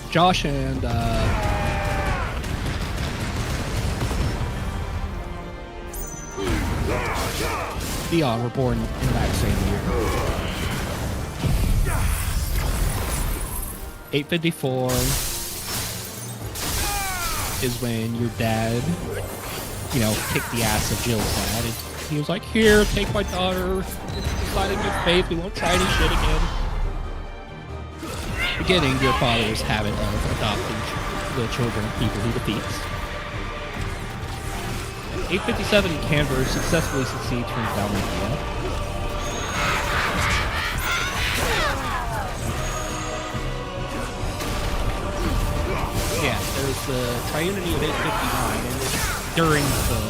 Josh and Theon were born in that same year. 854 is when your dad, kicked the ass of Jill's dad. And he was like, "Here, take my daughter. Deciding good faith. We won't try any shit again." Beginning your father's habit of adopting the children of people he defeats. 857, Canver successfully succeeds from Dhalmekia. Yeah, there's the Triunity of 859, and it's during the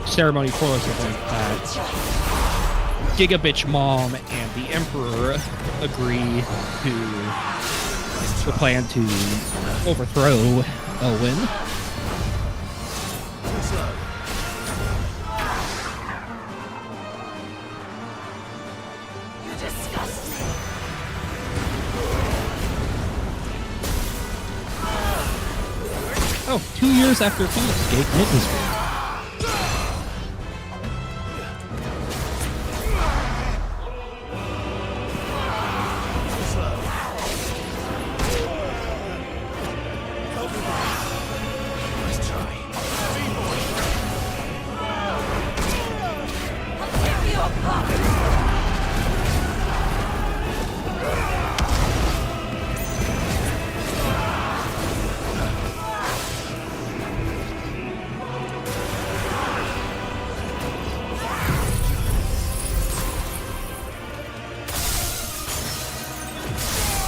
ceremony chorus event that Gigabitch Mom and the Emperor agree to the plan to overthrow Owen. You disgust me. Oh, 2 years after Phoenix Gate, Middlesbrough.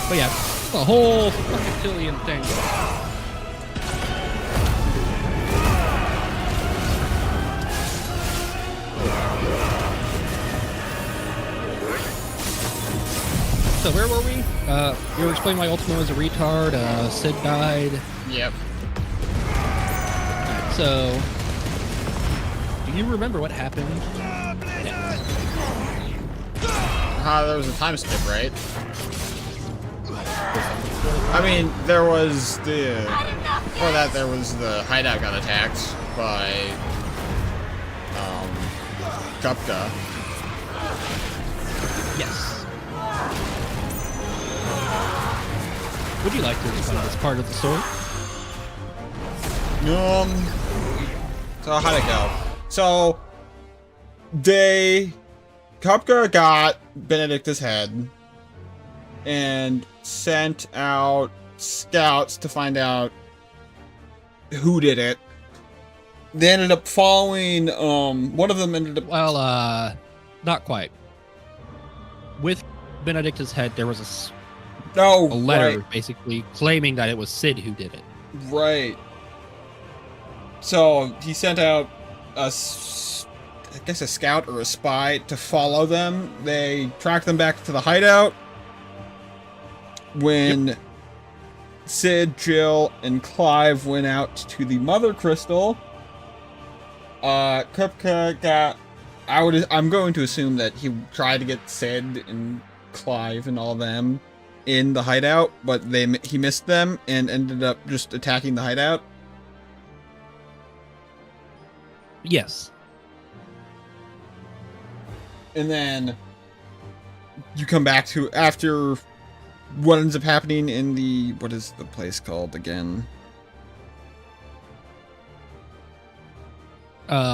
But yeah, the whole fucking Tillian thing. So where were we? You were explaining why Ultimo was a retard. Sid died. Yep. Alright, so do you remember what happened? There was a time skip, right? I mean, there was the... Before that, there was the hideout got attacked by... Kupka. Yes. Would you like to explain this part of the story? So how'd it go? So, Kupka got Benedicta's head and sent out scouts to find out who did it. They ended up following, one of them ended up... Well, not quite. With Benedicta's head, there was a letter basically claiming that it was Sid who did it. Right. So he sent out I guess a scout or a spy to follow them. They tracked them back to the hideout. When Sid, Jill, and Clive went out to the Mother Crystal, Kupka got... I'm going to assume that he tried to get Sid and Clive and all them in the hideout, but he missed them and ended up just attacking the hideout. Yes. And then you come back to after what ends up happening in the... What is the place called again?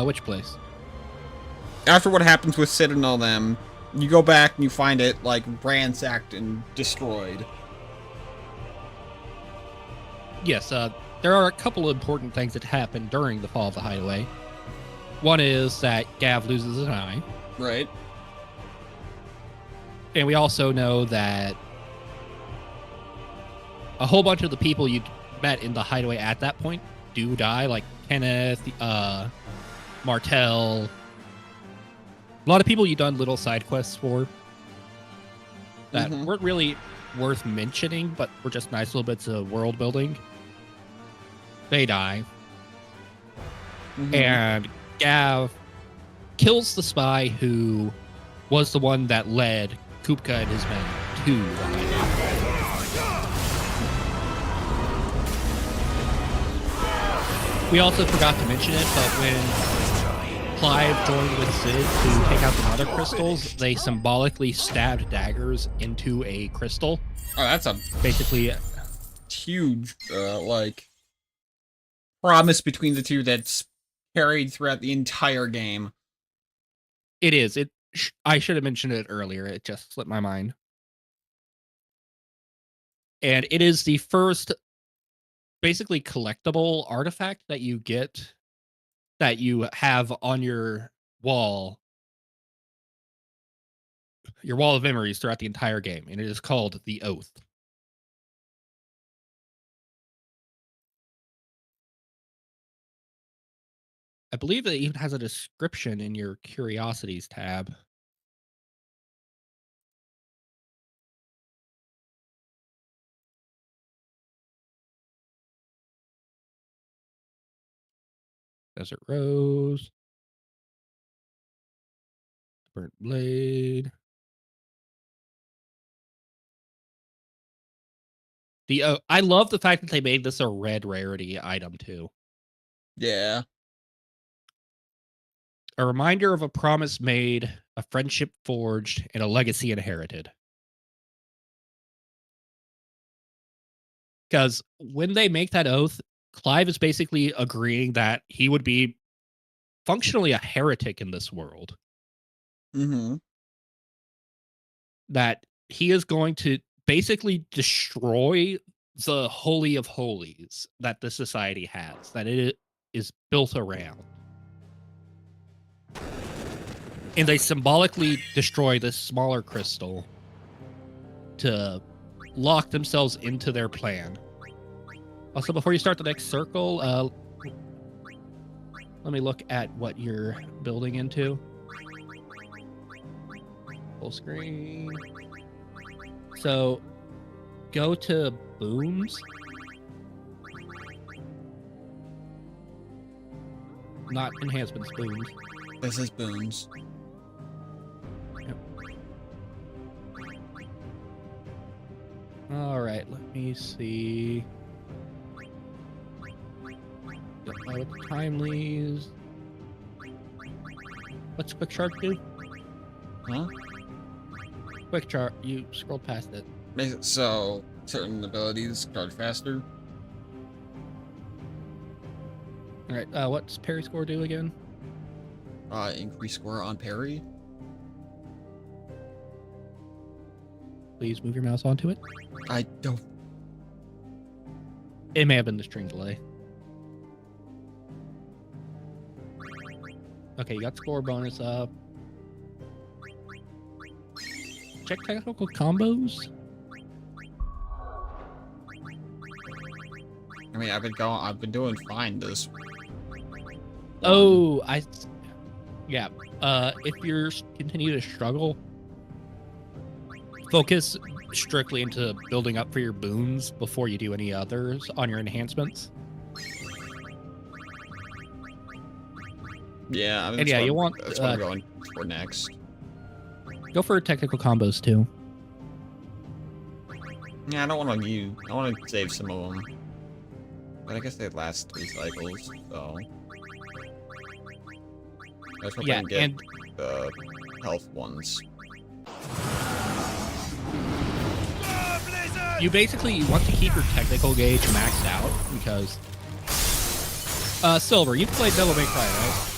Which place? After what happens with Sid and all them, you go back and you find it, like, ransacked and destroyed. Yes, there are a couple of important things that happen during the fall of the hideaway. One is that Gav loses an eye. Right. And we also know that a whole bunch of the people you met in the hideaway at that point do die, like Kenneth, Martel. A lot of people you've done little side quests for that weren't really worth mentioning, but were just nice little bits of world building. They die. And Gav kills the spy who was the one that led Kupka and his men to the hideout. We also forgot to mention it, but when Clive joined with Sid to take out the Mother Crystals, they symbolically stabbed daggers into a crystal. Oh, that's a basically huge, like, promise between the two that's carried throughout the entire game. It is. I should have mentioned it earlier. It just slipped my mind. And it is the first basically collectible artifact that you get that you have on your wall of memories throughout the entire game, and it is called the Oath. I believe it even has a description in your Curiosities tab. Desert Rose. Burnt Blade. I love the fact that they made this a red rarity item too. Yeah. A reminder of a promise made, a friendship forged, and a legacy inherited. Because when they make that oath, Clive is basically agreeing that he would be functionally a heretic in this world. That he is going to basically destroy the Holy of Holies that this society has, that it is built around. And they symbolically destroy this smaller crystal to lock themselves into their plan. Also, before you start the next circle, let me look at what you're building into. Full screen. So, go to booms. Not enhancements, booms. This is Booms. Yep. All right, let me see. With the timelies. What's quick chart do? Huh? Quick chart. You scrolled past it. So, certain abilities charge faster. All right. What's parry score do again? Increase score on parry. Please move your mouse onto it. I don't. It may have been the string delay. Okay, you got score bonus up. Check technical combos. I mean, I've been doing fine this. Oh, yeah. If you're continue to struggle, focus strictly into building up for your boons before you do any others on your enhancements. Yeah, I mean, And yeah, you want that's what I'm going for next. go for technical combos too. Yeah, I don't want to use. I want to save some of them, but I guess they last 3 cycles, so. I just hope I can get the health ones. You basically want to keep your technical gauge maxed out because Silver, you've played Devil May Cry, right?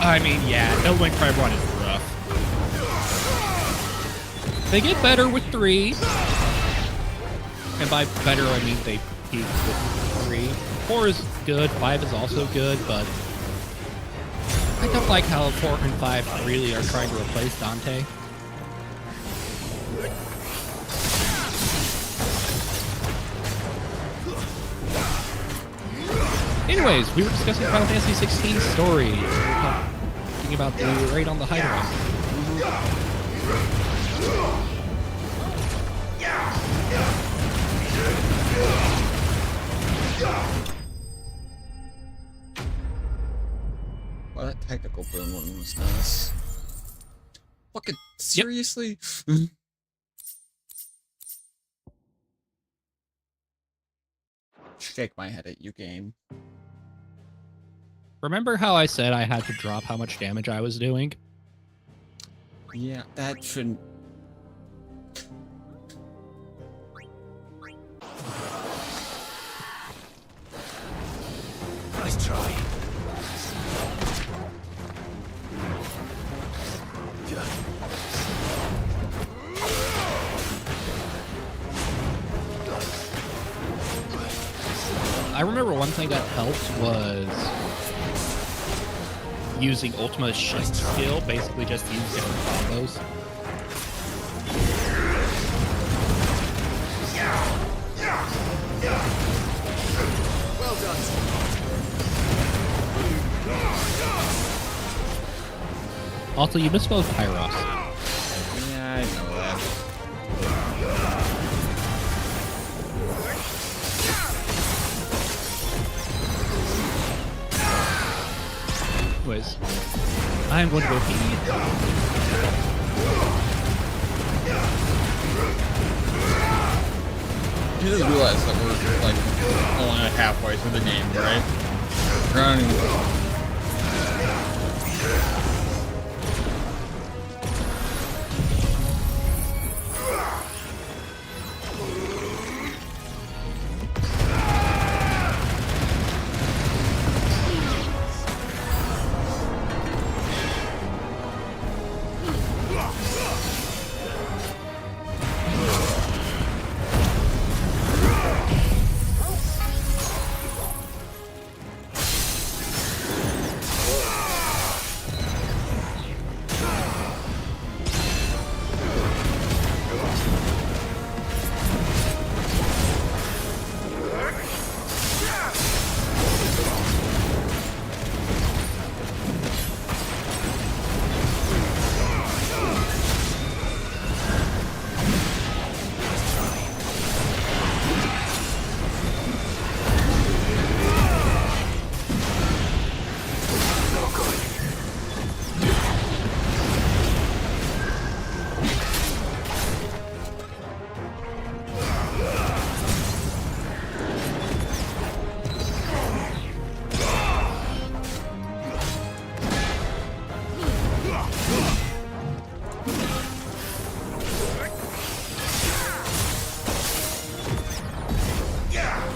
I mean, yeah, Devil May Cry 1 is rough. They get better with 3. And by better, I mean they peak with 3. 4 is good, 5 is also good, but I don't like how 4 and 5 really are trying to replace Dante. Anyways, we were discussing Final Fantasy 16 story. We were talking about the raid on the Hydra. Well, that technical boom one was nice. Fucking seriously? Shake my head at you, game. Remember how I said I had to drop how much damage I was doing? Yeah, that shouldn't. Nice try. I remember one thing that helped was using Ultima Shift skill, basically just use different combos. Well done. Also, you missed both Kraios. Yeah, I know that. Anyways, I'm going to go pee. You just realize that we're like only halfway through the game, right? We're not even...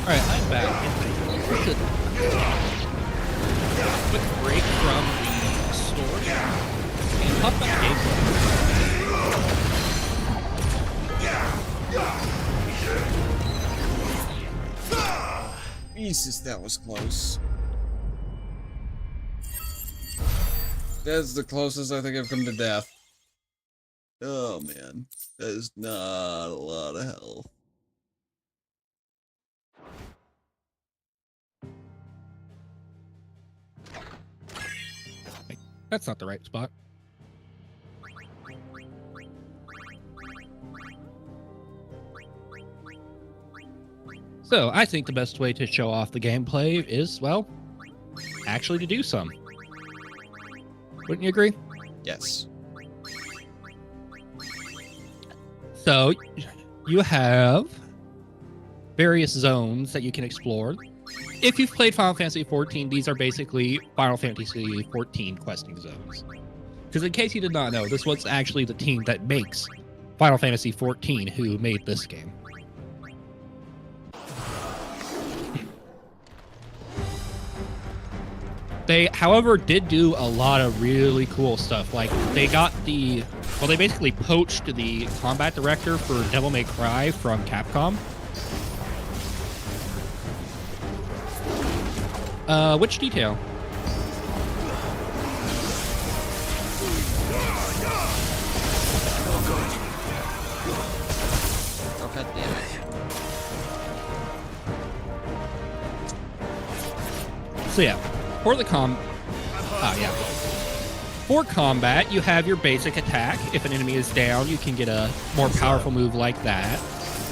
Alright, I'm back. Quick break from the story and talk about the gameplay. Jesus, that was close. That's the closest I think I've come to death. Oh man, that is not a lot of health. That's not the right spot. So, I think the best way to show off the gameplay is, well, actually to do some. Wouldn't you agree? Yes. So, you have various zones that you can explore. If you've played Final Fantasy XIV, these are basically Final Fantasy XIV questing zones. Because in case you did not know, this was actually the team that makes Final Fantasy XIV who made this game. They, however, did do a lot of really cool stuff. Like, they got the... Well, they basically poached the combat director for Devil May Cry from Capcom. Which detail? Oh, god damn it. So yeah, for the For combat, you have your basic attack. If an enemy is down, you can get a more powerful move like that.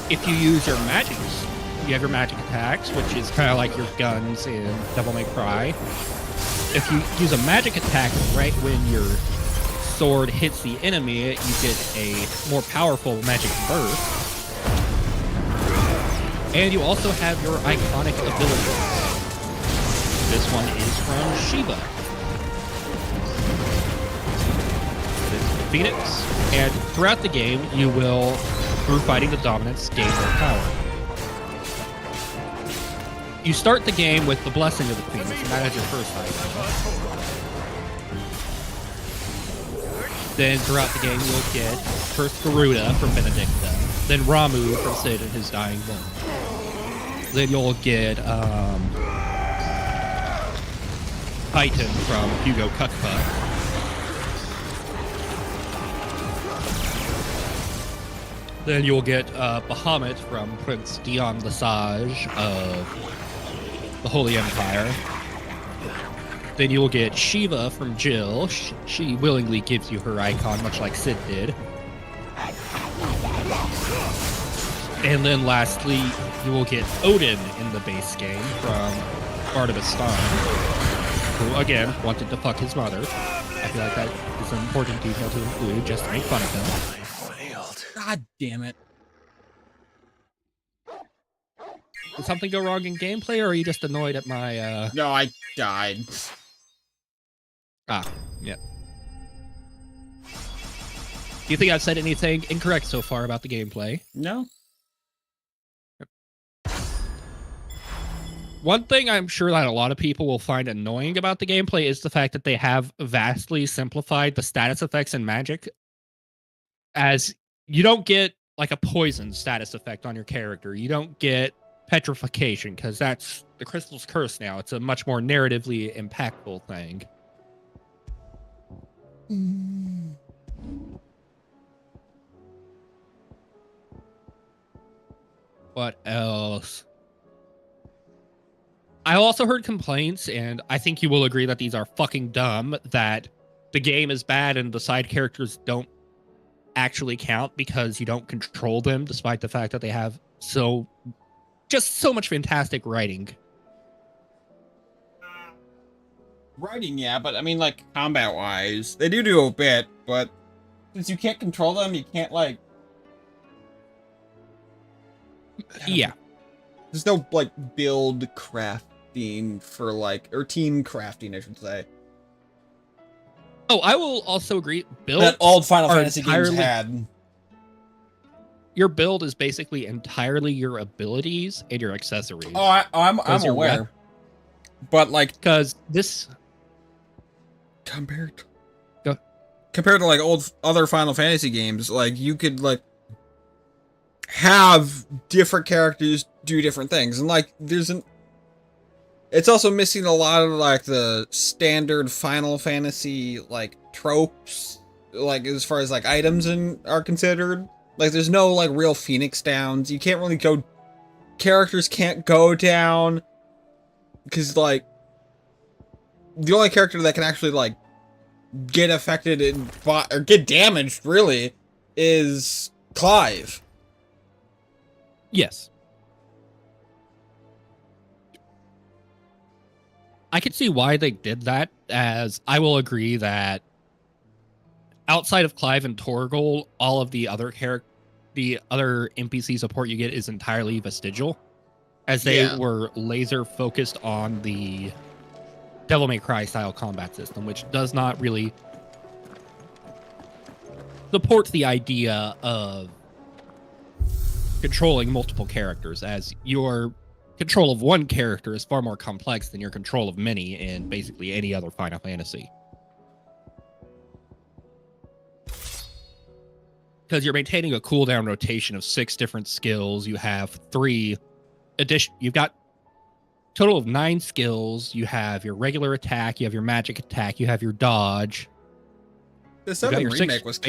If you use your magics, you have your magic attacks, which is kind of like your guns in Devil May Cry. If you use a magic attack right when your sword hits the enemy, you get a more powerful magic burst. And you also have your iconic abilities. This one is from Shiva. Phoenix. And throughout the game, you will, through fighting the dominants, gain more power. You start the game with the Blessing of the Phoenix, and that is your first item. Then throughout the game, you'll get first Garuda from Benedicta, then Ramu from Sid and his dying moment. Then you'll get Titan from Hugo Cuckbuck. Then you'll get Bahamut from Prince Dion Lesage of the Holy Empire. Then you'll get Shiva from Jill. She willingly gives you her icon, much like Sid did. And then lastly, you will get Odin in the base game from Barnabas Stein, who, again, wanted to fuck his mother. I feel like that is an important detail to include, just to make fun of him. God damn it. Did something go wrong in gameplay, or are you just annoyed at my, No, I died. Ah, yeah. Do you think I've said anything incorrect so far about the gameplay? No. One thing I'm sure that a lot of people will find annoying about the gameplay is the fact that they have vastly simplified the status effects in Magic, as you don't get like a poison status effect on your character. You don't get petrification, because that's the Crystal's Curse now. It's a much more narratively impactful thing. What else? I also heard complaints, and I think you will agree that these are fucking dumb, that the game is bad and the side characters don't actually count because you don't control them, despite the fact that they have just so much fantastic writing. Writing, yeah, but I mean, like, combat-wise, they do a bit, but since you can't control them, you can't, like... Yeah. There's no, like, build crafting for, like, or team crafting, I should say. Oh, I will also agree. Build that old Final Fantasy games had. your build is basically entirely your abilities and your accessories. Oh, I'm your aware. But like, because this compared Go. compared to like other Final Fantasy games, like you could like have different characters do different things, and like it's also missing a lot of like the standard Final Fantasy like tropes, like as far as like items are considered. Like there's no like real Phoenix Downs. You can't really go. Characters can't go down because like the only character that can actually like get affected or get damaged really is Clive. Yes. I could see why they did that, as I will agree that outside of Clive and Torgal, all of the other NPC support you get is entirely vestigial, as they were laser focused on the Devil May Cry style combat system, which does not really support the idea of controlling multiple characters, as your control of one character is far more complex than your control of many in basically any other Final Fantasy. Because you're maintaining a cooldown rotation of 6 different skills. You have you've got total of 9 skills. You have your regular attack, you have your magic attack, you have your dodge. The 7 remake was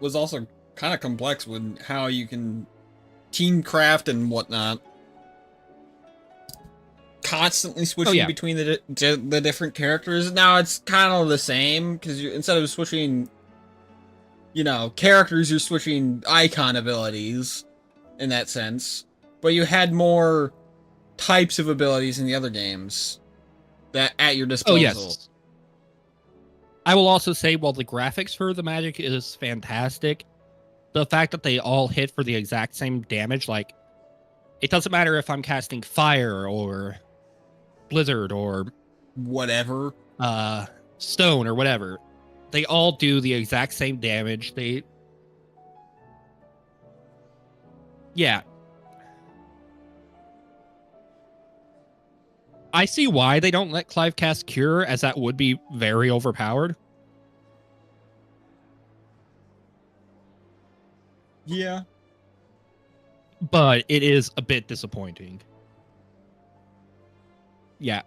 was also kind of complex with how you can team craft and whatnot. Constantly switching between the different characters. Now it's kind of the same because instead of switching, characters, you're switching icon abilities in that sense. But you had more types of abilities in the other games that at your disposal. Oh yes. I will also say, while the graphics for the magic is fantastic, the fact that they all hit for the exact same damage, like, it doesn't matter if I'm casting fire or blizzard or whatever, stone or whatever, they all do the exact same damage. I see why they don't let Clive cast Cure, as that would be very overpowered. Yeah. But it is a bit disappointing. Yeah.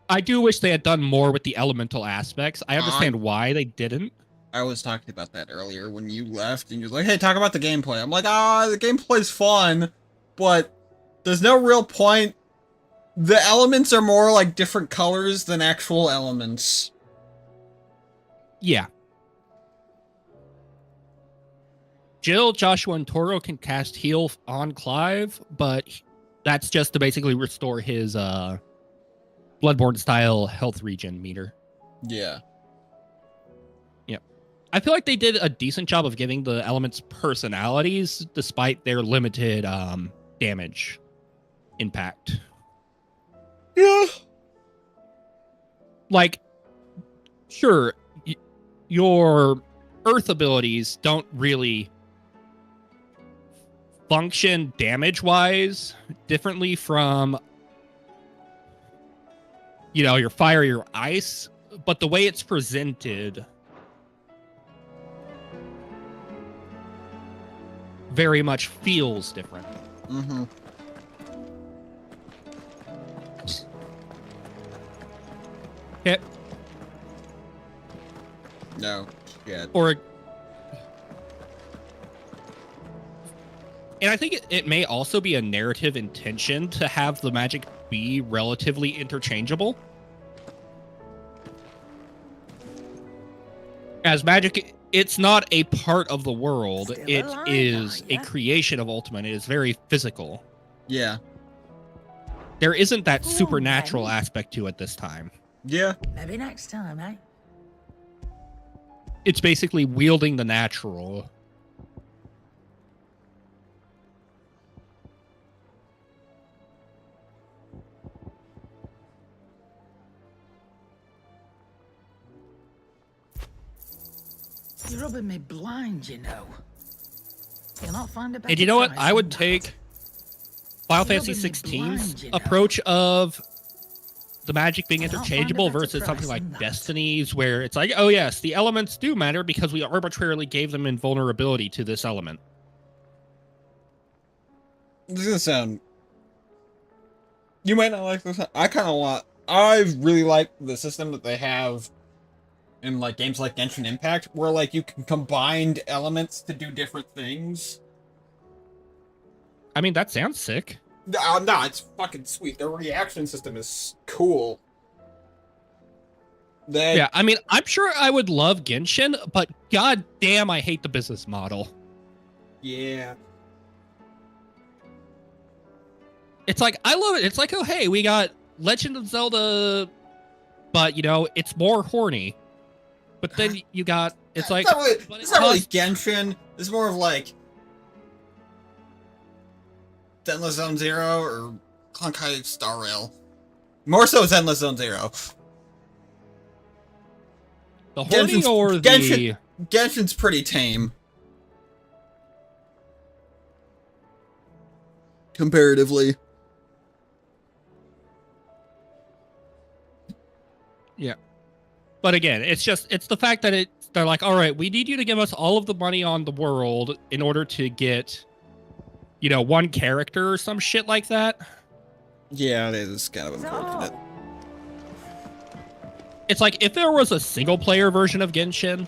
I do wish they had done more with the elemental aspects. I understand why they didn't. I was talking about that earlier when you left, and you're like, hey, talk about the gameplay. I'm like, the gameplay's fun, but there's no real point. The elements are more like different colors than actual elements. Yeah. Jill, Joshua, and Toro can cast heal on Clive, but that's just to basically restore his Bloodborne style health regen meter. Yeah. Yep. I feel like they did a decent job of giving the elements personalities despite their limited damage impact. Yeah. Like, sure, your earth abilities don't really function damage-wise differently from, your fire, your ice, but the way it's presented very much feels different. Mm-hmm. Hit. No. Yeah. And I think it may also be a narrative intention to have the magic be relatively interchangeable. As magic, it's not a part of the world. It is a creation of Ultima. It is very physical. Yeah. There isn't that supernatural aspect to it this time. Yeah. Maybe next time, eh? It's basically wielding the natural. You're rubbing me blind, you know. You'll not find a better And you know what? price I would than that. take Final You're Fantasy rubbing me 16's blind, you know. approach of the magic being You'll not find a interchangeable better versus something price like than that. Destiny's, where it's like, oh yes, the elements do matter because we arbitrarily gave them invulnerability to this element. This is gonna sound. You might not like this. I really like the system that they have in like games like Genshin Impact, where like you can combine elements to do different things. I mean, that sounds sick. No, it's fucking sweet. Their reaction system is cool. Yeah, I mean, I'm sure I would love Genshin, but god damn, I hate the business model. Yeah. It's like, I love it. It's like, oh, hey, we got Legend of Zelda, but, you know, it's more horny. But then you got, it's like... It's not really Genshin. It's more of like... Zenless Zone Zero or Honkai Star Rail. More so Zenless Zone Zero. The horny or the... Genshin's pretty tame. Comparatively. Yeah. But again, it's the fact that they're like, all right, we need you to give us all of the money on the world in order to get, you know, one character or some shit like that. Yeah, it is kind of unfortunate. It's like, if there was a single player version of Genshin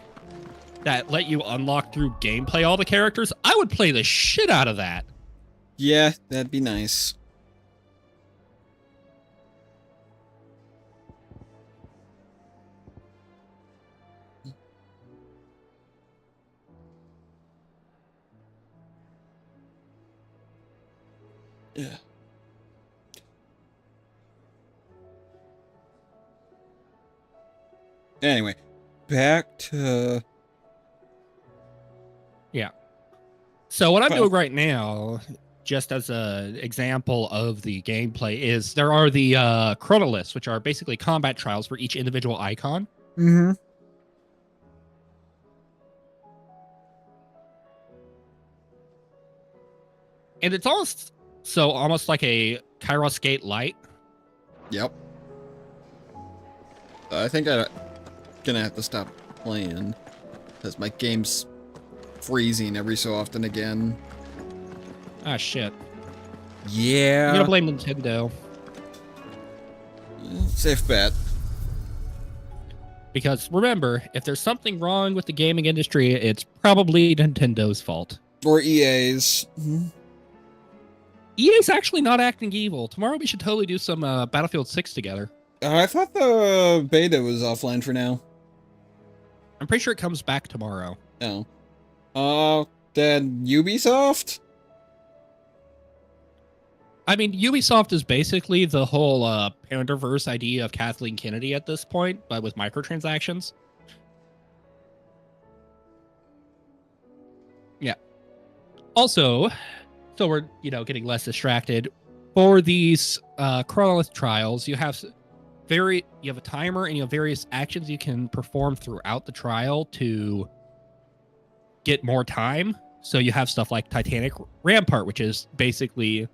that let you unlock through gameplay all the characters, I would play the shit out of that. Yeah, that'd be nice. Yeah. Anyway, back to... Yeah. So what I'm doing right now, just as an example of the gameplay, is there are the chronolists, which are basically combat trials for each individual icon. Mm-hmm. And it's almost like a Kraios Gate Light. Yep. I think I'm gonna have to stop playing because my game's freezing every so often again. Ah, shit. Yeah. I'm gonna blame Nintendo. Safe bet. Because remember, if there's something wrong with the gaming industry, it's probably Nintendo's fault. Or EA's. EA's actually not acting evil. Tomorrow we should totally do some Battlefield 6 together. I thought the beta was offline for now. I'm pretty sure it comes back tomorrow. Oh. Then Ubisoft? I mean, Ubisoft is basically the whole Panderverse idea of Kathleen Kennedy at this point, but with microtransactions. Yeah. Also, so we're, you know, getting less distracted. For these chronolith trials, you have a timer and you have various actions you can perform throughout the trial to get more time. So you have stuff like Titanic Rampart, which is basically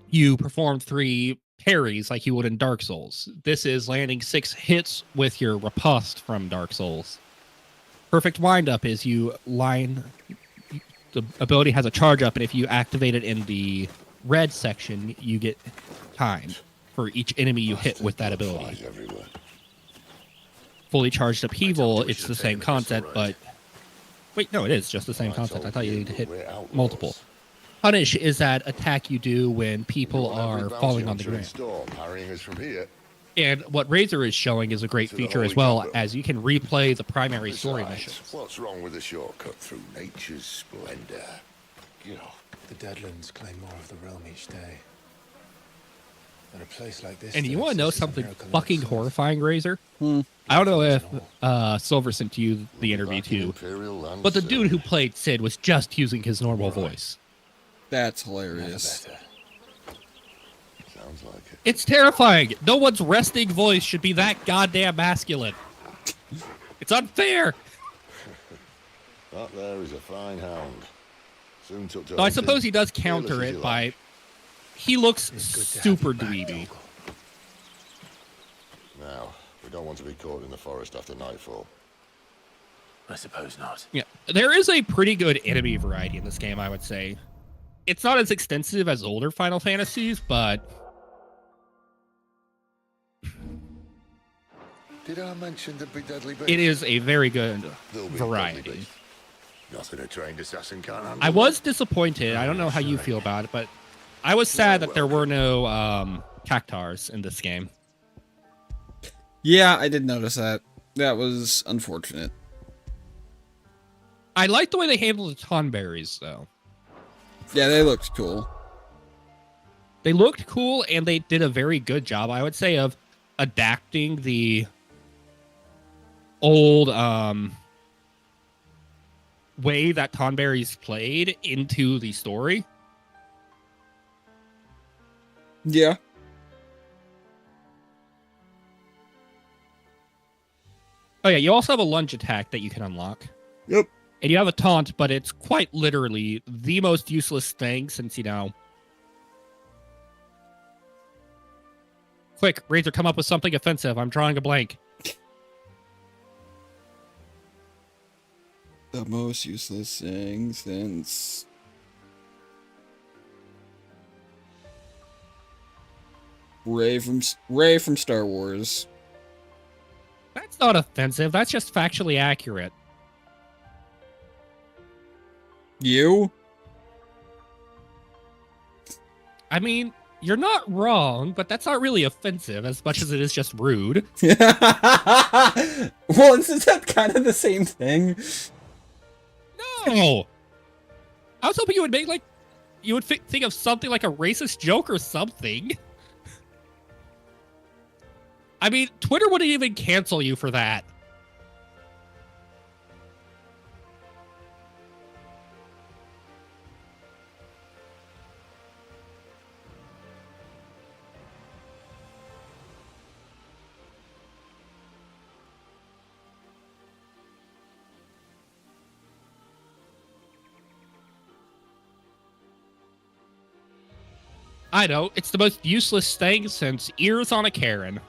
you perform 3 parries like you would in Dark Souls. This is landing 6 hits with your riposte from Dark Souls. Perfect wind-up is you line... The ability has a charge up, and if you activate it in the red section, you get time for each enemy you hit with that ability. Fully charged upheaval, it's the same concept, but... Wait, no, it is just the same concept. I thought you need to hit multiple. Punish is that attack you do when people are falling on the ground. And what Razor is showing is a great feature as well, as you can replay the primary story missions. What's wrong with a shortcut through nature's splendor? You know, The Deadlands claim more of the realm each day. At a place like this, And you want to know something miracle in fucking itself. horrifying, Razor? I don't know if Silver sent to you the interview too, but the dude who played Sid was just using his normal voice. That's Never hilarious. better. sounds like it. It's terrifying. No one's resting voice should be that goddamn masculine. It's unfair. That there is a fine hound. Soon took to So I hunting. suppose he does Fearless counter as it you by like. he looks It's good to have super you back, dweeby. Dougal. Now, we don't want to be caught in the forest after nightfall. I suppose not. Yeah, there is a pretty good enemy variety in this game, I would say. It's not as extensive as older Final Fantasies, but Did I mention the big deadly beast? it is a very good Little big deadly variety. beast. Nothing a trained assassin can't handle. I was disappointed. I don't know how you feel about it, but I was sad that there were no cactars in this game. Yeah, I did notice that. That was unfortunate. I like the way they handled the tonberries, though. Yeah, they looked cool. They looked cool, and they did a very good job, I would say, of adapting the old way that tonberries played into the story. Yeah. Oh yeah, you also have a lunge attack that you can unlock. Yep. And you have a taunt, but it's quite literally the most useless thing since, Quick, Razor, come up with something offensive. I'm drawing a blank. The most useless thing since... Ray from Star Wars. That's not offensive. That's just factually accurate. You? I mean, you're not wrong, but that's not really offensive as much as it is just rude. Well, isn't that kind of the same thing? No! I was hoping you would make, you would think of something like a racist joke or something. I mean, Twitter wouldn't even cancel you for that. I know, it's the most useless thing since ears on a Karen.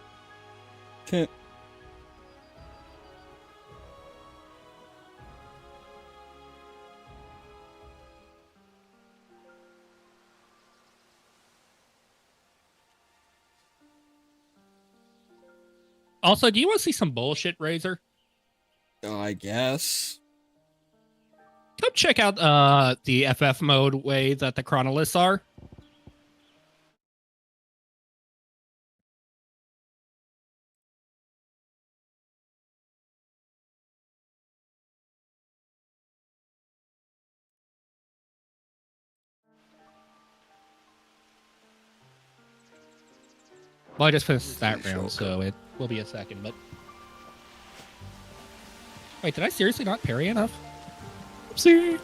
Also, do you want to see some bullshit, Razor? I guess. Come check out the FF mode way that the chronolists are. Well, I just finished that round, so it will be a second, but... Wait, did I seriously not parry enough? Oopsie!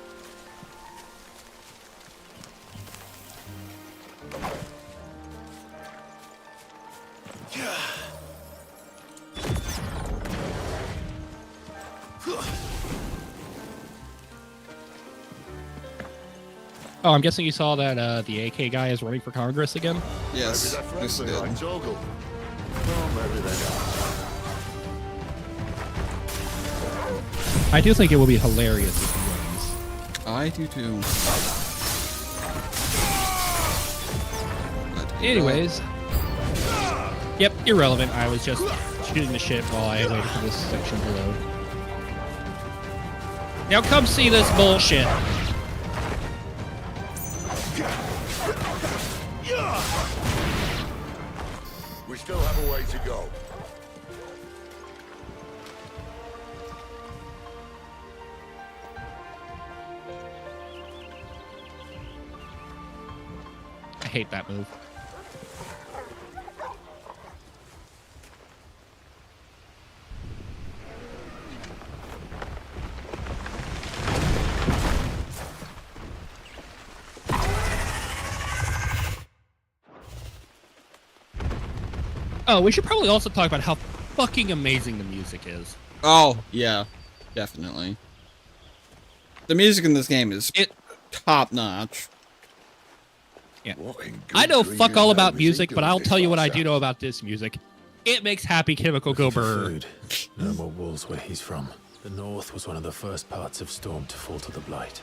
Oh, I'm guessing you saw that the AK guy is running for Congress again? Yes. Maybe they're Yes, friendly it like did. Dougal. Oh, maybe they are. I do think it will be hilarious if he wins. I do too. Anyways. Yep, irrelevant. I was just shooting the shit while I waited for this section to load. Now come see this bullshit. We still have a way to go. I hate that move. Oh, we should probably also talk about how fucking amazing the music is. Oh, yeah. Definitely. The music in this game is It- top notch. What in I know good fuck green all name about is he music, but doing I'll this tell you what I last do know hour? about this music. It makes Happy Chemical go Looking for brr. food. No more wolves where he's from. The north was one of the first parts of Storm to fall to the Blight.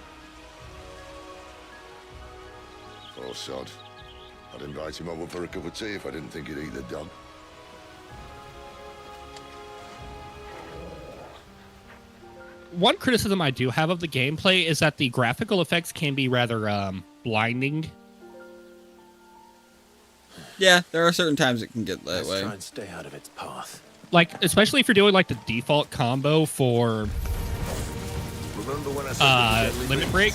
Oh, sod. I'd invite him over for a cup of tea if I didn't think he'd eat the dog. One criticism I do have of the gameplay is that the graphical effects can be rather blinding. Yeah, there are certain times it can get that Let's way. try and stay out of its path. Like, especially if you're doing like the default combo for Remember when I said there was deadly Limit beasts? Break.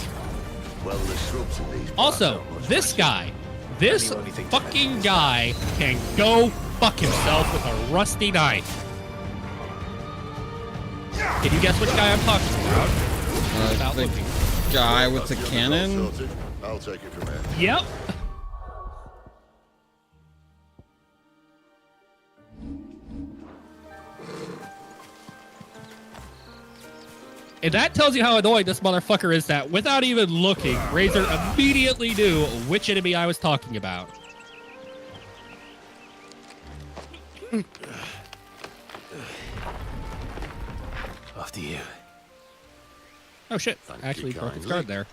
Well, the shrubs in these parts Also, aren't much this better. guy, this And the only thing to fucking mention is guy can go fuck himself with a rusty knife. Can you guess which guy I'm talking about? Without The looking. guy with the That's cannon. all sorted. I'll take it from here. Yep. And that tells you how annoying this motherfucker is that without even looking, Razor immediately knew which enemy I was talking about. After you. Oh shit, Thank I actually you broke his kindly. card there.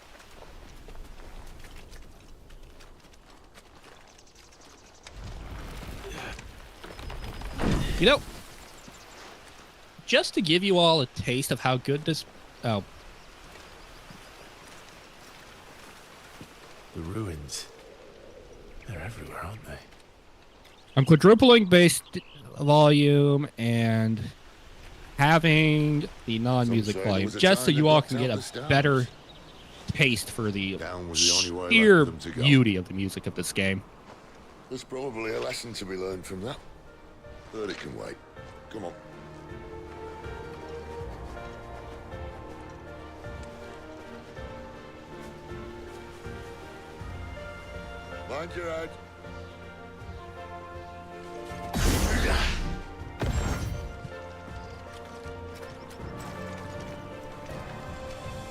You know, just to give you all a taste of how good this... Oh, The ruins. They're everywhere, aren't they? I'm quadrupling base volume and having the non-music Some say there volume, was a just so time you they all blocked can out get the a stars. better taste for the Down was the only way left sheer for them to go. beauty of the music of this game. There's probably a lesson to be learned from that. But it can wait. Come on. Mind your head.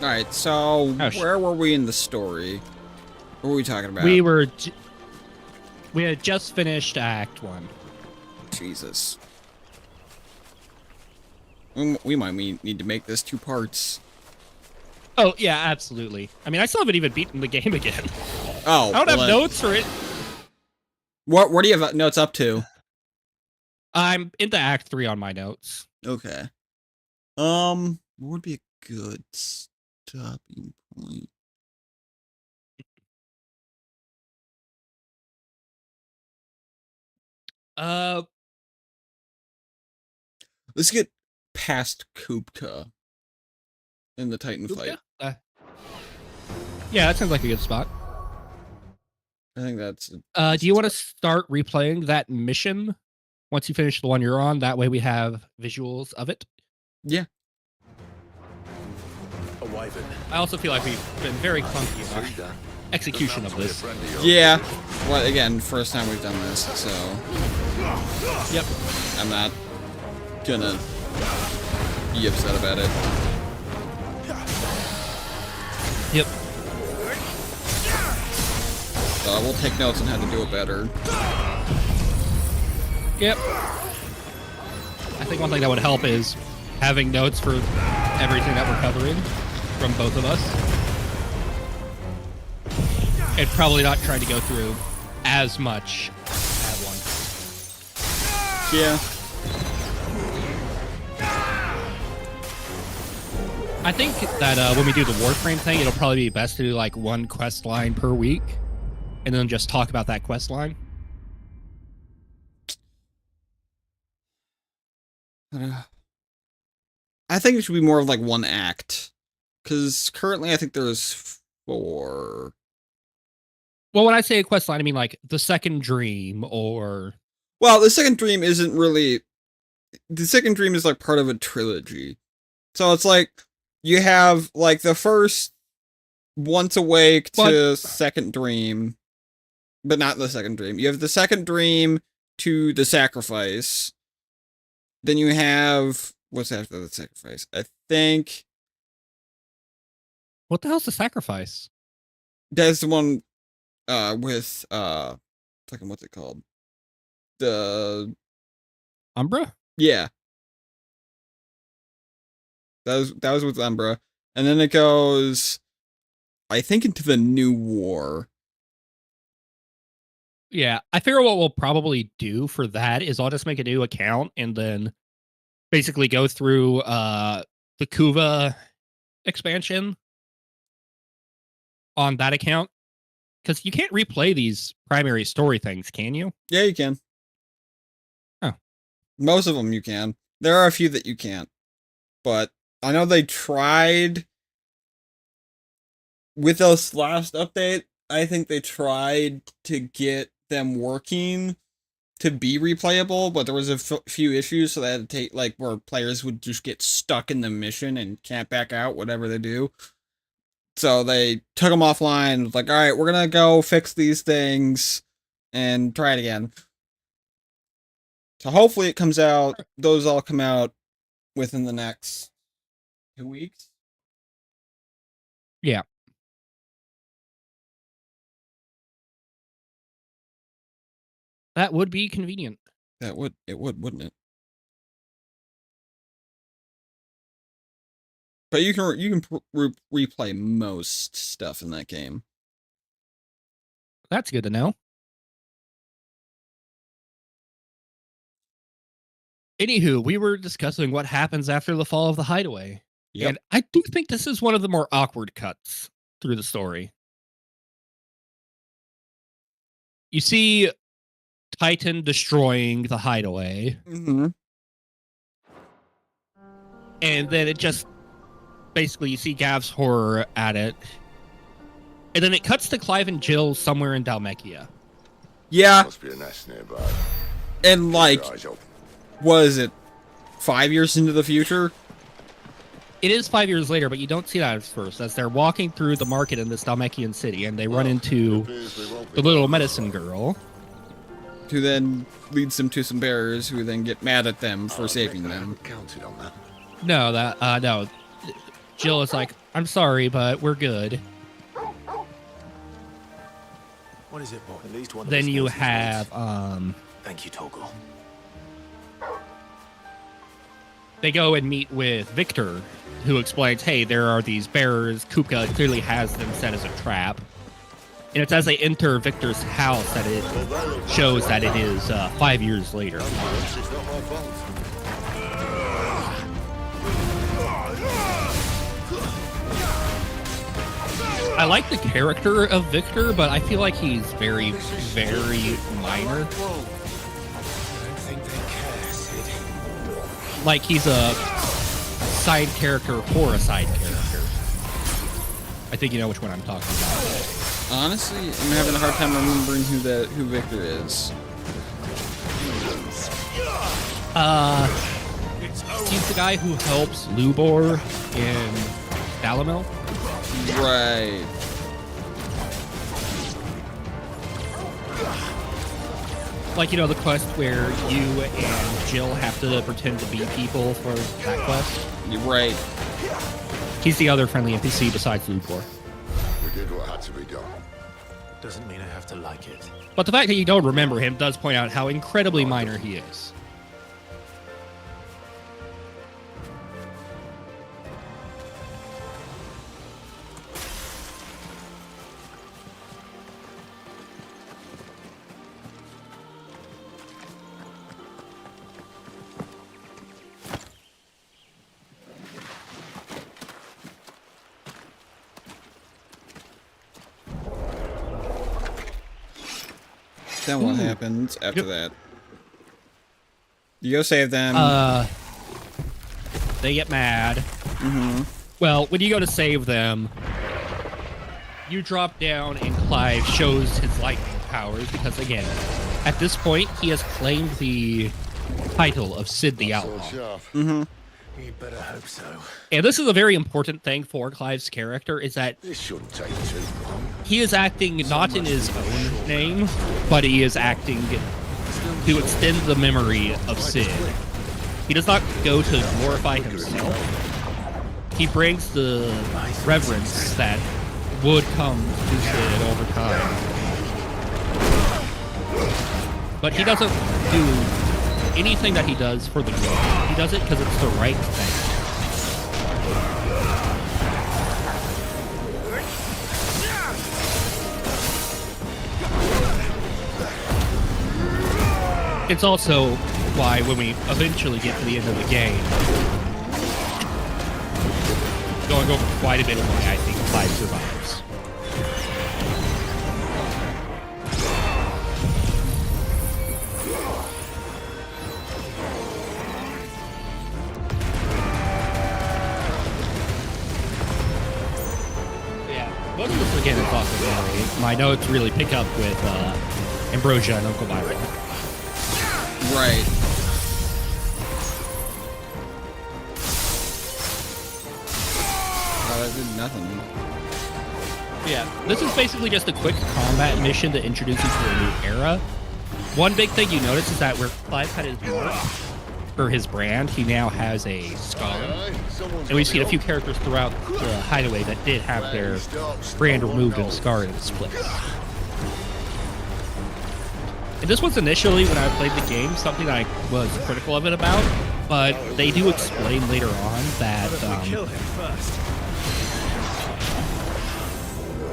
All right, so Oh, sh- where were we in the story? What were we talking about? We had just finished Act 1. Jesus. We might need to make this 2 parts. Oh, yeah, absolutely. I mean, I still haven't even beaten the game again. Oh, I don't have well, notes for it. What do you have notes up to? I'm into Act 3 on my notes. Okay. What would be a good stopping point? Uh, Let's get past Kupka in the Titan fight. Yeah, that sounds like a good spot. I think that's. Do you want to start replaying that mission once you finish the one you're on? That way we have visuals of it. Yeah. A wyvern. I also feel like we've been very clunky in our See that? execution of Doesn't have to be a this. friend of yours. Yeah. Well, again, first time we've done this, so Yep. I'm not gonna be upset about it. Yep. So I will take notes on how to do it better. Yep. I think one thing that would help is having notes for everything that we're covering from both of us. And probably not trying to go through as much at once. Yeah. I think that when we do the Warframe thing, it'll probably be best to do like one quest line per week and then just talk about that quest line. I think it should be more of like one act. Because currently I think there's 4. Well, when I say a quest line, I mean like the second dream or... Well, the second dream isn't really... The second dream is like part of a trilogy. So it's like you have like the first once awake to second dream. But not the second dream. You have the second dream to the sacrifice. Then you have... What's after the sacrifice? I think... What the hell's the sacrifice? That's the one with fucking what's it called? The Umbra? yeah. That was with Umbra. And then it goes I think into the New War. Yeah, I figure what we'll probably do for that is I'll just make a new account and then basically go through the Kuva expansion on that account. Because you can't replay these primary story things, can you? Yeah, you can. Oh. Most of them you can. There are a few that you can't. But I know they tried with this last update. I think they tried to get them working to be replayable, but there was a few issues, so they had to take, like, where players would just get stuck in the mission and can't back out, whatever they do. So they took them offline, like, alright, we're gonna go fix these things and try it again. So hopefully it comes out, those all come out within the next 2 weeks. Yeah. That would be convenient. It would, wouldn't it? But you can replay most stuff in that game. That's good to know. Anywho, we were discussing what happens after the fall of the Hideaway. Yep. And I do think this is one of the more awkward cuts through the story. You see Titan destroying the Hideaway. Mm-hmm. And then it just basically you see Gav's horror at it. And then it cuts to Clive and Jill somewhere in Dalmekia. Yeah. Must be a nest nearby. And like, what is it? 5 years into the future? It is 5 years later, but you don't see that at first, as they're walking through the market in this Dalmekian city, and they run into the little medicine girl. Who then leads them to some bears, who then get mad at them for saving them. Counted on that. No. Jill is like, I'm sorry, but we're good. What is it, boy? At least one. Then you have, Thank you, Toggle. they go and meet with Victor, who explains, hey, there are these bears. Kupka clearly has them set as a trap. And it's as they enter Victor's house that it shows that it is 5 years later. It's not my fault. I like the character of Victor, but I feel like he's very, very minor. I don't think they care, Sid. Like he's a side character for a side character. I think you know which one I'm talking about. Honestly, I'm having a hard time remembering who Victor is. He's the guy who helps Lubor in Dalamil. Right. Like, you know, the quest where you and Jill have to pretend to be people for that quest. Right. He's the other friendly NPC besides Lubor. We did what had to be done. Doesn't mean I have to like it. But the fact that you don't remember him does point out how incredibly minor he is. Then what happens after that? You go save them. They get mad. Mm-hmm. Well, when you go to save them, you drop down and Clive shows his lightning powers because, again, at this point, he has claimed the title of Sid the Outlaw. Mm-hmm. You better hope so. And this is a very important thing for Clive's character, is that This shouldn't take too long. he is acting not in his own name, but he is acting to extend the memory of Sid. He does not go to glorify himself, he brings the reverence that would come to Sid over time. But he doesn't do anything that he does for the good. He does it because it's the right thing. It's also why when we eventually get to the end of the game, going over quite a bit of why I think Clive survives. Yeah, most of this again is also Mary. My notes really pick up with Ambrosia and Uncle Byron. Right. Oh, that did nothing. Yeah, this is basically just a quick combat mission to introduce you to a new era. One big thing you notice is that where Clive had his mark for his brand, he now has a scar. And we've seen a few characters throughout the Hideaway that did have their brand removed and scarred in this place. And this was initially, when I played the game, something I was critical of it about, but they do explain later on that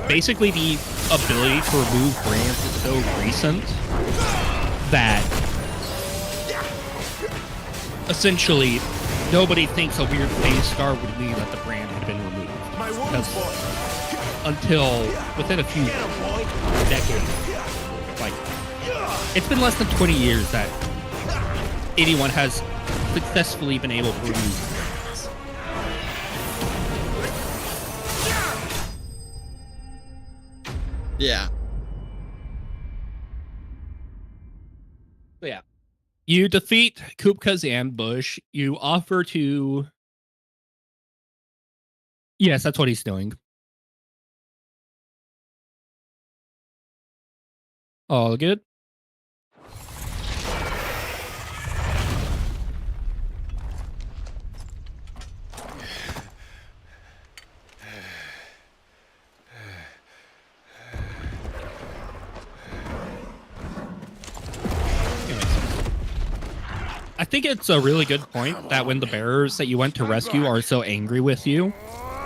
basically the ability to remove brands is so recent that essentially nobody thinks a weird face scar would mean that the brand had been removed. Because until within a few decades, like, it's been less than 20 years that anyone has successfully been able to remove brands. Yeah. So yeah. You defeat Kupka's ambush. You offer to... Yes, that's what he's doing. All good. I think it's a really good point that when the bearers that you went to rescue are so angry with you,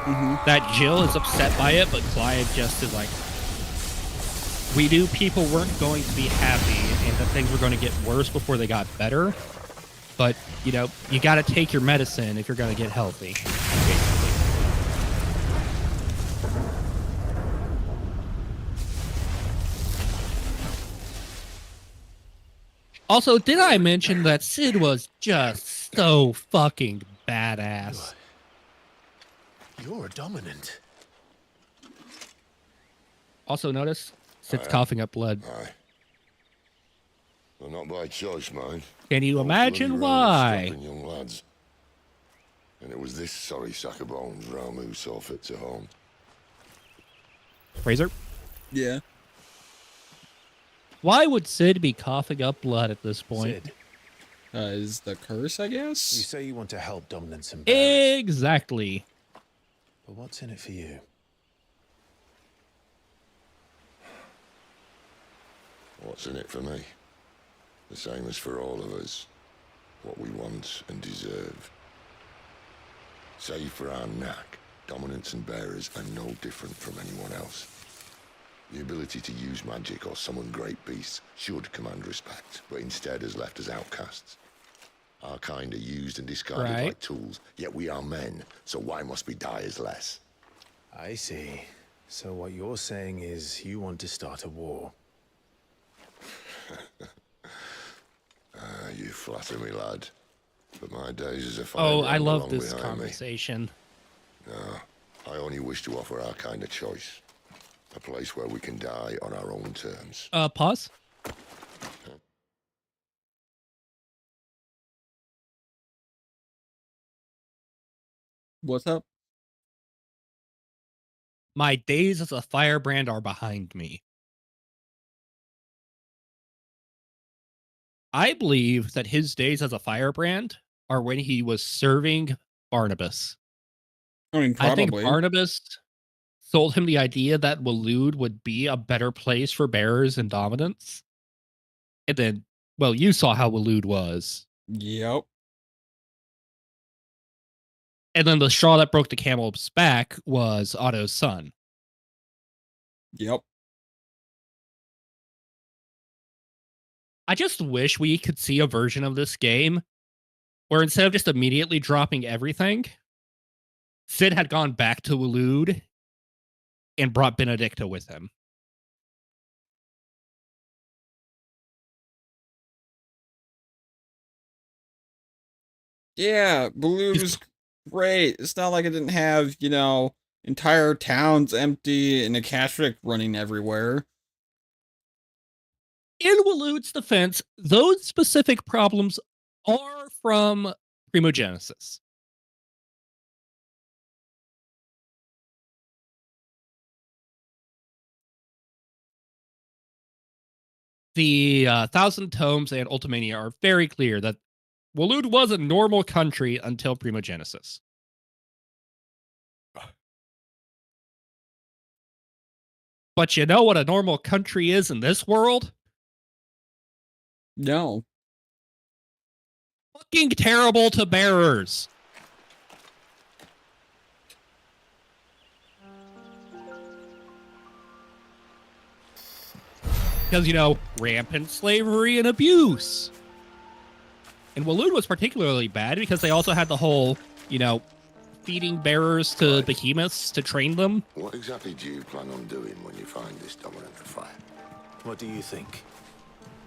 that Jill is upset by it, but Clive just is like, we knew people weren't going to be happy and that things were going to get worse before they got better. But, you know, you got to take your medicine if you're going to get healthy. Basically. Also, did I mention that Sid was just so fucking badass? You're dominant. Also, notice Sid's coughing up blood. Aye. Well, not by choice, mind. Can you Old imagine bloody Roman why? stopping young lads. And it was this sorry sack of bones Ramu saw fit to home. Fraser? Yeah. Why would Sid be coughing up blood at this point? Sid, Is the curse, I you guess? say you want to help dominance and bearers, Exactly. but what's in it for you? What's in it for me? The same as for all of us. What we want and deserve. Save for our knack, dominance and bearers are no different from anyone else. The ability to use magic or summon great beasts should command respect, but instead has left us outcasts. Our kind are used and discarded Right. like tools, yet we are men, so why must we die as less? I see. So what you're saying is you want to start a war. You flatter me, lad. But my days as a Oh, fighter I are love long this behind me. conversation. I only wish to offer our kind a choice. A place where we can die on our own terms. Pause. What's up? My days as a firebrand are behind me. I believe that his days as a firebrand are when he was serving Barnabas. I mean, I think probably. Barnabas sold him the idea that Waloed would be a better place for bearers and dominance. And then, well, you saw how Waloed was. Yep. And then the straw that broke the camel's back was Otto's son. Yep. I just wish we could see a version of this game where instead of just immediately dropping everything, Sid had gone back to Waloed and brought Benedicta with him. Yeah, Blue was great. It's not like it didn't have, entire towns empty and a cash running everywhere. In Waloed's defense, those specific problems are from Primogenesis. The Thousand Tomes and Ultimania are very clear that Waloed was a normal country until Primogenesis. But you know what a normal country is in this world? No. Fucking terrible to bearers. Because, rampant slavery and abuse. And Waloed was particularly bad because they also had the whole, feeding bearers to behemoths to train them. What exactly do you plan on doing when you find this dominant of fire? What do you think?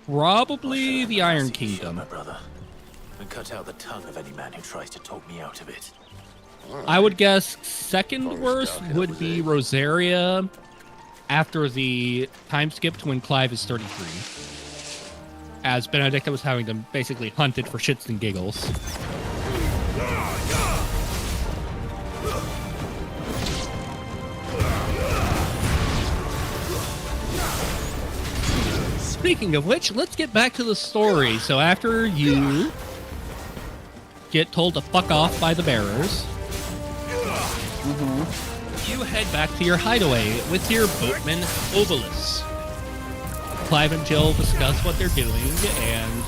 Probably the Iron See you, Kingdom. my brother, and cut out the tongue of any man who tries to talk me out of it. I would guess second worst would be Rosaria after the time skip to when Clive is 33. As Benedicta was having them basically hunted for shits and giggles. Speaking of which, let's get back to the story. So after you get told to fuck off by the bearers, you head back to your hideaway with your boatman, Obolus. Clive and Jill discuss what they're doing, and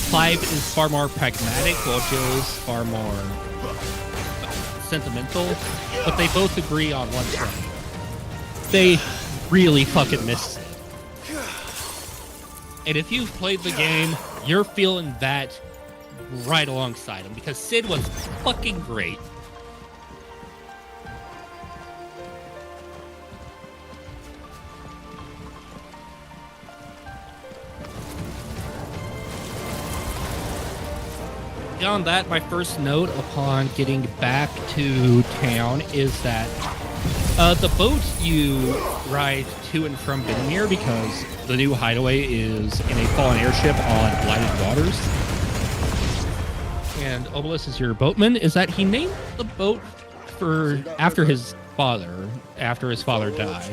Clive is far more pragmatic, while Jill's far more sentimental, but they both agree on one thing. They really fucking miss Sid. And if you've played the game, you're feeling that right alongside him, because Sid was fucking great. Beyond that, my first note upon getting back to town is that the boat you ride to and from Benmir, because the new hideaway is in a fallen airship on blighted waters, and Obolus is your boatman, is that he named the boat after his father died.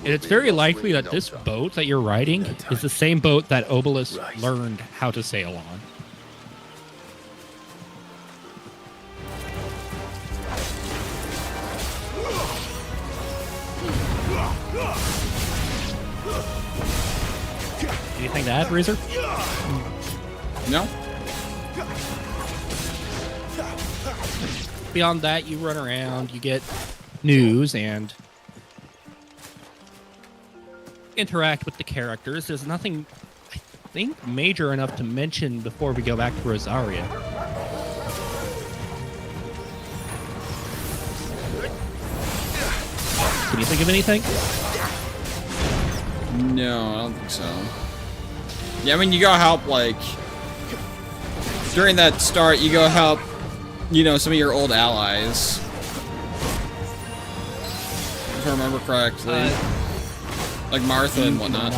And it's very likely that this boat that you're riding is the same boat that Obolus learned how to sail on. Anything to add, Razor? No? Beyond that, you run around, you get news, and interact with the characters. There's nothing, I think, major enough to mention before we go back to Rosaria. Can you think of anything? No, I don't think so. Yeah, I mean, you go help, during that start, you go help, some of your old allies. If I remember correctly. Like Martha and whatnot.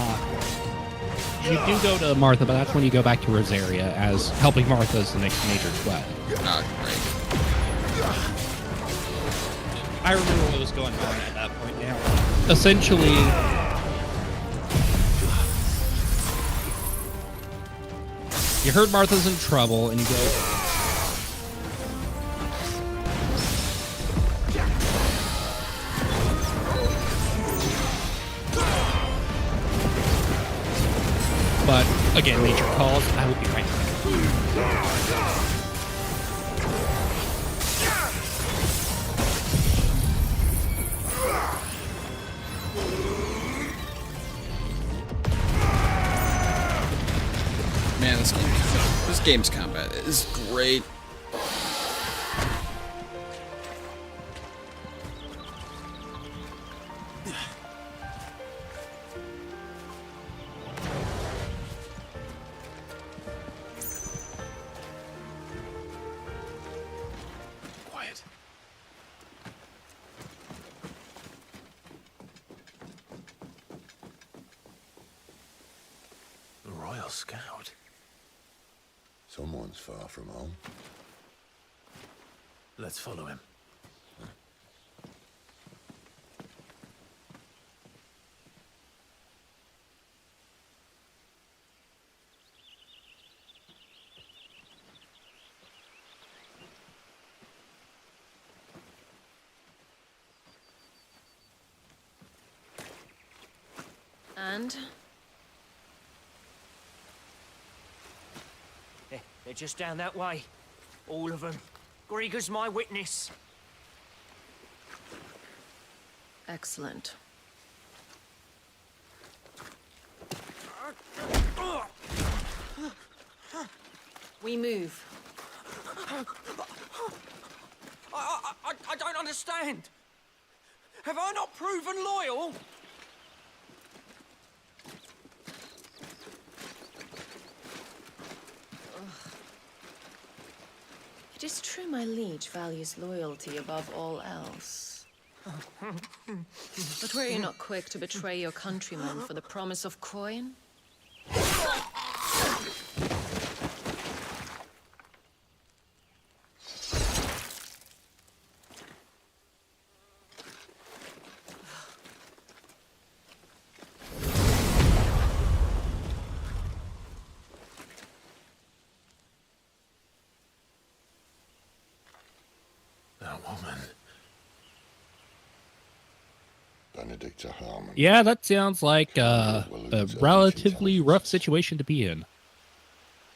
You do go to Martha, but that's when you go back to Rosaria, as helping Martha is the next major quest. Ah, great. I remember what was going on at that point now. Essentially, you heard Martha's in trouble, and you go, Again, major calls. I will be right back. Man, this game's combat is great. Quiet. The Royal Scout. Someone's far from home. Let's follow him. And? They're just down that way. All of them. Grieger's my witness. Excellent. We move. I don't understand. Have I not proven loyal? It is true my liege values loyalty above all else. But were you not quick to betray your countrymen for the promise of coin? That woman. Benedicta Harmon. Yeah, that sounds like a relatively rough situation to be in.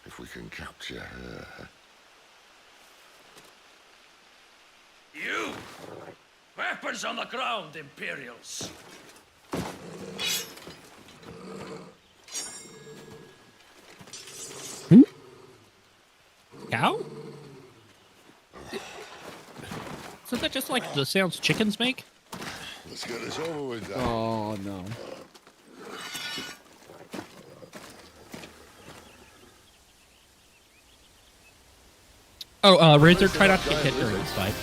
If we can capture her. You! Weapons on the ground, Imperials! Cow? Isn't that just like the sounds chickens make? Let's get this over with, Dan. Oh no. Oh, Razor, try not to get hit during this fight.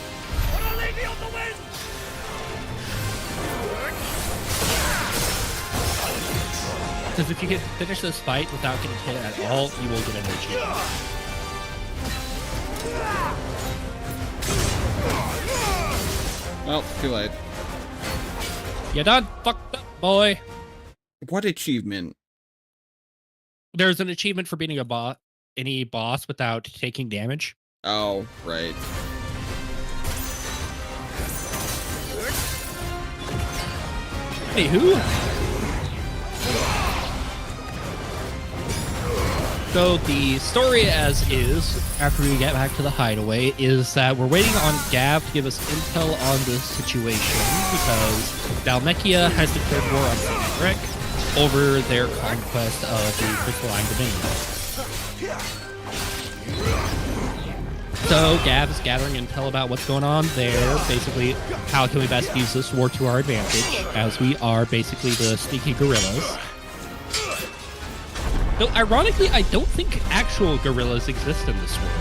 Because if you can finish this fight without getting hit at all, you will get an achievement. Well, too late. You done fucked up, boy. What achievement? There's an achievement for beating any boss without taking damage. Oh, right. Hey, who? So the story as is, after we get back to the hideaway, is that we're waiting on Gav to give us intel on this situation because Dhalmekia has declared war on St. Rick over their conquest of the Crystalline Domain. So Gav is gathering intel about what's going on there, basically how can we best use this war to our advantage, as we are basically the sneaky guerrillas. Though, ironically, I don't think actual gorillas exist in this world.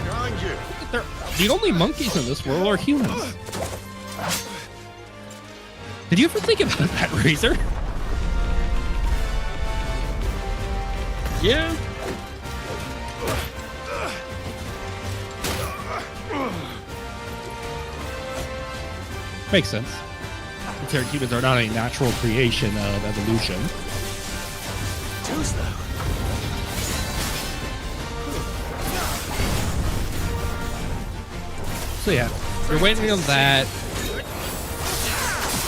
Behind you. The only monkeys in this world are humans. Did you ever think about that, Razor? Yeah. Makes sense. Considering humans are not a natural creation of evolution. So yeah, we're waiting on that.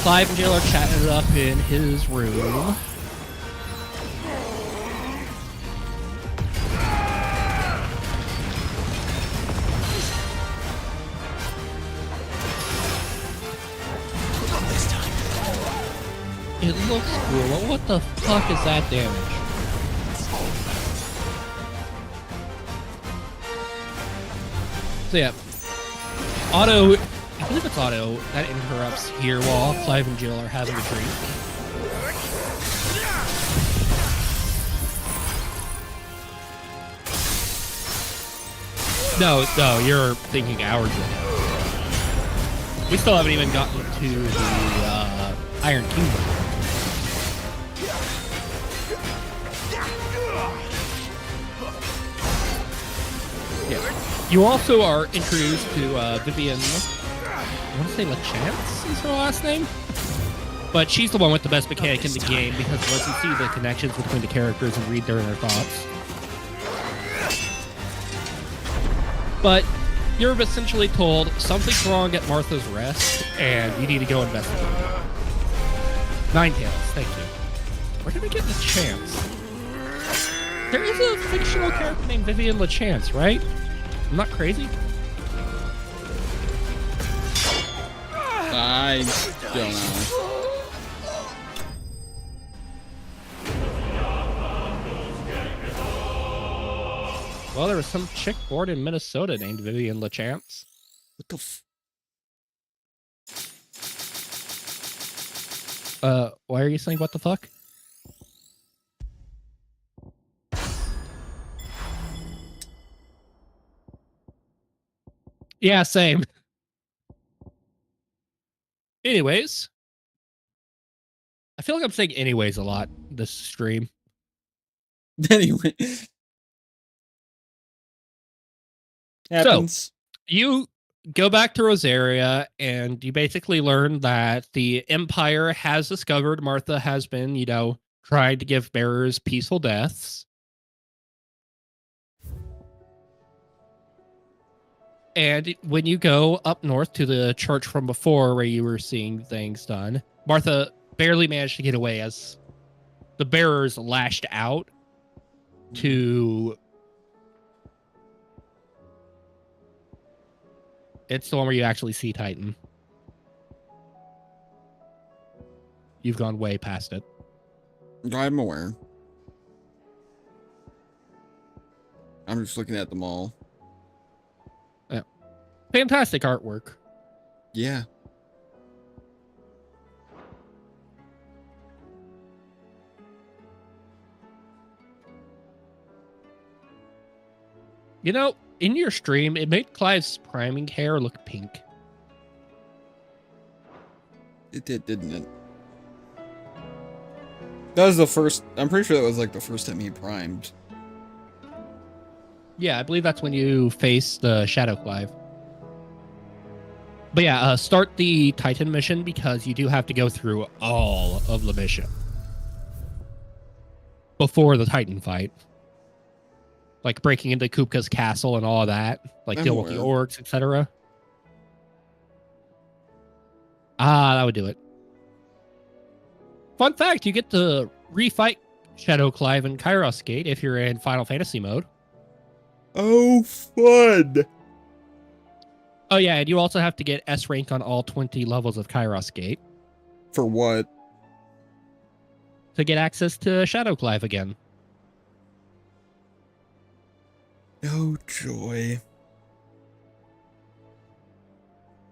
Clive and Jill are chatting it up in his room. It looks cool, but what the fuck is that damage? So yeah, auto, I believe it's auto, that interrupts here while Clive and Jill are having a drink. No, you're thinking our drink. We still haven't even gotten to the Iron Kingdom. Yeah. You also are introduced to Vivian, I want to say LaChance is her last name? But she's the one with the best mechanic in the game because it lets you see the connections between the characters and read their inner thoughts. But you're essentially told something's wrong at Martha's Rest and you need to go investigate. Ninetales, thank you. Where did I get LaChance? There is a fictional character named Vivian LaChance, right? I'm not crazy? I don't know. Well, there was some chick born in Minnesota named Vivian LaChance. What the f... Why are you saying what the fuck? Yeah, same. Anyways. I feel like I'm saying anyways a lot this stream. Anyway. Happens. So, you go back to Rosaria and you basically learn that the Empire has discovered Martha has been, trying to give bearers peaceful deaths. And when you go up north to the church from before where you were seeing things done, Martha barely managed to get away as the bearers lashed out to... It's the one where you actually see Titan. You've gone way past it. I'm aware. I'm just looking at them all. Yeah. Fantastic artwork. Yeah. In your stream, it made Clive's priming hair look pink. It did, didn't it? That was the first... I'm pretty sure that was like the first time he primed. Yeah, I believe that's when you face the Shadow Clive. But yeah, start the Titan mission because you do have to go through all of the mission before the Titan fight. Like breaking into Kupka's castle and all of that. Like dealing with the orcs, etc. That would do it. Fun fact, you get to refight Shadow Clive and Kraios Gate if you're in Final Fantasy mode. Oh, fun! Oh yeah, and you also have to get S rank on all 20 levels of Kraios Gate. For what? To get access to Shadow Clive again. Oh, joy.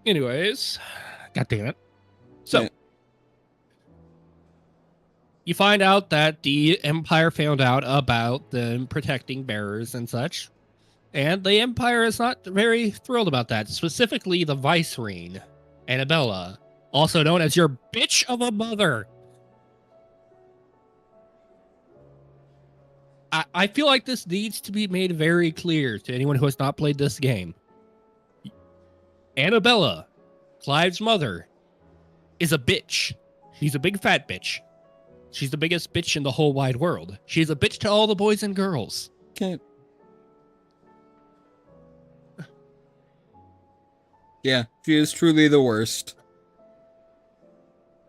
Anyways, god damn it. So, Yeah. You find out that the Empire found out about them protecting bearers and such. And the Empire is not very thrilled about that. Specifically, the Vicereine, Annabella, also known as your bitch of a mother. I feel like this needs to be made very clear to anyone who has not played this game. Annabella, Clive's mother, is a bitch. She's a big fat bitch. She's the biggest bitch in the whole wide world. She's a bitch to all the boys and girls. Okay. Yeah, she is truly the worst.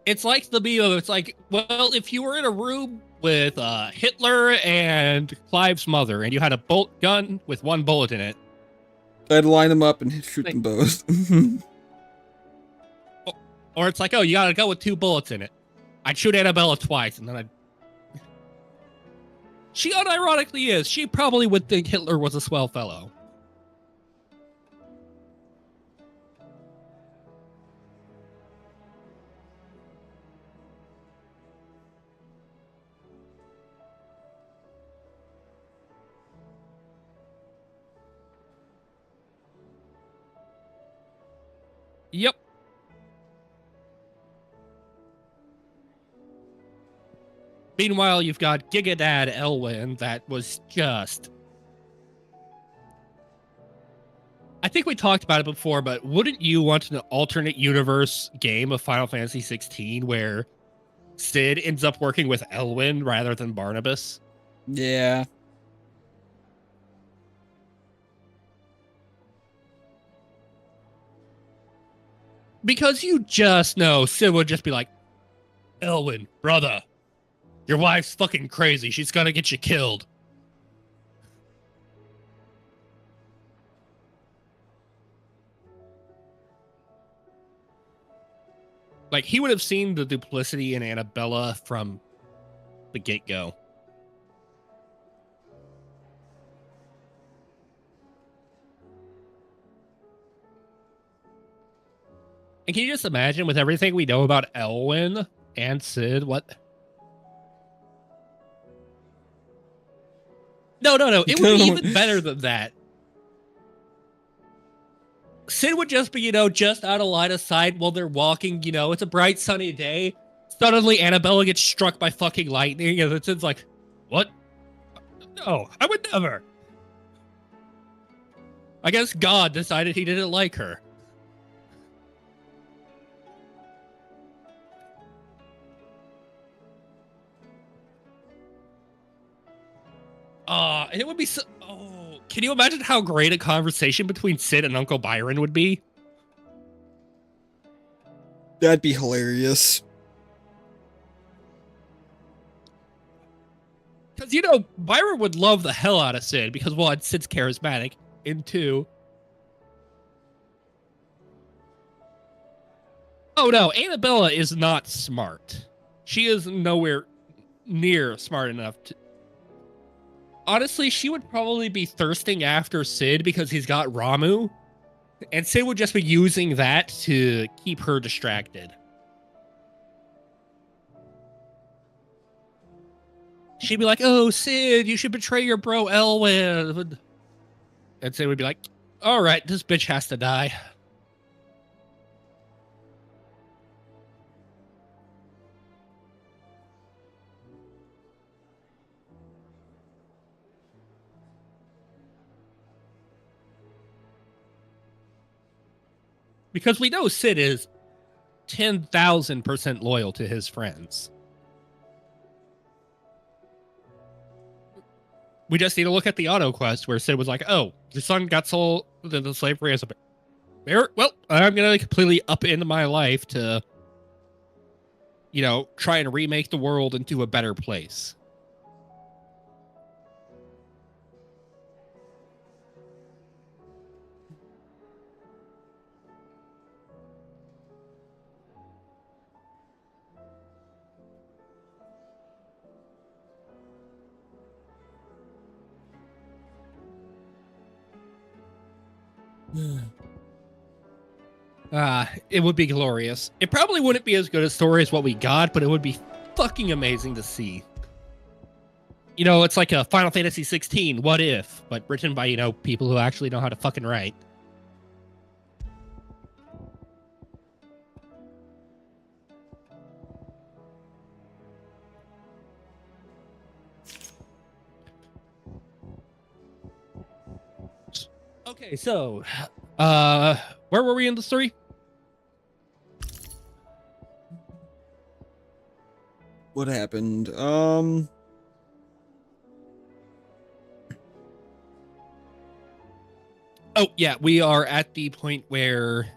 It's like the meme of, it's like, well, if you were in a room with Hitler and Clive's mother, and you had a bolt gun with one bullet in it. I'd line them up and shoot them both. Or it's like, oh, you gotta go with 2 bullets in it. I'd shoot Annabella twice, and then I'd... She unironically is. She probably would think Hitler was a swell fellow. Yep. Meanwhile, you've got Gigadad Elwyn that was just... I think we talked about it before, but wouldn't you want an alternate universe game of Final Fantasy 16 where Cid ends up working with Elwyn rather than Barnabas? Yeah. Because you just know Cid would just be like, Elwyn, brother, your wife's fucking crazy. She's gonna get you killed. Like, he would have seen the duplicity in Annabella from the get-go. And can you just imagine, with everything we know about Elwyn and Cid, what... No. It would be even better than that. Cid would just be, just out of line of sight while they're walking, it's a bright sunny day. Suddenly Annabella gets struck by fucking lightning, and Cid's like, what? No, I would never. I guess God decided he didn't like her. And it would be so... Oh, can you imagine how great a conversation between Cid and Uncle Byron would be? That'd be hilarious. Because, Byron would love the hell out of Cid because, 1, Cid's charismatic, and 2... Oh, no, Annabella is not smart. She is nowhere near smart enough to... Honestly, she would probably be thirsting after Cid because he's got Ramu. And Cid would just be using that to keep her distracted. She'd be like, oh, Cid, you should betray your bro Elwyn. And Cid would be like, all right, this bitch has to die. Because we know Cid is 10,000% loyal to his friends. We just need to look at the auto quest where Cid was like, oh, your son got sold to the slavery as a bear. Well, I'm going to completely upend my life to, try and remake the world into a better place. It would be glorious. It probably wouldn't be as good a story as what we got, but it would be fucking amazing to see. It's like a Final Fantasy 16, What If, but written by, people who actually know how to fucking write. Okay, so, where were we in the story? What happened? Oh, yeah, we are at the point where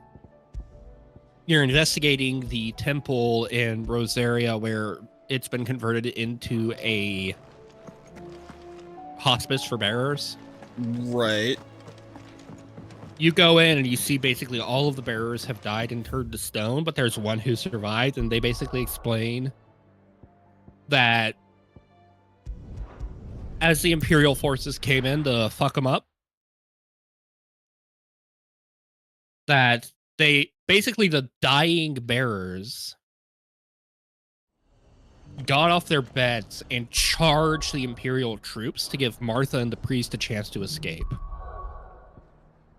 you're investigating the temple in Rosaria where it's been converted into a hospice for bearers. Right. You go in and you see basically all of the bearers have died and turned to stone, but there's one who survived, and they basically explain that as the Imperial forces came in to fuck them up, that they basically, the dying bearers got off their beds and charged the Imperial troops to give Martha and the priest a chance to escape.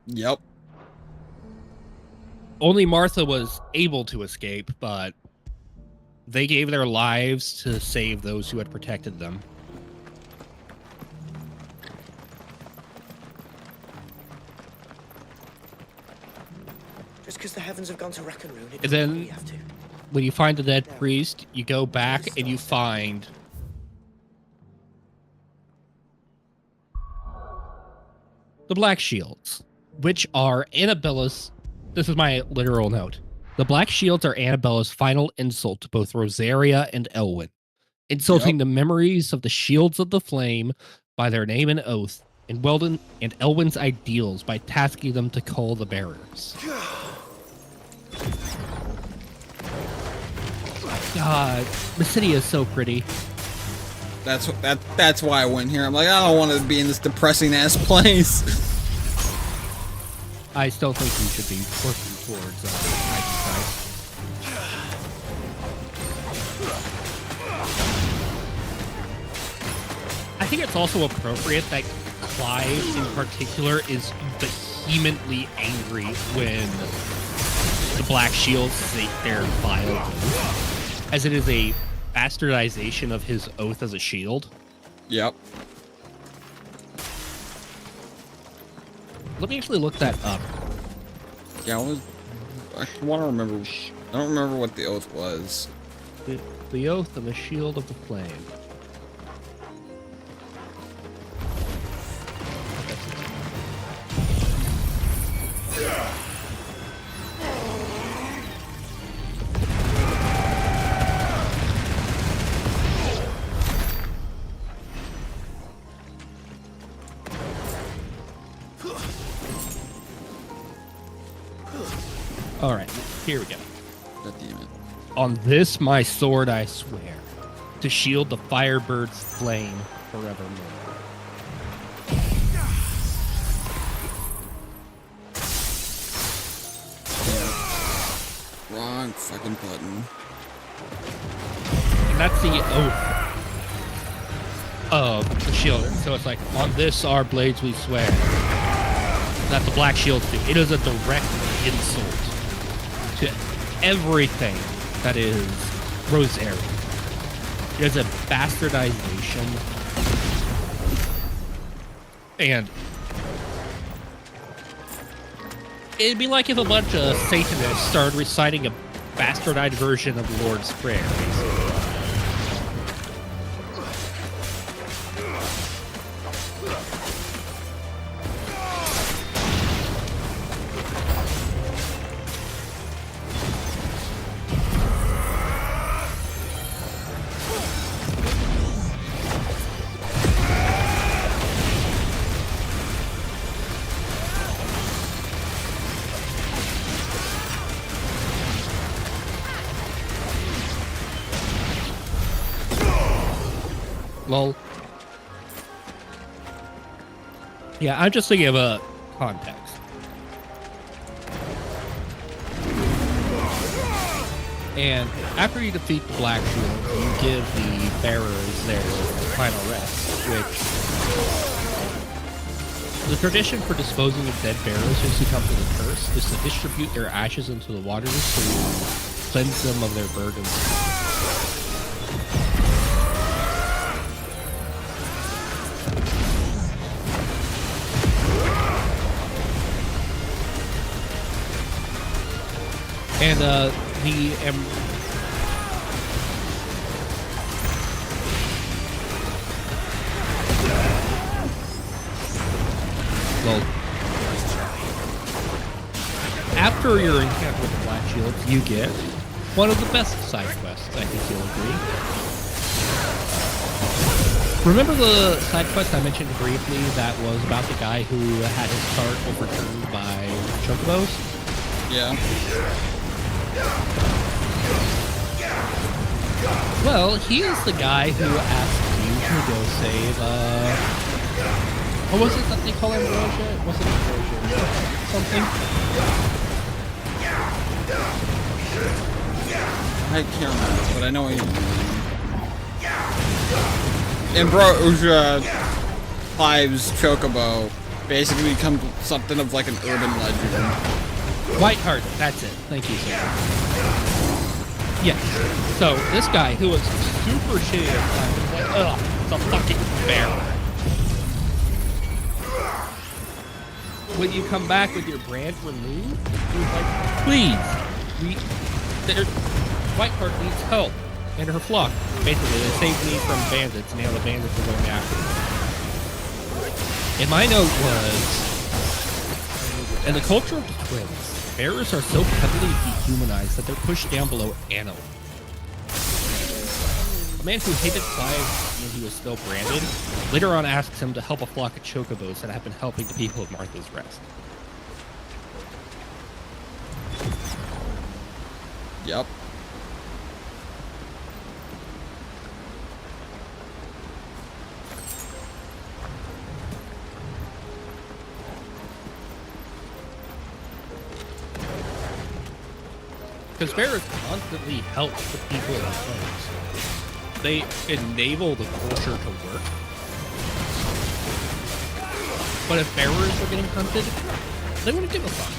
Yep. Only Martha was able to escape, but they gave their lives to save those who had protected them. Just because the heavens have gone to rack and ruin it And doesn't then- mean we have to. When you find the dead priest, you go back and you find the Black Shields, which are Annabella's. This is my literal note. The Black Shields are Annabella's final insult to both Rosaria and Elwyn, insulting the memories of the Shields of the Flame by their name and oath, and Weldon and Elwyn's ideals by tasking them to call the bearers. God, the city is so pretty. That's why I went here. I'm like, I don't want to be in this depressing ass place. I still think we should be working towards I think it's also appropriate that Clive in particular is vehemently angry when the Black Shields state their vile oath, as it is a bastardization of his oath as a shield. Yep. Let me actually look that up. Yeah, I want to remember. I don't remember what the oath was. The oath of the Shield of the Flame. All right, here we go. God damn it. On this my sword I swear, to shield the Firebird's flame forevermore. Wrong fucking button. And that's the oath of the shield. So it's like, on this our blades we swear. That the Black Shields do. It is a direct insult to everything that is Rosaria. It is a bastardization. And it'd be like if a bunch of Satanists started reciting a bastardized version of the Lord's Prayer, basically. Lol. Yeah, I'm just thinking of a context. And after you defeat the Black Shield, you give the bearers their final rest, which the tradition for disposing of dead bearers who succumb to the curse is to distribute their ashes into the waters to cleanse them of their burdens. And after your encounter with the Black Shields, you get one of the best side quests, I think you'll agree. Remember the side quest I mentioned briefly that was about the guy who had his cart overturned by chocobos? Yeah. Well, he is the guy who asked you to go save, what was it that they call Ambrosia? It wasn't Ambrosia. Something? I can't remember, but I know what you mean. Ambrosia, Clive's chocobo, basically becomes something of like an urban legend. Whiteheart, that's it. Thank you, sir. Yes. So, this guy who was super shitty at the time was like, ugh, it's a fucking bear. When you come back with your brand removed, he's like, please, Whiteheart needs help. And her flock. Basically, they saved me from bandits, and now the bandits are going after me. And my note was, in the culture of the twins, bearers are so heavily dehumanized that they're pushed down below animals. A man who hated Clive when he was still branded, later on asks him to help a flock of chocobos that have been helping the people of Martha's Rest. Yep. Because bearers constantly help the people in homes. They enable the culture to work. But if bearers are getting hunted, they wouldn't give a fuck.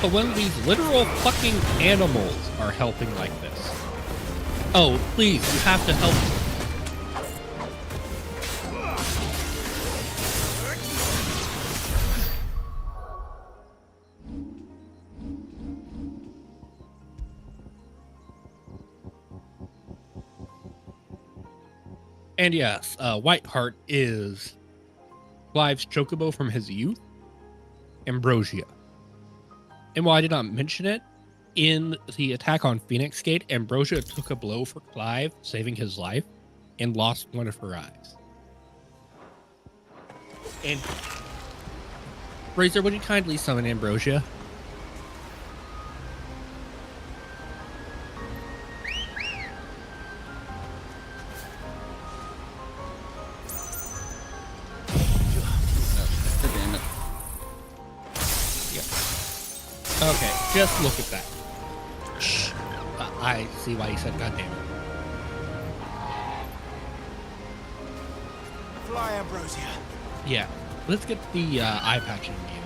But when these literal fucking animals are helping like this, oh, please, you have to help. And yes, Whiteheart is Clive's chocobo from his youth, Ambrosia. And while I did not mention it, in the attack on Phoenix Gate, Ambrosia took a blow for Clive, saving his life, and lost one of her eyes. And Razor, would you kindly summon Ambrosia? Damn it. Okay, just look at that. Shh. I see why you said goddamn it. Fly, Ambrosia. Yeah, let's get the eye patch in view.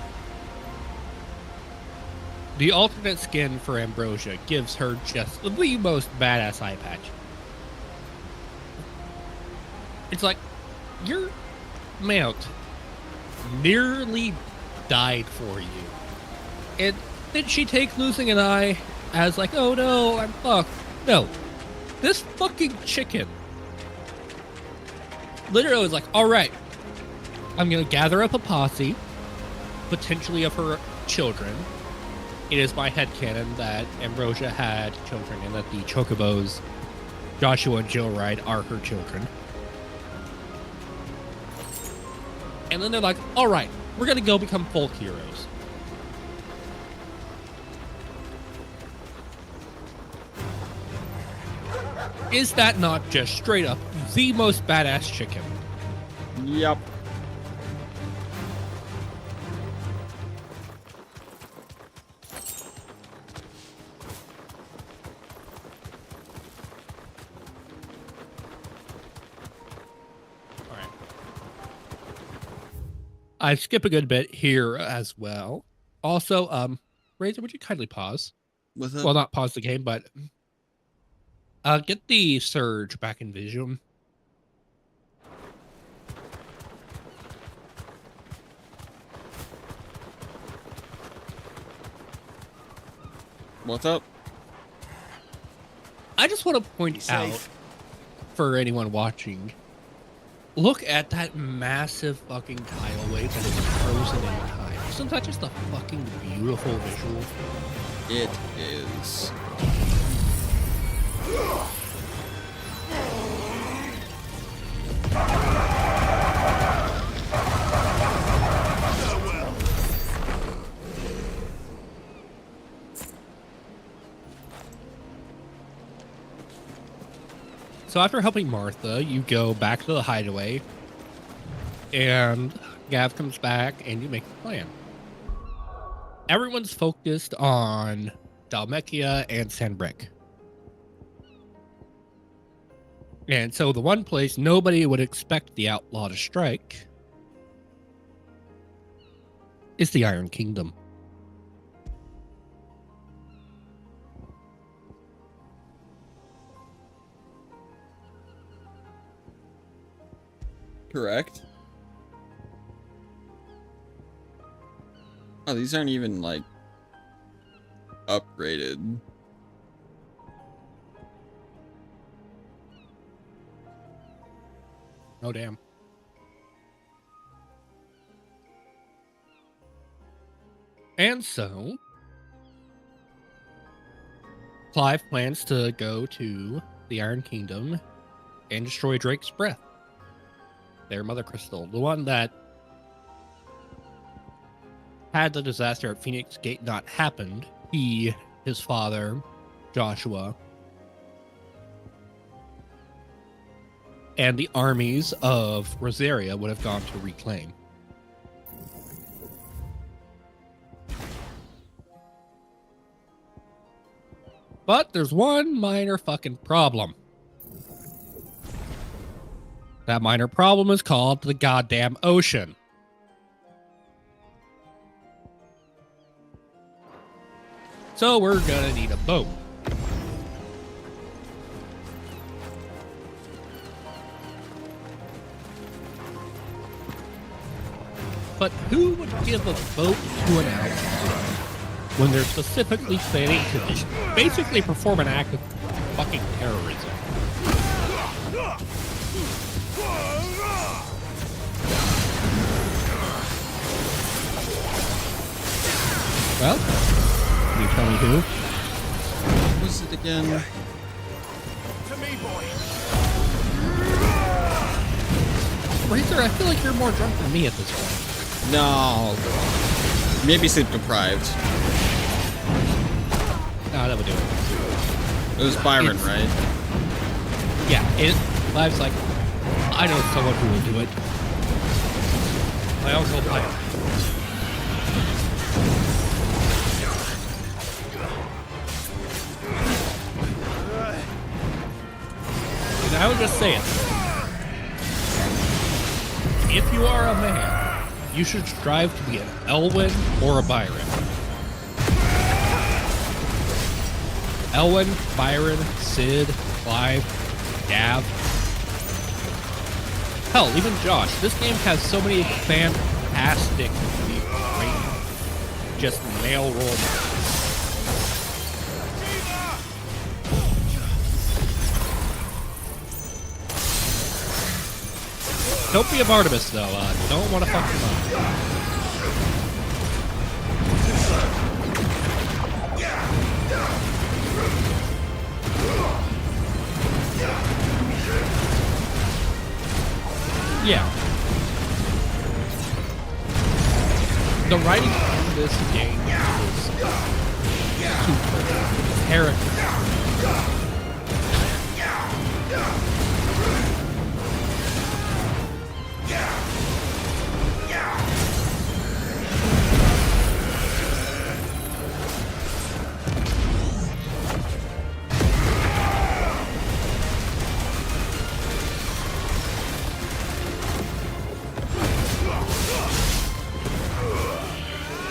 The alternate skin for Ambrosia gives her just the most badass eye patch. It's like, your mount nearly died for you. And did she take losing an eye as like, oh no, I'm fucked? No. This fucking chicken literally was like, alright, I'm gonna gather up a posse, potentially of her children. It is my headcanon that Ambrosia had children and that the chocobos, Joshua and Jill Ride, are her children. And then they're like, alright, we're gonna go become folk heroes. Is that not just straight up the most badass chicken? Yep. Alright. I skip a good bit here as well. Also, Razor, would you kindly pause? With it? Well, not pause the game, but get the surge back in vision. What's up? I just want to point out for anyone watching, Look at that massive fucking tidal wave that is frozen in time. Isn't that just a fucking beautiful visual? It is. So after helping Martha, you go back to the hideaway, and Gav comes back, and you make a plan. Everyone's focused on Dhalmekia and Sanbreque. And so the one place nobody would expect the outlaw to strike is the Iron Kingdom. Correct. Oh, these aren't even, like, upgraded. Oh, damn. And so, Clive plans to go to the Iron Kingdom and destroy Drake's breath. Their mother crystal. The one that had the disaster at Phoenix Gate not happened, he, his father, Joshua, and the armies of Rosaria would have gone to reclaim. But there's one minor fucking problem. That minor problem is called the goddamn ocean. So we're gonna need a boat. But who would give a boat to an outlaw when they're specifically planning to just basically perform an act of fucking terrorism? Well, can you tell me who? What was it again? To me, boy. Razor, I feel like you're more drunk than me at this point. No. Maybe sleep deprived. No, that would do it. It was Byron, It's- right? Yeah, Clive's like, I know someone who will do it. I also plan. And I would just say it. If you are a man, you should strive to be an Elwyn or a Byron. Elwyn, Byron, Sid, Clive, Gav. Hell, even Josh. This game has so many fantastic, great, just male role models. Don't be a Barnabas, though. Don't want to fuck him up. Yeah. The writing in this game is super. Character.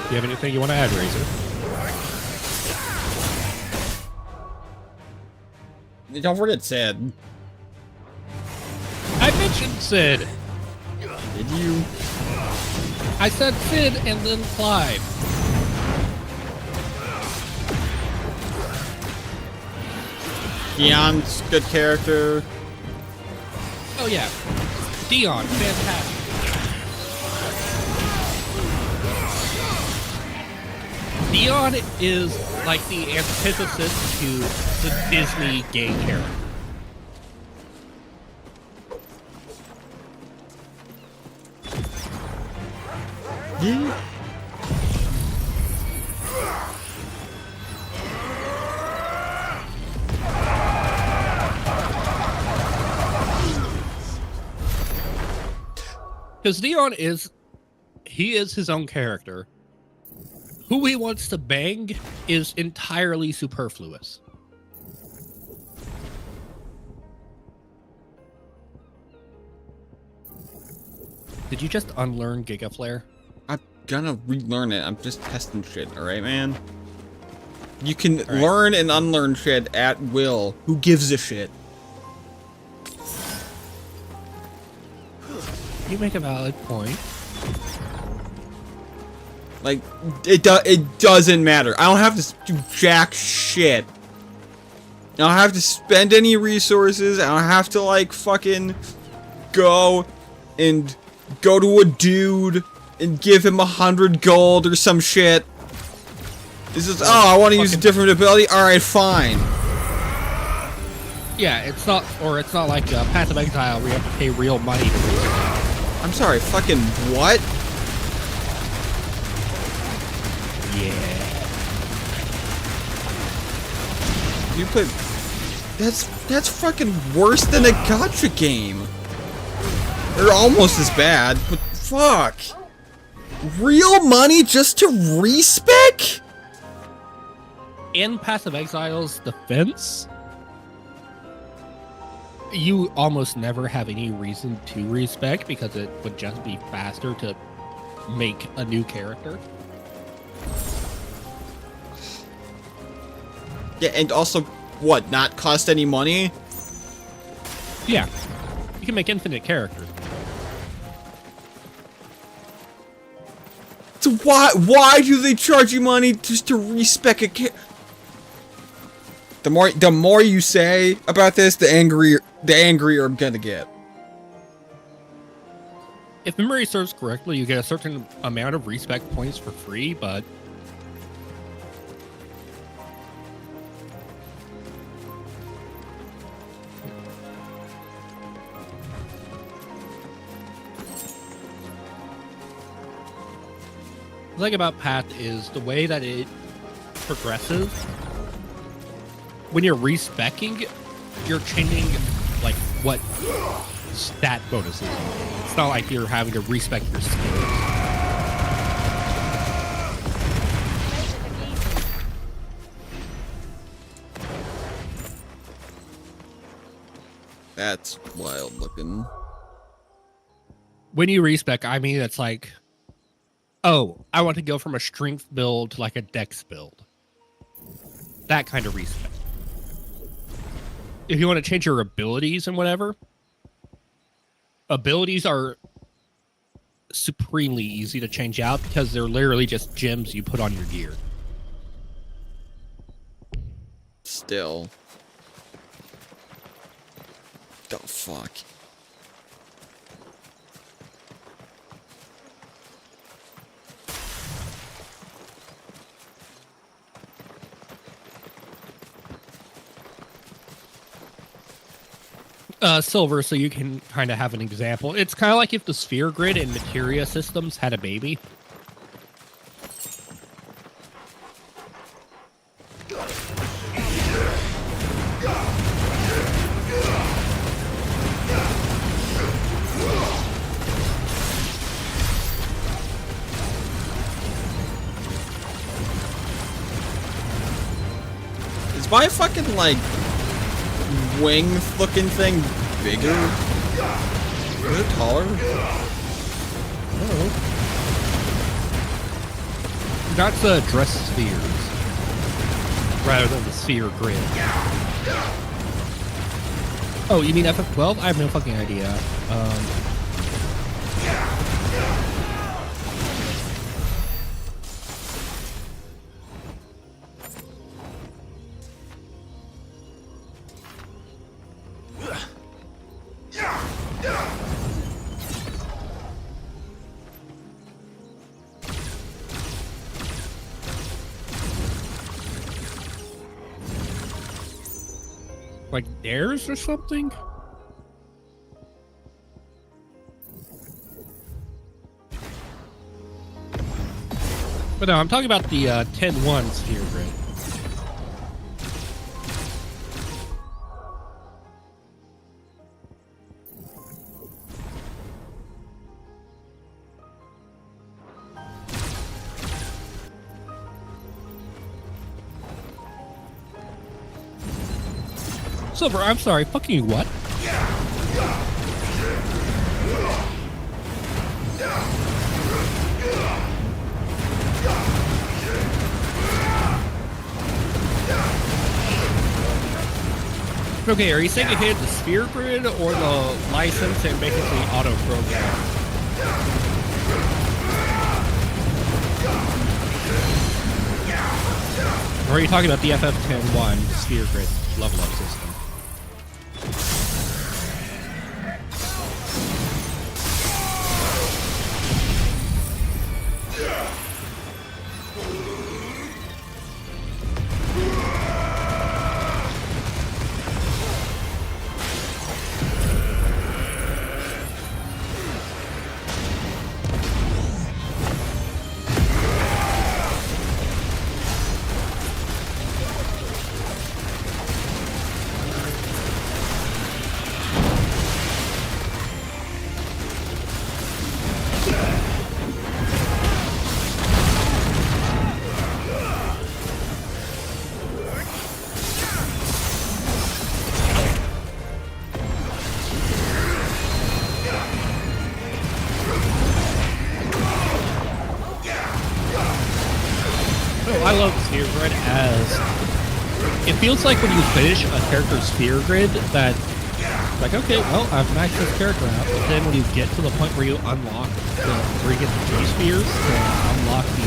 Do you have anything you want to add, Razor? Don't forget Sid. I mentioned Sid. Did you? I said Sid and then Clive. Keon's good character. Oh yeah. Dion, fantastic. Dion is like the antithesis to the Disney gay character. Yeah. Because Dion is his own character. Who he wants to bang is entirely superfluous. Did you just unlearn Giga Flare? I'm gonna relearn it. I'm just testing shit, alright, man? You can learn and unlearn shit at will. Who gives a shit? You make a valid point. Like, it doesn't matter. I don't have to do jack shit. I don't have to spend any resources. I don't have to, like, fucking go to a dude and give him 100 gold or some shit. This is, oh, I want to use a different ability? Alright, fine. Yeah, it's not like Path of Exile where you have to pay real money to do it. I'm sorry, fucking what? Yeah. You play... That's fucking worse than a gacha game. They're almost as bad, but fuck. Real money just to respec? In Path of Exile's defense, you almost never have any reason to respec because it would just be faster to make a new character. Yeah, and also, what, not cost any money? Yeah. You can make infinite characters. So why do they charge you money just to respec a character? The more you say about this, the angrier I'm gonna get. If memory serves correctly, you get a certain amount of respec points for free, but the thing about Path is the way that it progresses. When you're respecking, you're changing like what stat bonuses. It's not like you're having to respec your skills. That's wild looking. When you respec, I mean it's like, oh, I want to go from a strength build to like a dex build. That kind of respec. If you want to change your abilities and whatever, abilities are supremely easy to change out because they're literally just gems you put on your gear. Still. Oh, fuck. Silver, so you can kind of have an example. It's kind of like if the sphere grid and materia systems had a baby. Is my fucking, like, wing looking thing bigger? Is it taller? I don't know. That's the dress spheres rather than the sphere grid. Oh, you mean FF12? I have no fucking idea. like theirs or something. But no, I'm talking about the 10-1 sphere grid. Silver, I'm sorry, fucking what? Okay, are you saying you hit the sphere grid or the license and basically auto program? Or are you talking about the FF10-1 sphere grid level up system? I love the sphere grid as it feels like when you finish a character's sphere grid that like, okay, well, I've maxed this character out, but then when you get to the point where you unlock where you get the G spheres to unlock the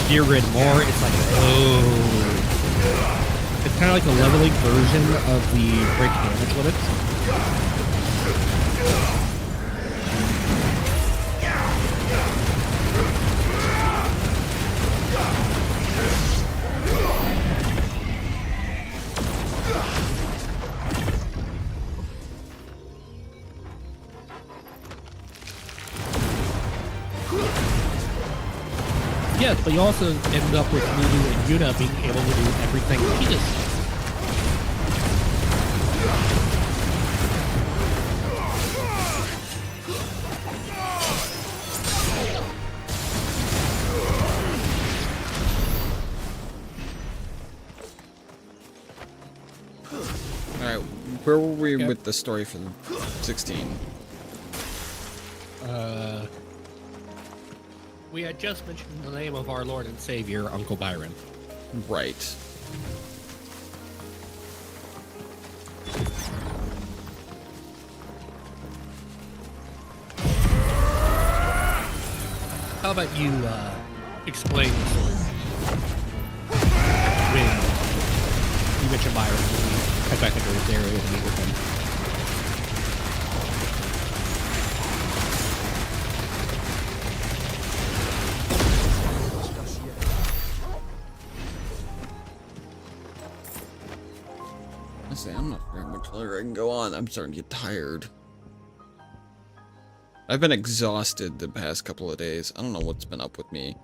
sphere grid more, it's like, oh, it's kind of like a leveling version of the break damage limits. Yes, but you also end up with Lulu and Yuna being able to do everything she does. Alright, where were we with the story for the 16? We had just mentioned the name of our Lord and Savior, Uncle Byron. Right. How about you explain the story? When you mentioned Byron, when we head back into his area to meet with him. Honestly, I'm not very much longer I can go on. I'm starting to get tired. I've been exhausted the past couple of days. I don't know what's been up with me.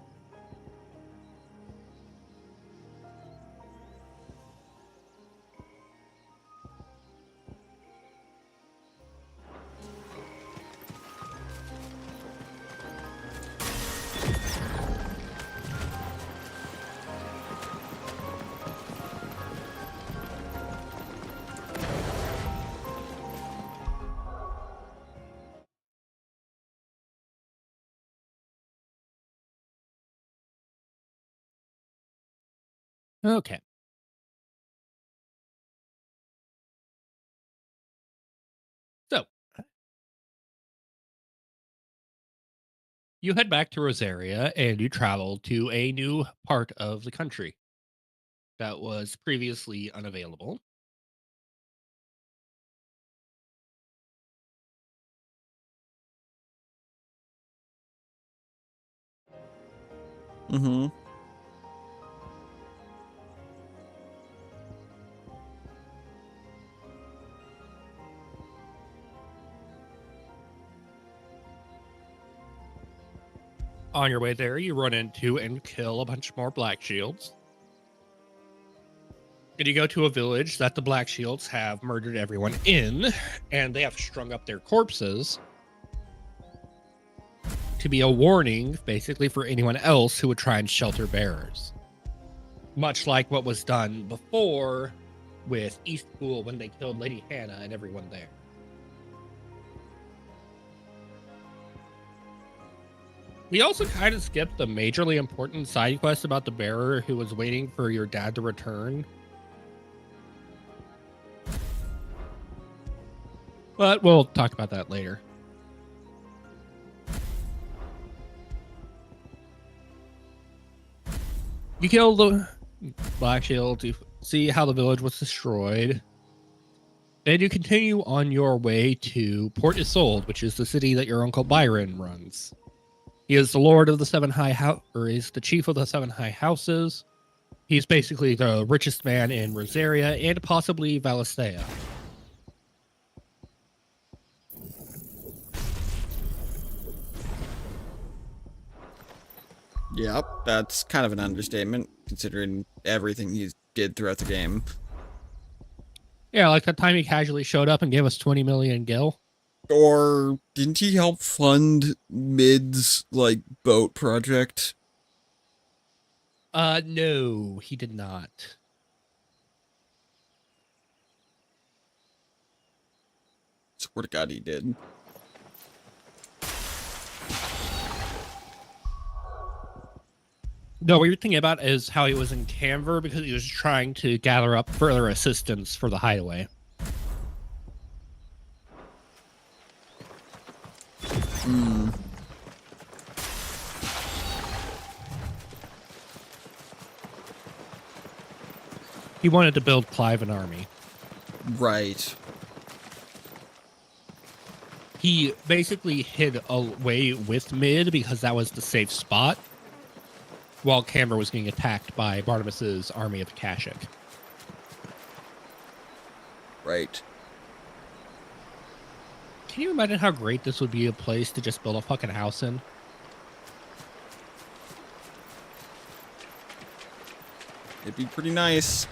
Okay. So, you head back to Rosaria and you travel to a new part of the country that was previously unavailable. Mm-hmm. On your way there, you run into and kill a bunch more Black Shields. And you go to a village that the Black Shields have murdered everyone in, and they have strung up their corpses to be a warning, basically, for anyone else who would try and shelter bearers. Much like what was done before with Eastpool when they killed Lady Hannah and everyone there. We also kind of skipped the majorly important side quest about the bearer who was waiting for your dad to return. But we'll talk about that later. You kill the Black Shield to see how the village was destroyed. And you continue on your way to Port Isolde, which is the city that your Uncle Byron runs. He is the Lord of the Seven High House, or is the Chief of the Seven High Houses. He's basically the richest man in Rosaria and possibly Valisthea. Yep, that's kind of an understatement, considering everything he did throughout the game. Yeah, like that time he casually showed up and gave us 20 million gil. Or didn't he help fund Mid's, like, boat project? No, he did not. Swear to God he did. No, what you're thinking about is how he was in Canver because he was trying to gather up further assistance for the hideaway. Hmm. He wanted to build Clive an army. Right. He basically hid away with Mid because that was the safe spot, while Canver was getting attacked by Barnabas's army of Kashik. Right. Can you imagine how great this would be a place to just build a fucking house in? It'd be pretty nice.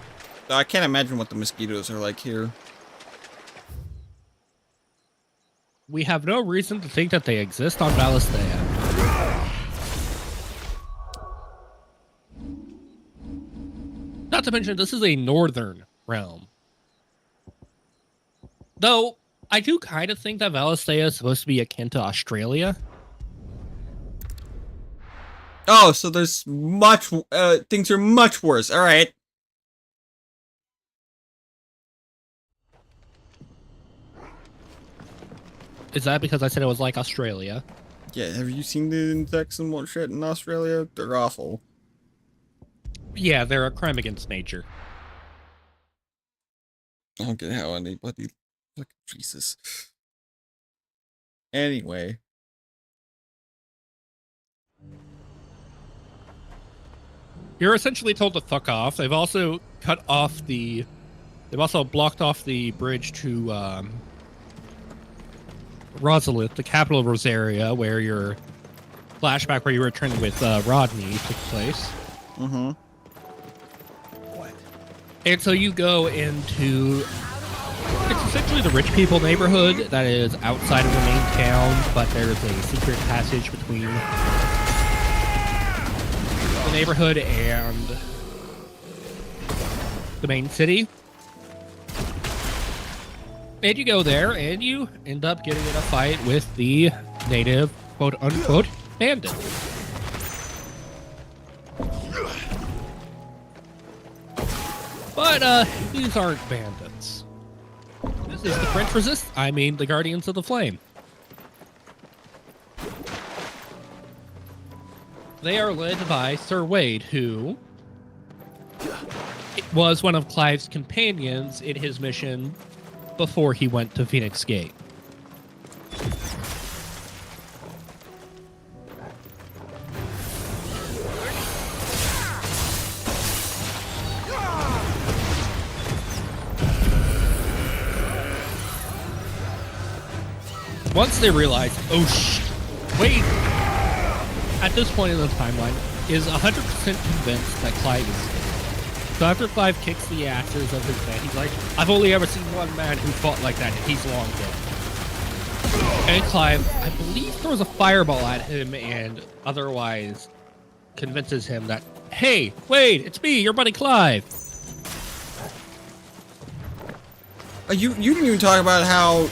I can't imagine what the mosquitoes are like here. We have no reason to think that they exist on Valisthea. Not to mention, this is a northern realm. Though, I do kind of think that Valisthea is supposed to be akin to Australia. Oh, so there's much, things are much worse. All right. Is that because I said it was like Australia? Yeah, have you seen the insects and what shit in Australia? They're awful. Yeah, they're a crime against nature. I don't get how anybody... Like, Jesus. Anyway. You're essentially told to fuck off. They've also cut off the... They've also blocked off the bridge to, Rosalith, the capital of Rosaria, where your flashback where you returned with Rodney took place. Mm-hmm. And so you go into... It's essentially the rich people neighborhood that is outside of the main town, but there's a secret passage between the neighborhood and the main city. And you go there, and you end up getting in a fight with the native, quote-unquote, bandit. But, these aren't bandits. This is the French the Guardians of the Flame. They are led by Sir Wade, who was one of Clive's companions in his mission before he went to Phoenix Gate. Once they realize, oh shit, wait, at this point in the timeline, is 100% convinced that Clive is dead. So after Clive kicks the ashes of his man, he's like, I've only ever seen one man who fought like that, and he's long dead. And Clive, I believe, throws a fireball at him and otherwise convinces him that, hey, Wade, it's me, your buddy Clive. You didn't even talk about how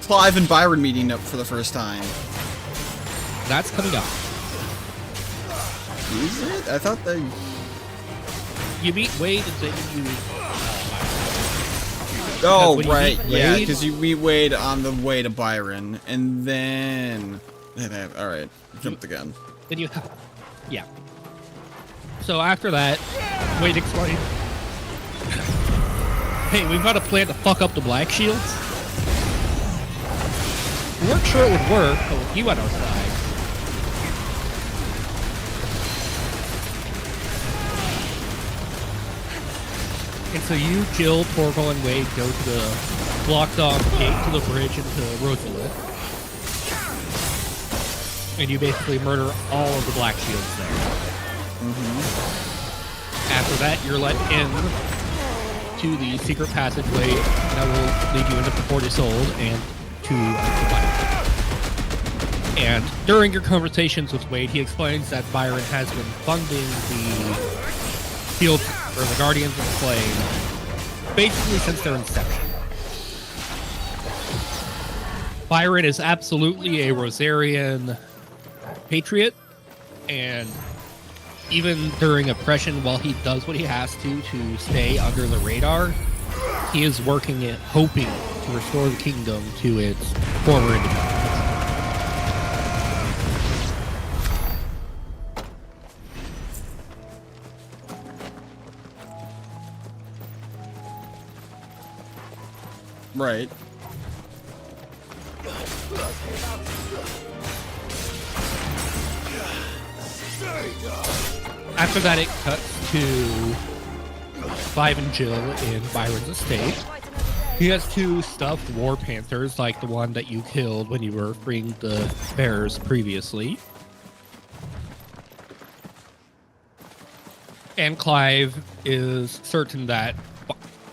Clive and Byron meeting up for the first time. That's coming up. Is it? I thought they... You meet Wade and then you... Oh, when you right. meet Yeah, Wade- because you meet Wade on the way to Byron, and then... Alright, jumped the gun. Then you... Yeah. So after that, Wade explained, hey, we've got a plan to fuck up the Black Shields. We weren't sure it would work, but with you at our side... And so you, Jill, Torgal, and Wade go to the blocked-off gate to the bridge into Rosalith. And you basically murder all of the Black Shields there. After that, you're let in to the secret passageway that will lead you into Portisold and to Byron. And during your conversations with Wade, he explains that Byron has been funding the field for the Guardians of Flame basically since their inception. Byron is absolutely a Rosarian patriot, and even during oppression, while he does what he has to stay under the radar, he is working it, hoping to restore the kingdom to its former independence. Right. After that, it cuts to Clive and Jill in Byron's estate. He has two stuffed war panthers, like the one that you killed when you were freeing the bears previously. And Clive is certain that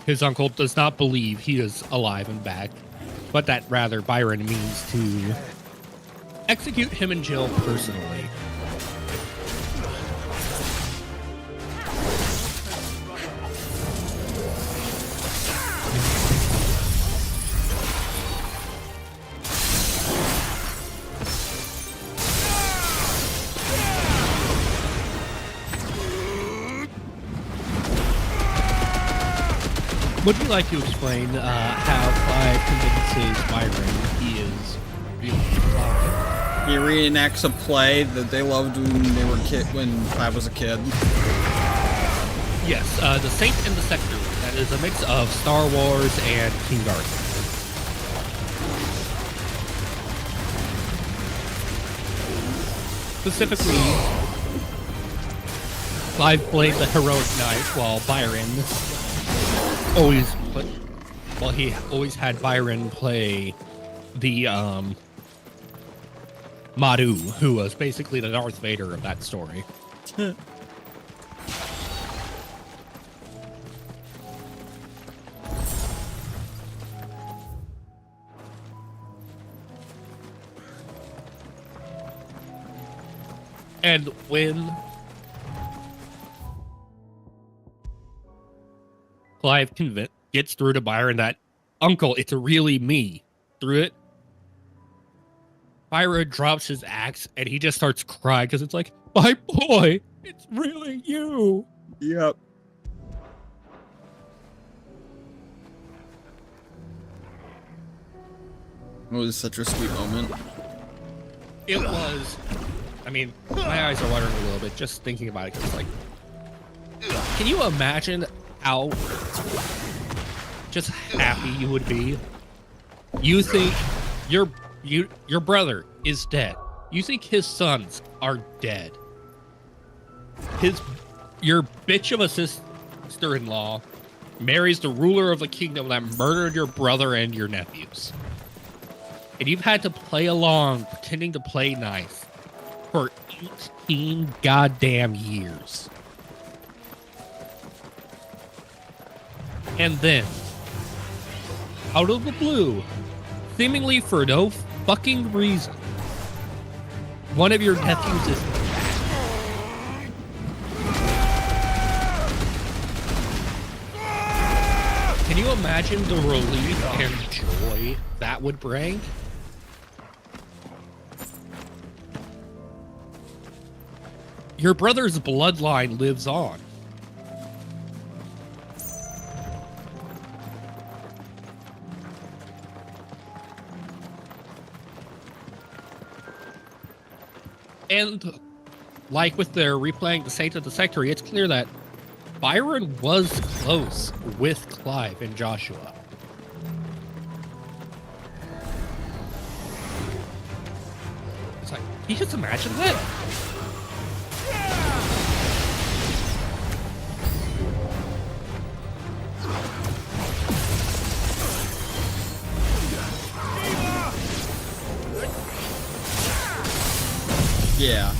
his uncle does not believe he is alive and back, but that rather Byron means to execute him and Jill personally. Would you like to explain how Clive convinces Byron he is really alive? He reenacts a play that they loved when they were when Clive was a kid. Yes, The Saint and the Sector. That is a mix of Star Wars and King Arthur. Specifically, Clive played the heroic knight while Byron he always had Byron play the Madhu, who was basically the Darth Vader of that story. And when Clive gets through to Byron that, Uncle, it's really me, through it, Byron drops his axe and he just starts crying because it's like, my boy, it's really you. Yep. It was such a sweet moment. It was, I mean, my eyes are watering a little bit just thinking about it, because it's like, can you imagine how just happy you would be? You think your brother is dead. You think his sons are dead. Your bitch of a sister-in-law marries the ruler of the kingdom that murdered your brother and your nephews. And you've had to play along, pretending to play nice. for 18 goddamn years. And then, out of the blue, seemingly for no fucking reason, one of your nephews is Can you imagine the relief and joy that would bring? Your brother's bloodline lives on. And like with their replaying the Saint of the Sectary, it's clear that Byron was close with Clive and Joshua. It's like, can you just imagine that? Yeah.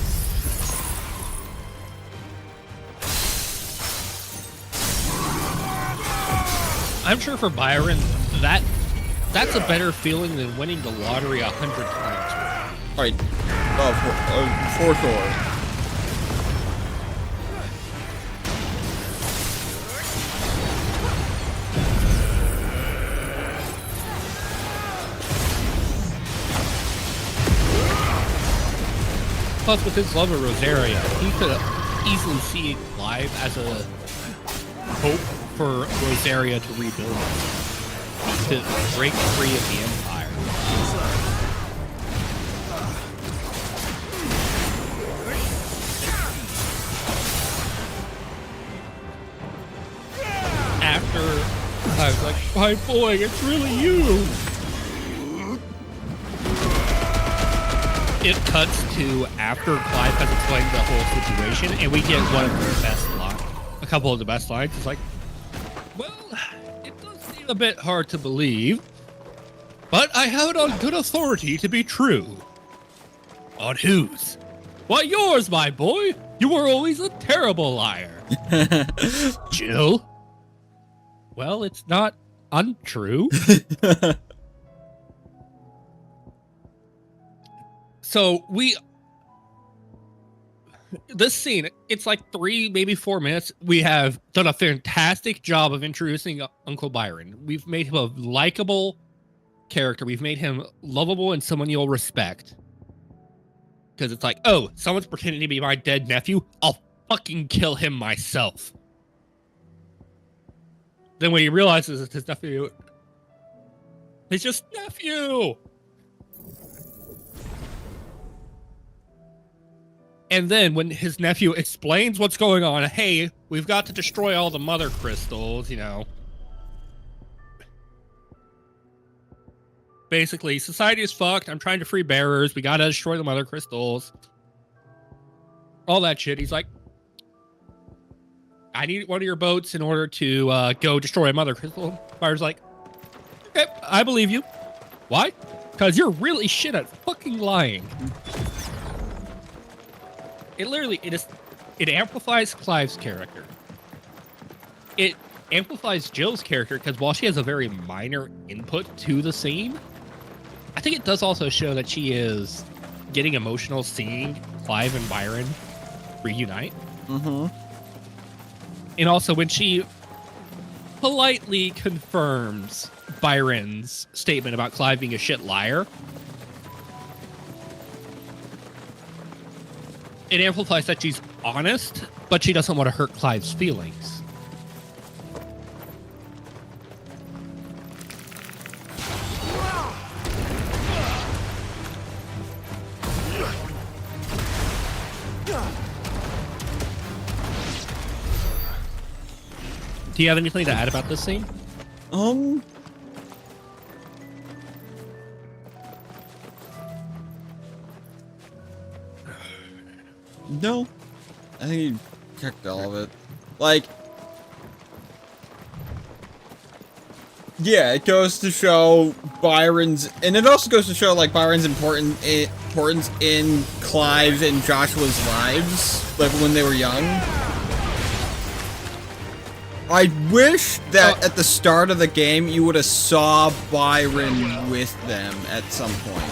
I'm sure for Byron, that's a better feeling than winning the lottery 100 times. Alright. For sure. Plus, with his love of Rosaria, he could easily see Clive as a hope for Rosaria to rebuild, to break free of the Empire. After I was like, my boy, it's really you. It cuts to after Clive has explained the whole situation, and we get one of the best lines, a couple of the best lines. It's like, well, it does seem a bit hard to believe, but I have it on good authority to be true. On whose? Why, yours, my boy. You were always a terrible liar. Jill? Well, it's not untrue. So this scene, it's like 3, maybe 4 minutes. We have done a fantastic job of introducing Uncle Byron. We've made him a likable character. We've made him lovable and someone you'll respect. Because it's like, oh, someone's pretending to be my dead nephew. I'll fucking kill him myself. Then when he realizes it's his nephew, it's just nephew. And then when his nephew explains what's going on, hey, we've got to destroy all the mother crystals, you know. Basically, society is fucked. I'm trying to free bearers. We gotta destroy the mother crystals. All that shit. He's like, I need one of your boats in order to go destroy a mother crystal. Fire's like, okay, I believe you. Why? Because you're really shit at fucking lying. It amplifies Clive's character. It amplifies Jill's character because while she has a very minor input to the scene, I think it does also show that she is getting emotional seeing Clive and Byron reunite. Mm-hmm. And also when she politely confirms Byron's statement about Clive being a shit liar, it amplifies that she's honest, but she doesn't want to hurt Clive's feelings. Do you have anything to add about this scene? No. I think you checked all of it. Like, yeah, it goes to show Byron's, and it also goes to show, like, Byron's important importance in Clive and Joshua's lives, like when they were young. I wish that at the start of the game you would have saw Byron with them at some point.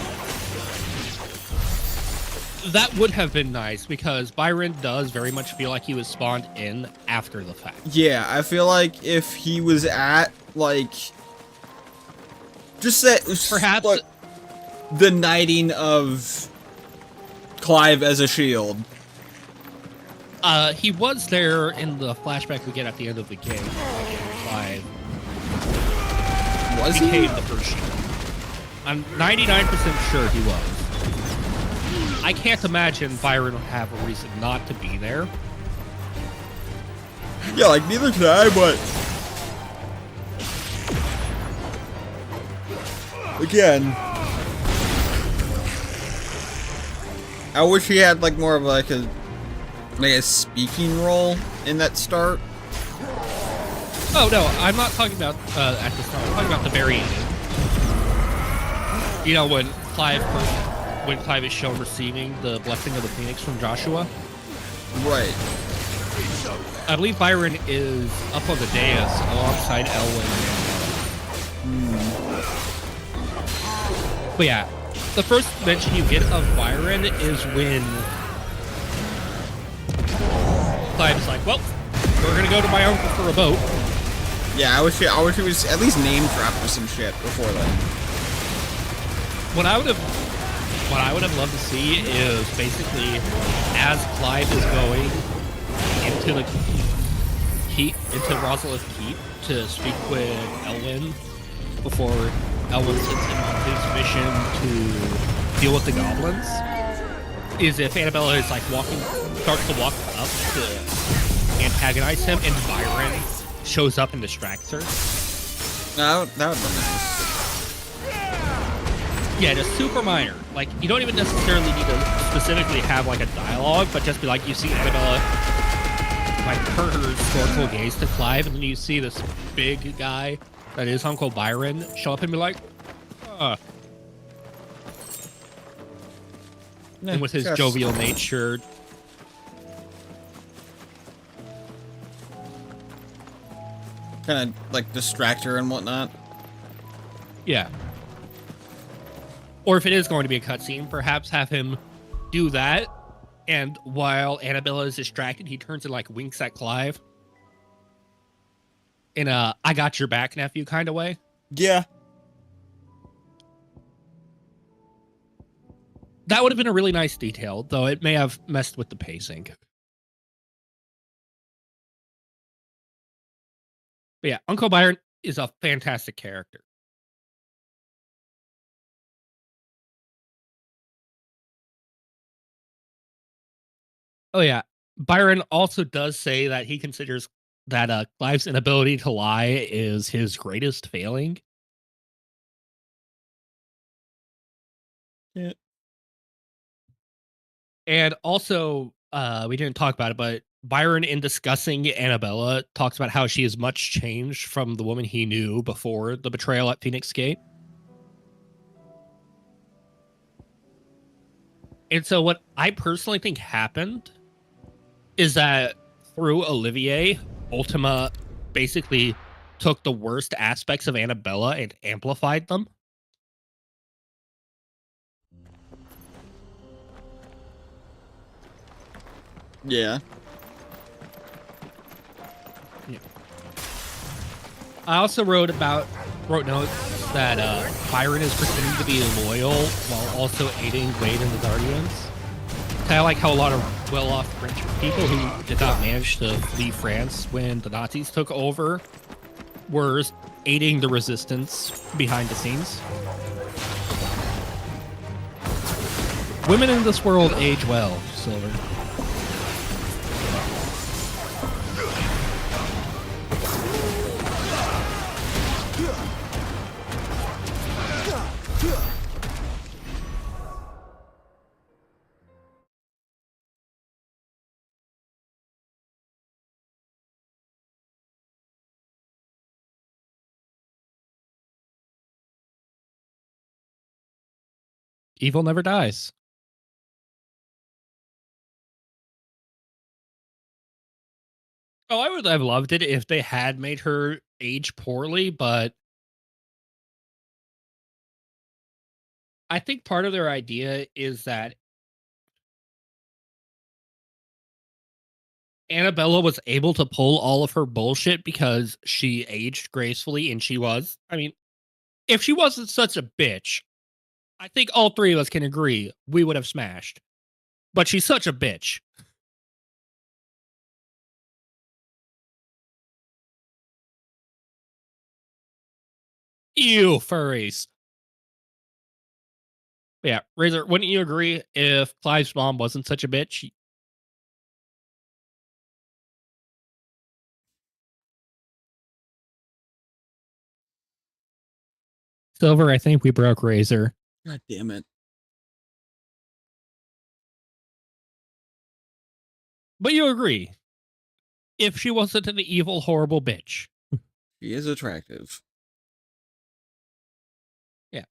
That would have been nice because Byron does very much feel like he was spawned in after the fact. Yeah, I feel like if he was at, like, just that, Perhaps like, the knighting of Clive as a shield. He was there in the flashback we get at the end of the game. Clive Was he? became the first shield. I'm 99% sure he was. I can't imagine Byron would have a reason not to be there. Yeah, like, neither can I, but... Again... I wish he had, like, more of, like a speaking role in that start. Oh, no, I'm not talking about at the start. I'm talking about the very end. You know, when Clive is shown receiving the blessing of the Phoenix from Joshua. Right. I believe Byron is up on the dais alongside Elwyn. But yeah, the first mention you get of Byron is when Clive is like, well, we're gonna go to my uncle for a boat. Yeah, I wish he was at least name dropped or some shit before that. What I would have loved to see is basically as Clive is going into the keep, into Rosalith Keep to speak with Elwyn before Elwyn sends him on his mission to deal with the goblins, is if Annabella is like starts to walk up to antagonize him and Byron shows up and distracts her. No, that would be nice. Yeah, just super minor. Like, you don't even necessarily need to specifically have, like, a dialogue, but just be like, you see Annabella, like, turn her historical gaze to Clive, and then you see this big guy that is Uncle Byron show up and be like, and with his jovial nature. Kind of, like, distract her and whatnot. Yeah. Or if it is going to be a cutscene, perhaps have him do that, and while Annabella is distracted, he turns and like winks at Clive in a "I got your back, nephew" kind of way. Yeah. That would have been a really nice detail, though it may have messed with the pacing. But yeah, Uncle Byron is a fantastic character. Oh yeah, Byron also does say that he considers that Clive's inability to lie is his greatest failing. Yeah. And also, we didn't talk about it, but Byron, in discussing Annabella, talks about how she is much changed from the woman he knew before the betrayal at Phoenix Gate. And so what I personally think happened is that through Olivier, Ultima basically took the worst aspects of Annabella and amplified them. Yeah. I also wrote notes that Byron is pretending to be loyal while also aiding Wade and the Guardians. Kind of like how a lot of well-off French people who did not manage to flee France when the Nazis took over were aiding the resistance behind the scenes. Women in this world age well, Silver. Evil never dies. Oh, I would have loved it if they had made her age poorly, but I think part of their idea is that Annabella was able to pull all of her bullshit because she aged gracefully, and she was. I mean, if she wasn't such a bitch, I think all three of us can agree we would have smashed. But she's such a bitch. Ew, furries. Yeah, Razor, wouldn't you agree if Clive's mom wasn't such a bitch? Silver, I think we broke Razor. God damn it. But you agree. If she wasn't an evil, horrible bitch. She is attractive. Yeah.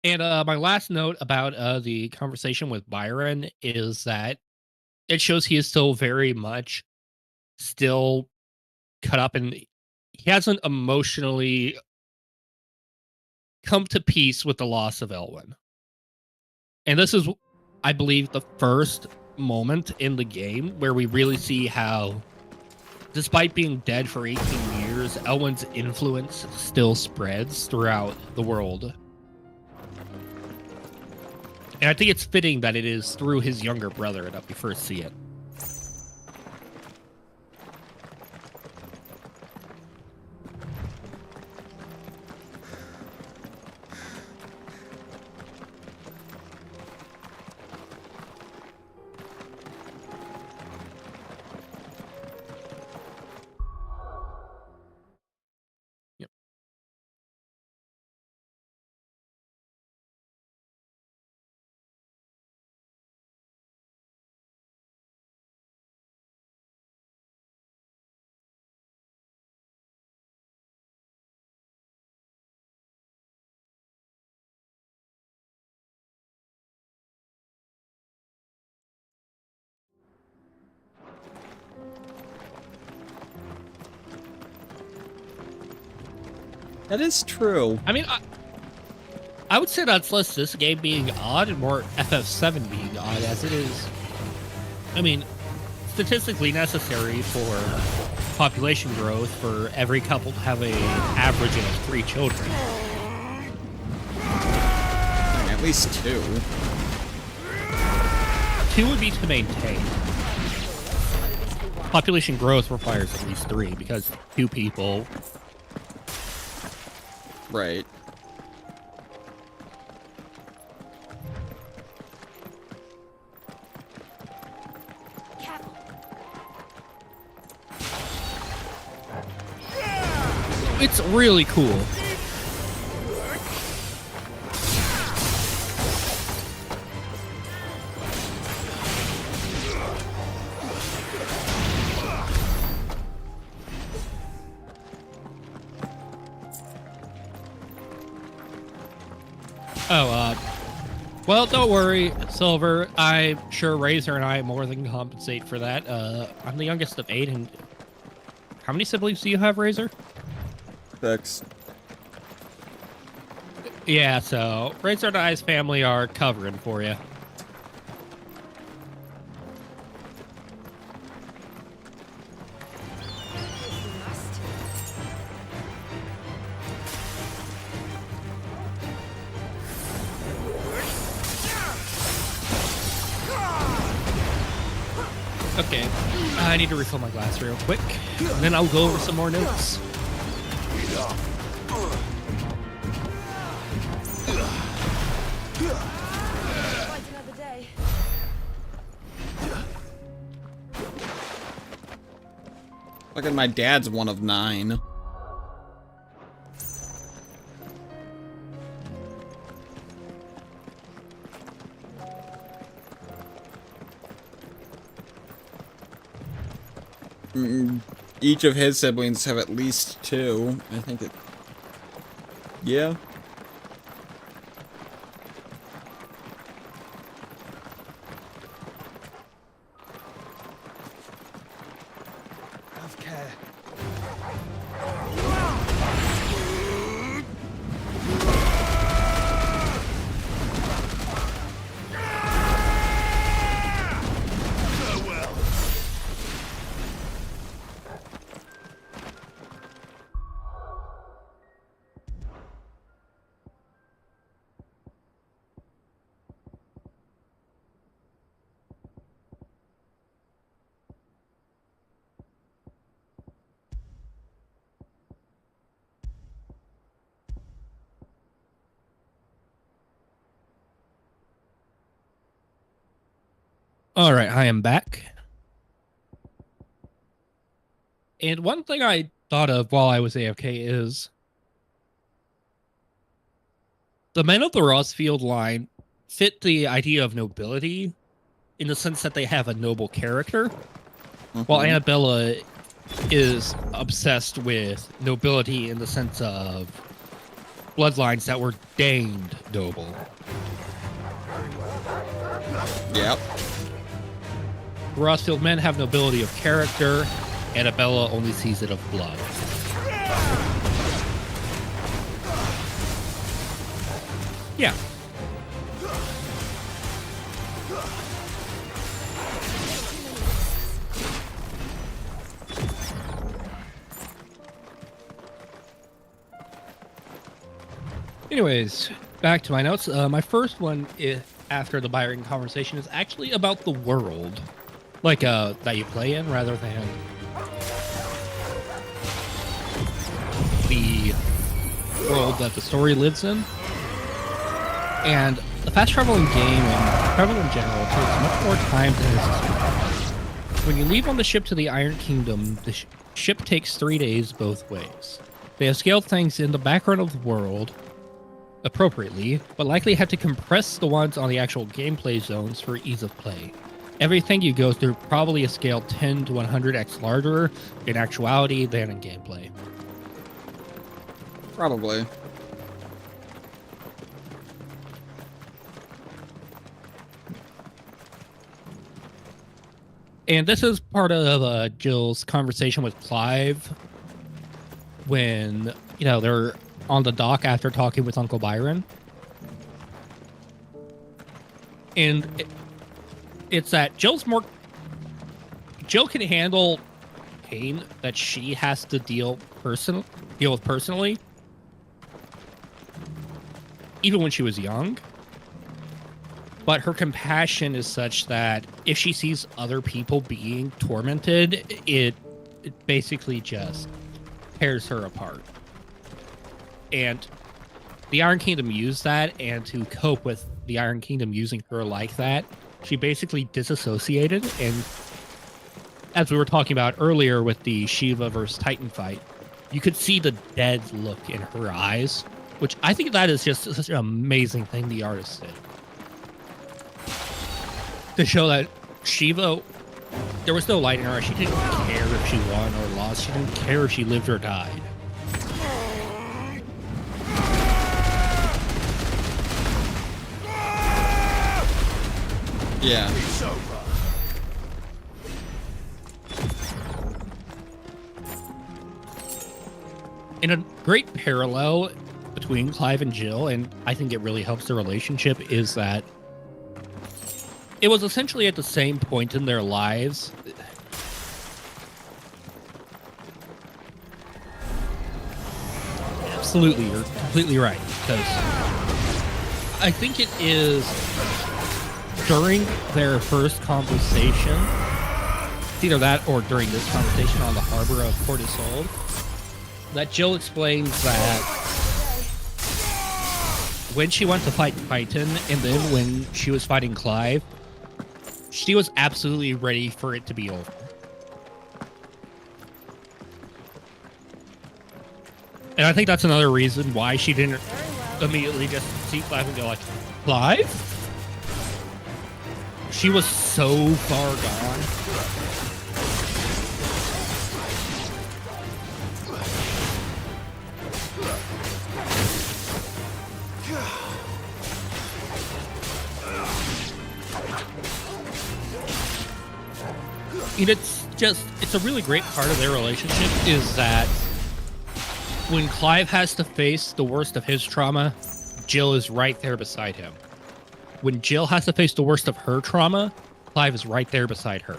And my last note about the conversation with Byron is that it shows he is still very much still cut up, and he hasn't emotionally come to peace with the loss of Elwyn. And this is, I believe, the first moment in the game where we really see how, despite being dead for 18 years, Elwyn's influence still spreads throughout the world. And I think it's fitting that it is through his younger brother that we first see it. Yep. That is true. I mean, I would say that's less this game being odd and more FF7 being odd, as it is, I mean, statistically necessary for population growth for every couple to have a average of 3 children. At least 2. 2 would be to maintain. Population growth requires at least 3 because 2 people. Right. It's really cool. Well, don't worry, Silver. I'm sure Razor and I more than compensate for that. I'm the youngest of 8, and how many siblings do you have, Razor? 6. Yeah, so Razor and I's family are covering for you. Okay, I need to refill my glass real quick, and then I'll go over some more notes. Look at my dad's one of 9. Each of his siblings have at least 2. I think it... Yeah. All right, I am back. And one thing I thought of while I was AFK is the men of the Rossfield line fit the idea of nobility in the sense that they have a noble character, while Annabella is obsessed with nobility in the sense of bloodlines that were deemed noble. Yep. Rossfield men have nobility of character. Annabella only sees it of blood. Yeah. Anyways, back to my notes. My first one after the Byron conversation is actually about the world, like that you play in, rather than the world that the story lives in. And the fast traveling game and travel in general takes much more time than is expected. When you leave on the ship to the Iron Kingdom, the ship takes 3 days both ways. They have scaled things in the background of the world appropriately, but likely had to compress the ones on the actual gameplay zones for ease of play. Everything you go through probably is scaled 10 to 100x larger in actuality than in gameplay. Probably. And this is part of Jill's conversation with Clive when, they're on the dock after talking with Uncle Byron. And it's that Jill can handle pain that she has to deal with personally, even when she was young. But her compassion is such that if she sees other people being tormented, it basically just tears her apart. And the Iron Kingdom used that, and to cope with the Iron Kingdom using her like that, she basically disassociated. And as we were talking about earlier with the Shiva versus Titan fight, you could see the dead look in her eyes, which I think that is just such an amazing thing the artist did. To show that Shiva, there was no light in her eyes. She didn't care if she won or lost. She didn't care if she lived or died. Yeah. And a great parallel between Clive and Jill, and I think it really helps the relationship, is that it was essentially at the same point in their lives. Absolutely, you're completely right. Because I think it is during their first conversation, it's either that or during this conversation on the harbor of Port Isolde, that Jill explains that when she went to fight Titan and then when she was fighting Clive, she was absolutely ready for it to be over. And I think that's another reason why she didn't immediately just see Clive and go like, Clive? She was so far gone. And it's a really great part of their relationship is that when Clive has to face the worst of his trauma, Jill is right there beside him. When Jill has to face the worst of her trauma, Clive is right there beside her.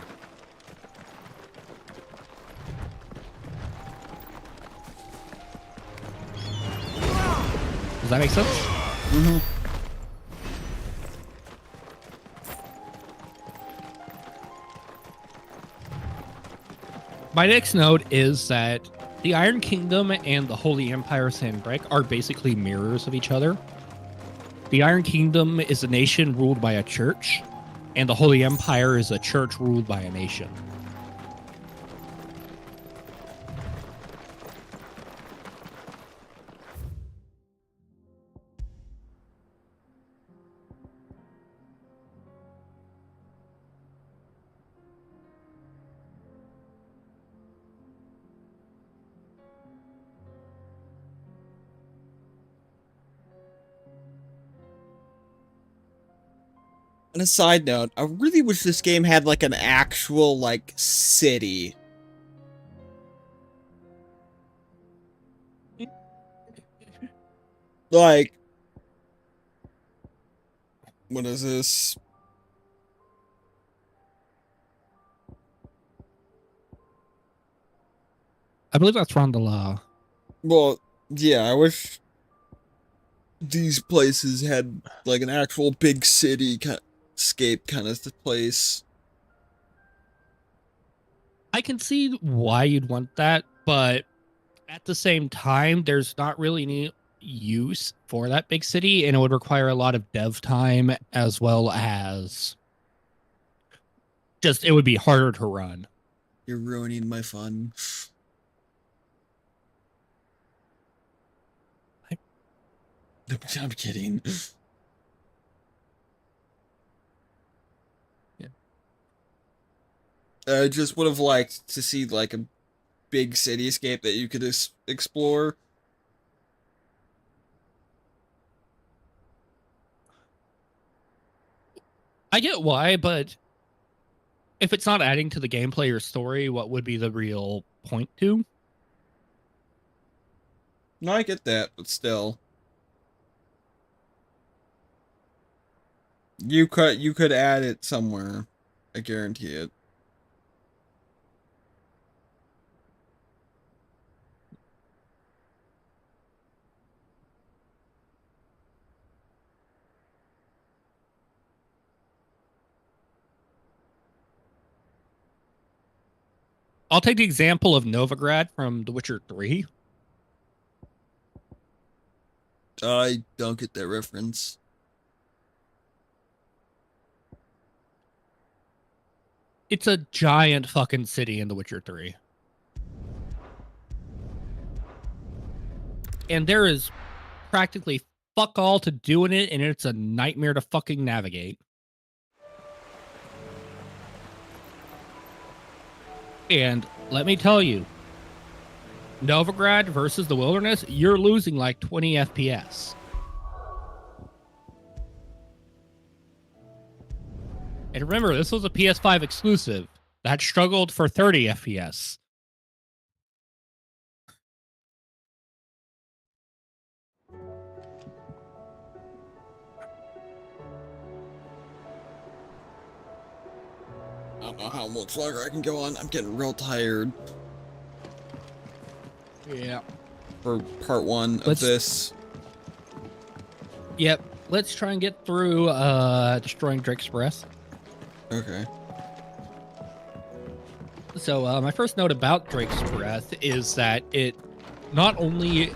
Does that make sense? Mm-hmm. My next note is that the Iron Kingdom and the Holy Empire Sanbreque are basically mirrors of each other. The Iron Kingdom is a nation ruled by a church, and the Holy Empire is a church ruled by a nation. On a side note, I really wish this game had like an actual like city. Like, what is this? I believe that's Rondela. Well, yeah, I wish these places had like an actual big city kind of scape kind of place. I can see why you'd want that, but at the same time, there's not really any use for that big city, and it would require a lot of dev time as well as just it would be harder to run. You're ruining my fun. I'm kidding. Yeah. I just would have liked to see like a big cityscape that you could explore. I get why, but if it's not adding to the gameplay or story, what would be the real point to? No, I get that, but still. You could add it somewhere. I guarantee it. I'll take the example of Novigrad from The Witcher 3. I don't get that reference. It's a giant fucking city in The Witcher 3. And there is practically fuck all to do in it, and it's a nightmare to fucking navigate. And let me tell you, Novigrad versus the Wilderness, you're losing like 20 FPS. And remember, this was a PS5 exclusive that struggled for 30 FPS. I don't know how much longer I can go on. I'm getting real tired. Yeah. For part one of this. Yep. Let's try and get through destroying Drake's Breath. Okay. So my first note about Drake's Breath is that it not only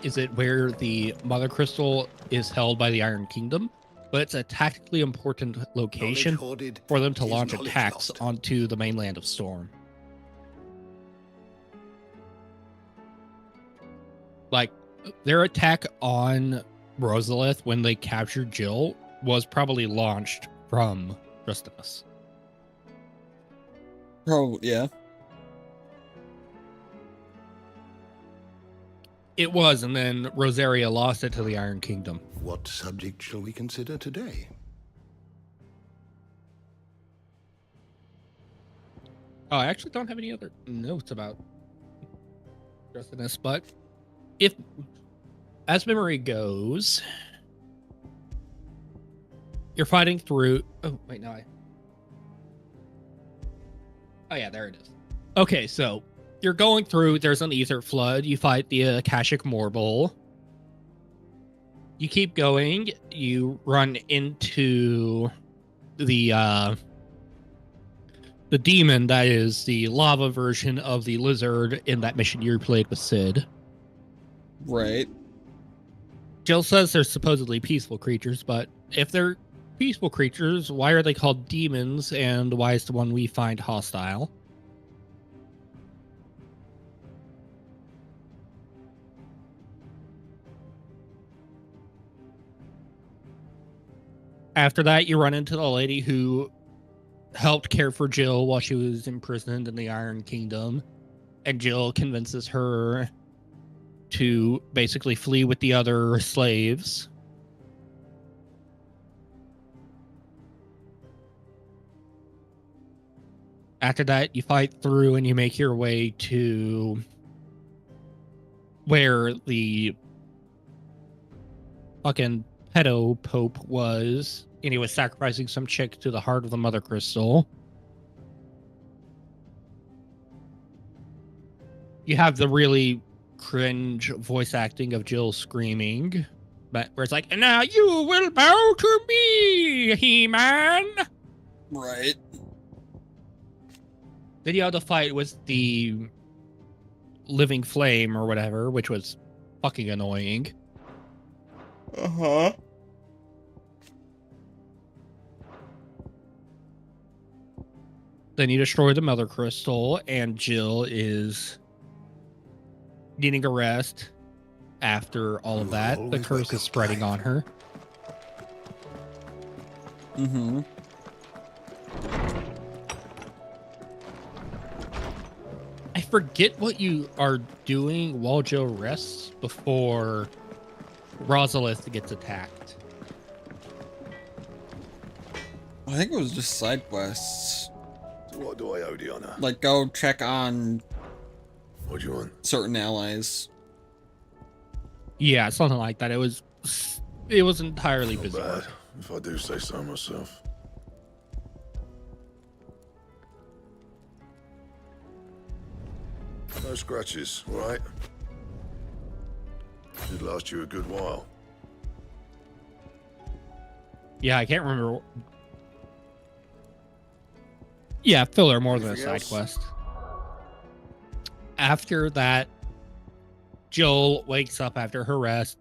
is it where the Mother Crystal is held by the Iron Kingdom, but it's a tactically important location for them to launch attacks onto the mainland of Storm. Like, their attack on Rosalith when they captured Jill was probably launched from Tristanus. Probably, yeah. It was, and then Rosaria lost it to the Iron Kingdom. What subject shall we consider today? Oh, I actually don't have any other notes about Tristanus, but if, as memory goes, you're fighting through... Oh, wait, no, Oh, yeah, there it is. Okay, so you're going through, there's an ether flood, you fight the Akashic Morble. You keep going, you run into the demon that is the lava version of the lizard in that mission you played with Sid. Right. Jill says they're supposedly peaceful creatures, but if they're peaceful creatures, why are they called demons, and why is the one we find hostile? After that, you run into the lady who helped care for Jill while she was imprisoned in the Iron Kingdom, and Jill convinces her to basically flee with the other slaves. After that, you fight through and you make your way to where the fucking pedo pope was, and he was sacrificing some chick to the heart of the Mother Crystal. You have the really cringe voice acting of Jill screaming, but where it's like, "And now you will bow to me, He-Man." Right. Then you have the fight with the living flame or whatever, which was fucking annoying. Uh-huh. Then you destroy the Mother Crystal, and Jill is needing a rest after all of that. The Always curse welcome is spreading back. on her. Mm-hmm. I forget what you are doing while Jill rests before Rosalith gets attacked. I think it was just side quests. So what do I owe the honor? Like, go check on What do you want? certain allies. Yeah, something like that. It was entirely Not bizarre. bad, if I do say so myself. No scratches, all right? Should last you a good while. Yeah, I can't remember. Yeah, filler more than a Anything side else? quest. After that, Jill wakes up after her rest.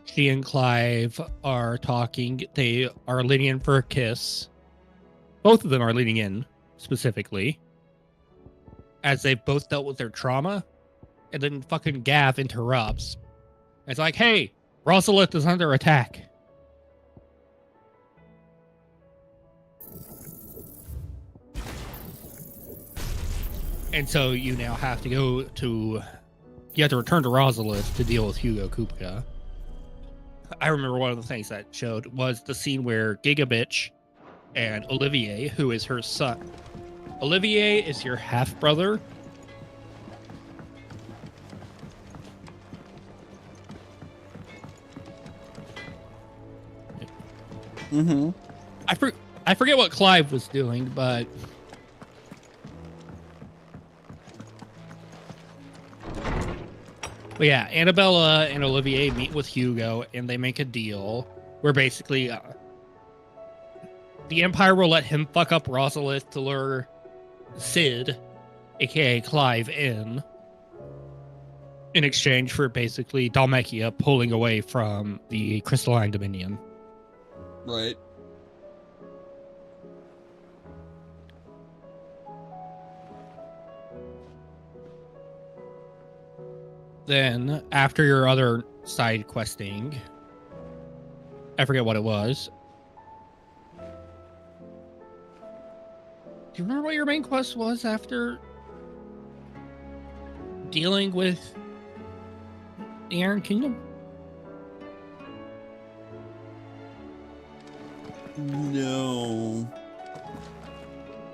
She and Clive are talking. They are leaning in for a kiss. Both of them are leaning in, specifically, as they've both dealt with their trauma. And then fucking Gav interrupts. It's like, hey, Rosalith is under attack. And so you now have to go to... You have to return to Rosalith to deal with Hugo Kupka. I remember one of the things that showed was the scene where Gigabitch and Olivier, who is her son... Olivier is your half-brother. Mm-hmm. I forget what Clive was doing, but... But yeah, Annabella and Olivier meet with Hugo, and they make a deal where basically the Empire will let him fuck up Rosalith to lure Sid, aka Clive, in exchange for basically Dhalmekia pulling away from the Crystalline Dominion. Right. Then, after your other side questing, I forget what it was. Do you remember what your main quest was after dealing with the Iron Kingdom? No.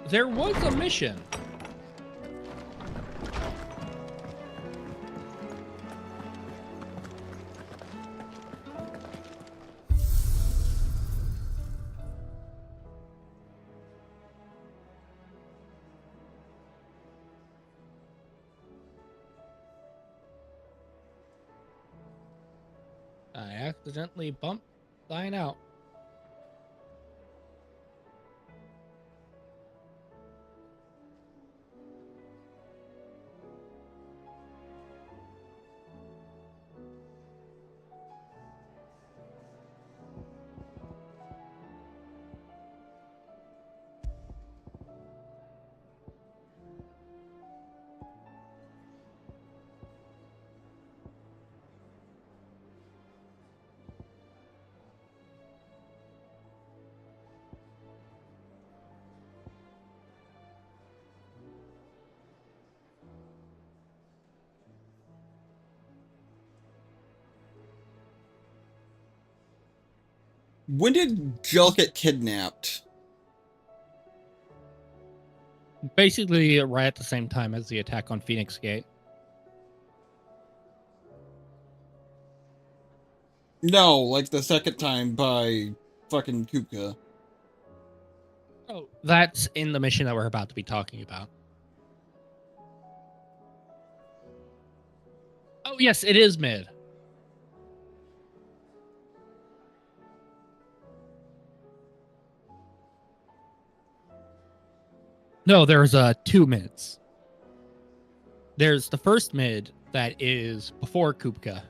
There was a mission. I accidentally bumped Thine out. When did Jill get kidnapped? Basically, right at the same time as the attack on Phoenix Gate. No, like the second time by fucking Kupka. Oh, that's in the mission that we're about to be talking about. Oh, yes, it is mid. No, there's two mids. There's the first mid that is before Kupka.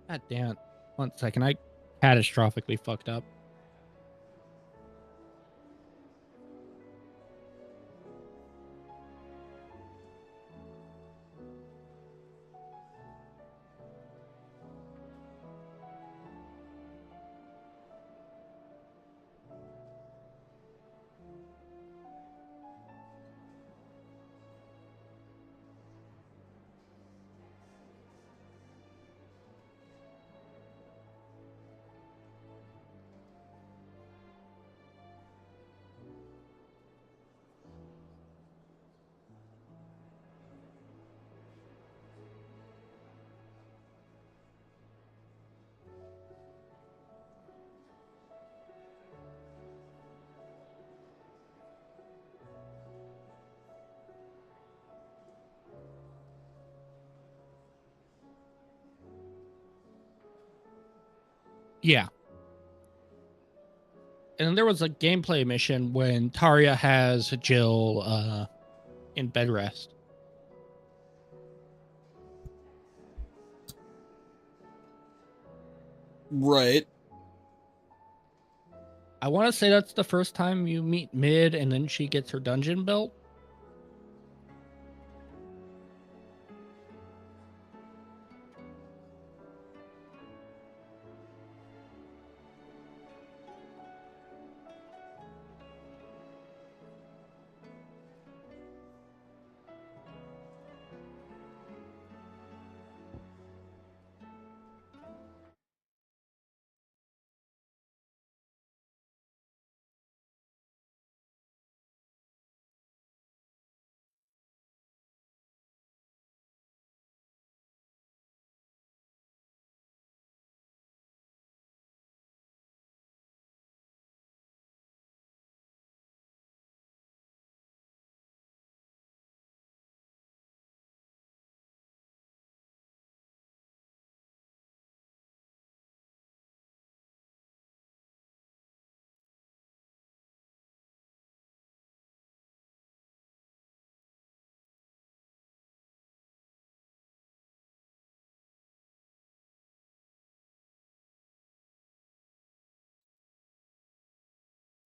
God damn it. 1 second. I catastrophically fucked up. Yeah. And then there was a gameplay mission when Taria has Jill in bed rest. Right. I want to say that's the first time you meet Mid and then she gets her dungeon belt.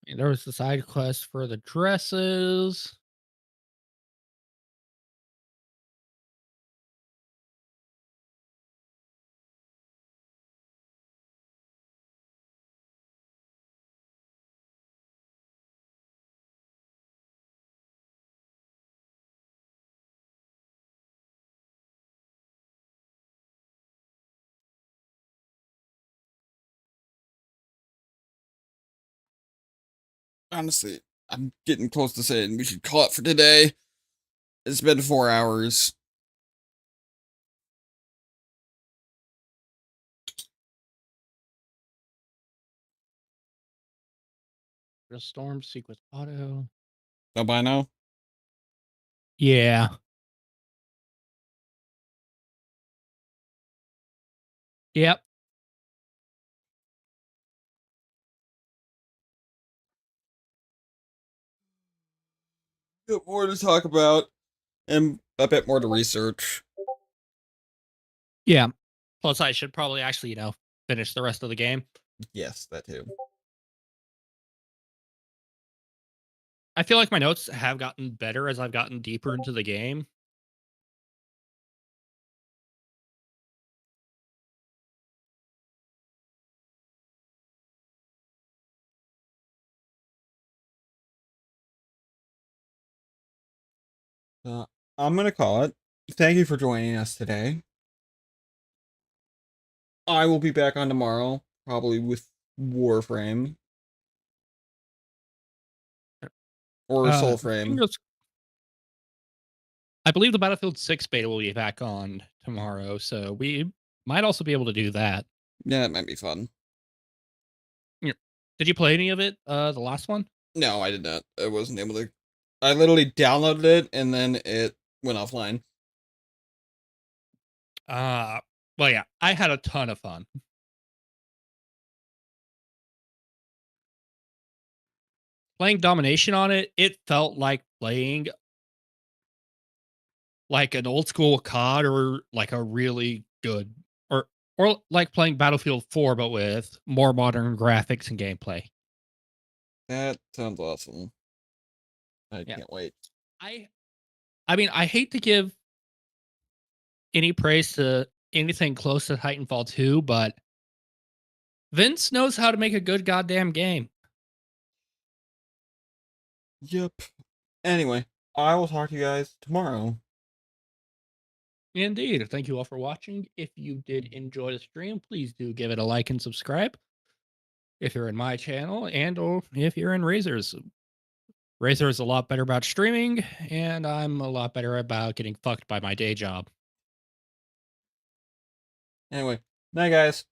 And there was the side quest for the dresses. Honestly, I'm getting close to saying we should call it for today. It's been 4 hours. The storm sequence auto. Oh, by now? Yeah. Yep. Got more to talk about and a bit more to research. Yeah. Plus, I should probably actually, finish the rest of the game. Yes, that too. I feel like my notes have gotten better as I've gotten deeper into the game. I'm gonna call it. Thank you for joining us today. I will be back on tomorrow, probably with Warframe or Soulframe. I believe the Battlefield 6 beta will be back on tomorrow, so we might also be able to do that. Yeah, it might be fun. Yeah. Did you play any of it, the last one? No, I did not. I wasn't able to. I literally downloaded it and then it went offline. Well, yeah, I had a ton of fun. Playing Domination on it, it felt like playing like an old school COD or like a really good or like playing Battlefield 4 but with more modern graphics and gameplay. That sounds awesome. I Yeah. can't wait. I mean, I hate to give any praise to anything close to Titanfall 2, but Vince knows how to make a good goddamn game. Yep. Anyway, I will talk to you guys tomorrow. Indeed. Thank you all for watching. If you did enjoy the stream, please do give it a like and subscribe. If you're in my channel and or if you're in Razor's. Razor is a lot better about streaming, and I'm a lot better about getting fucked by my day job. Anyway, night, guys.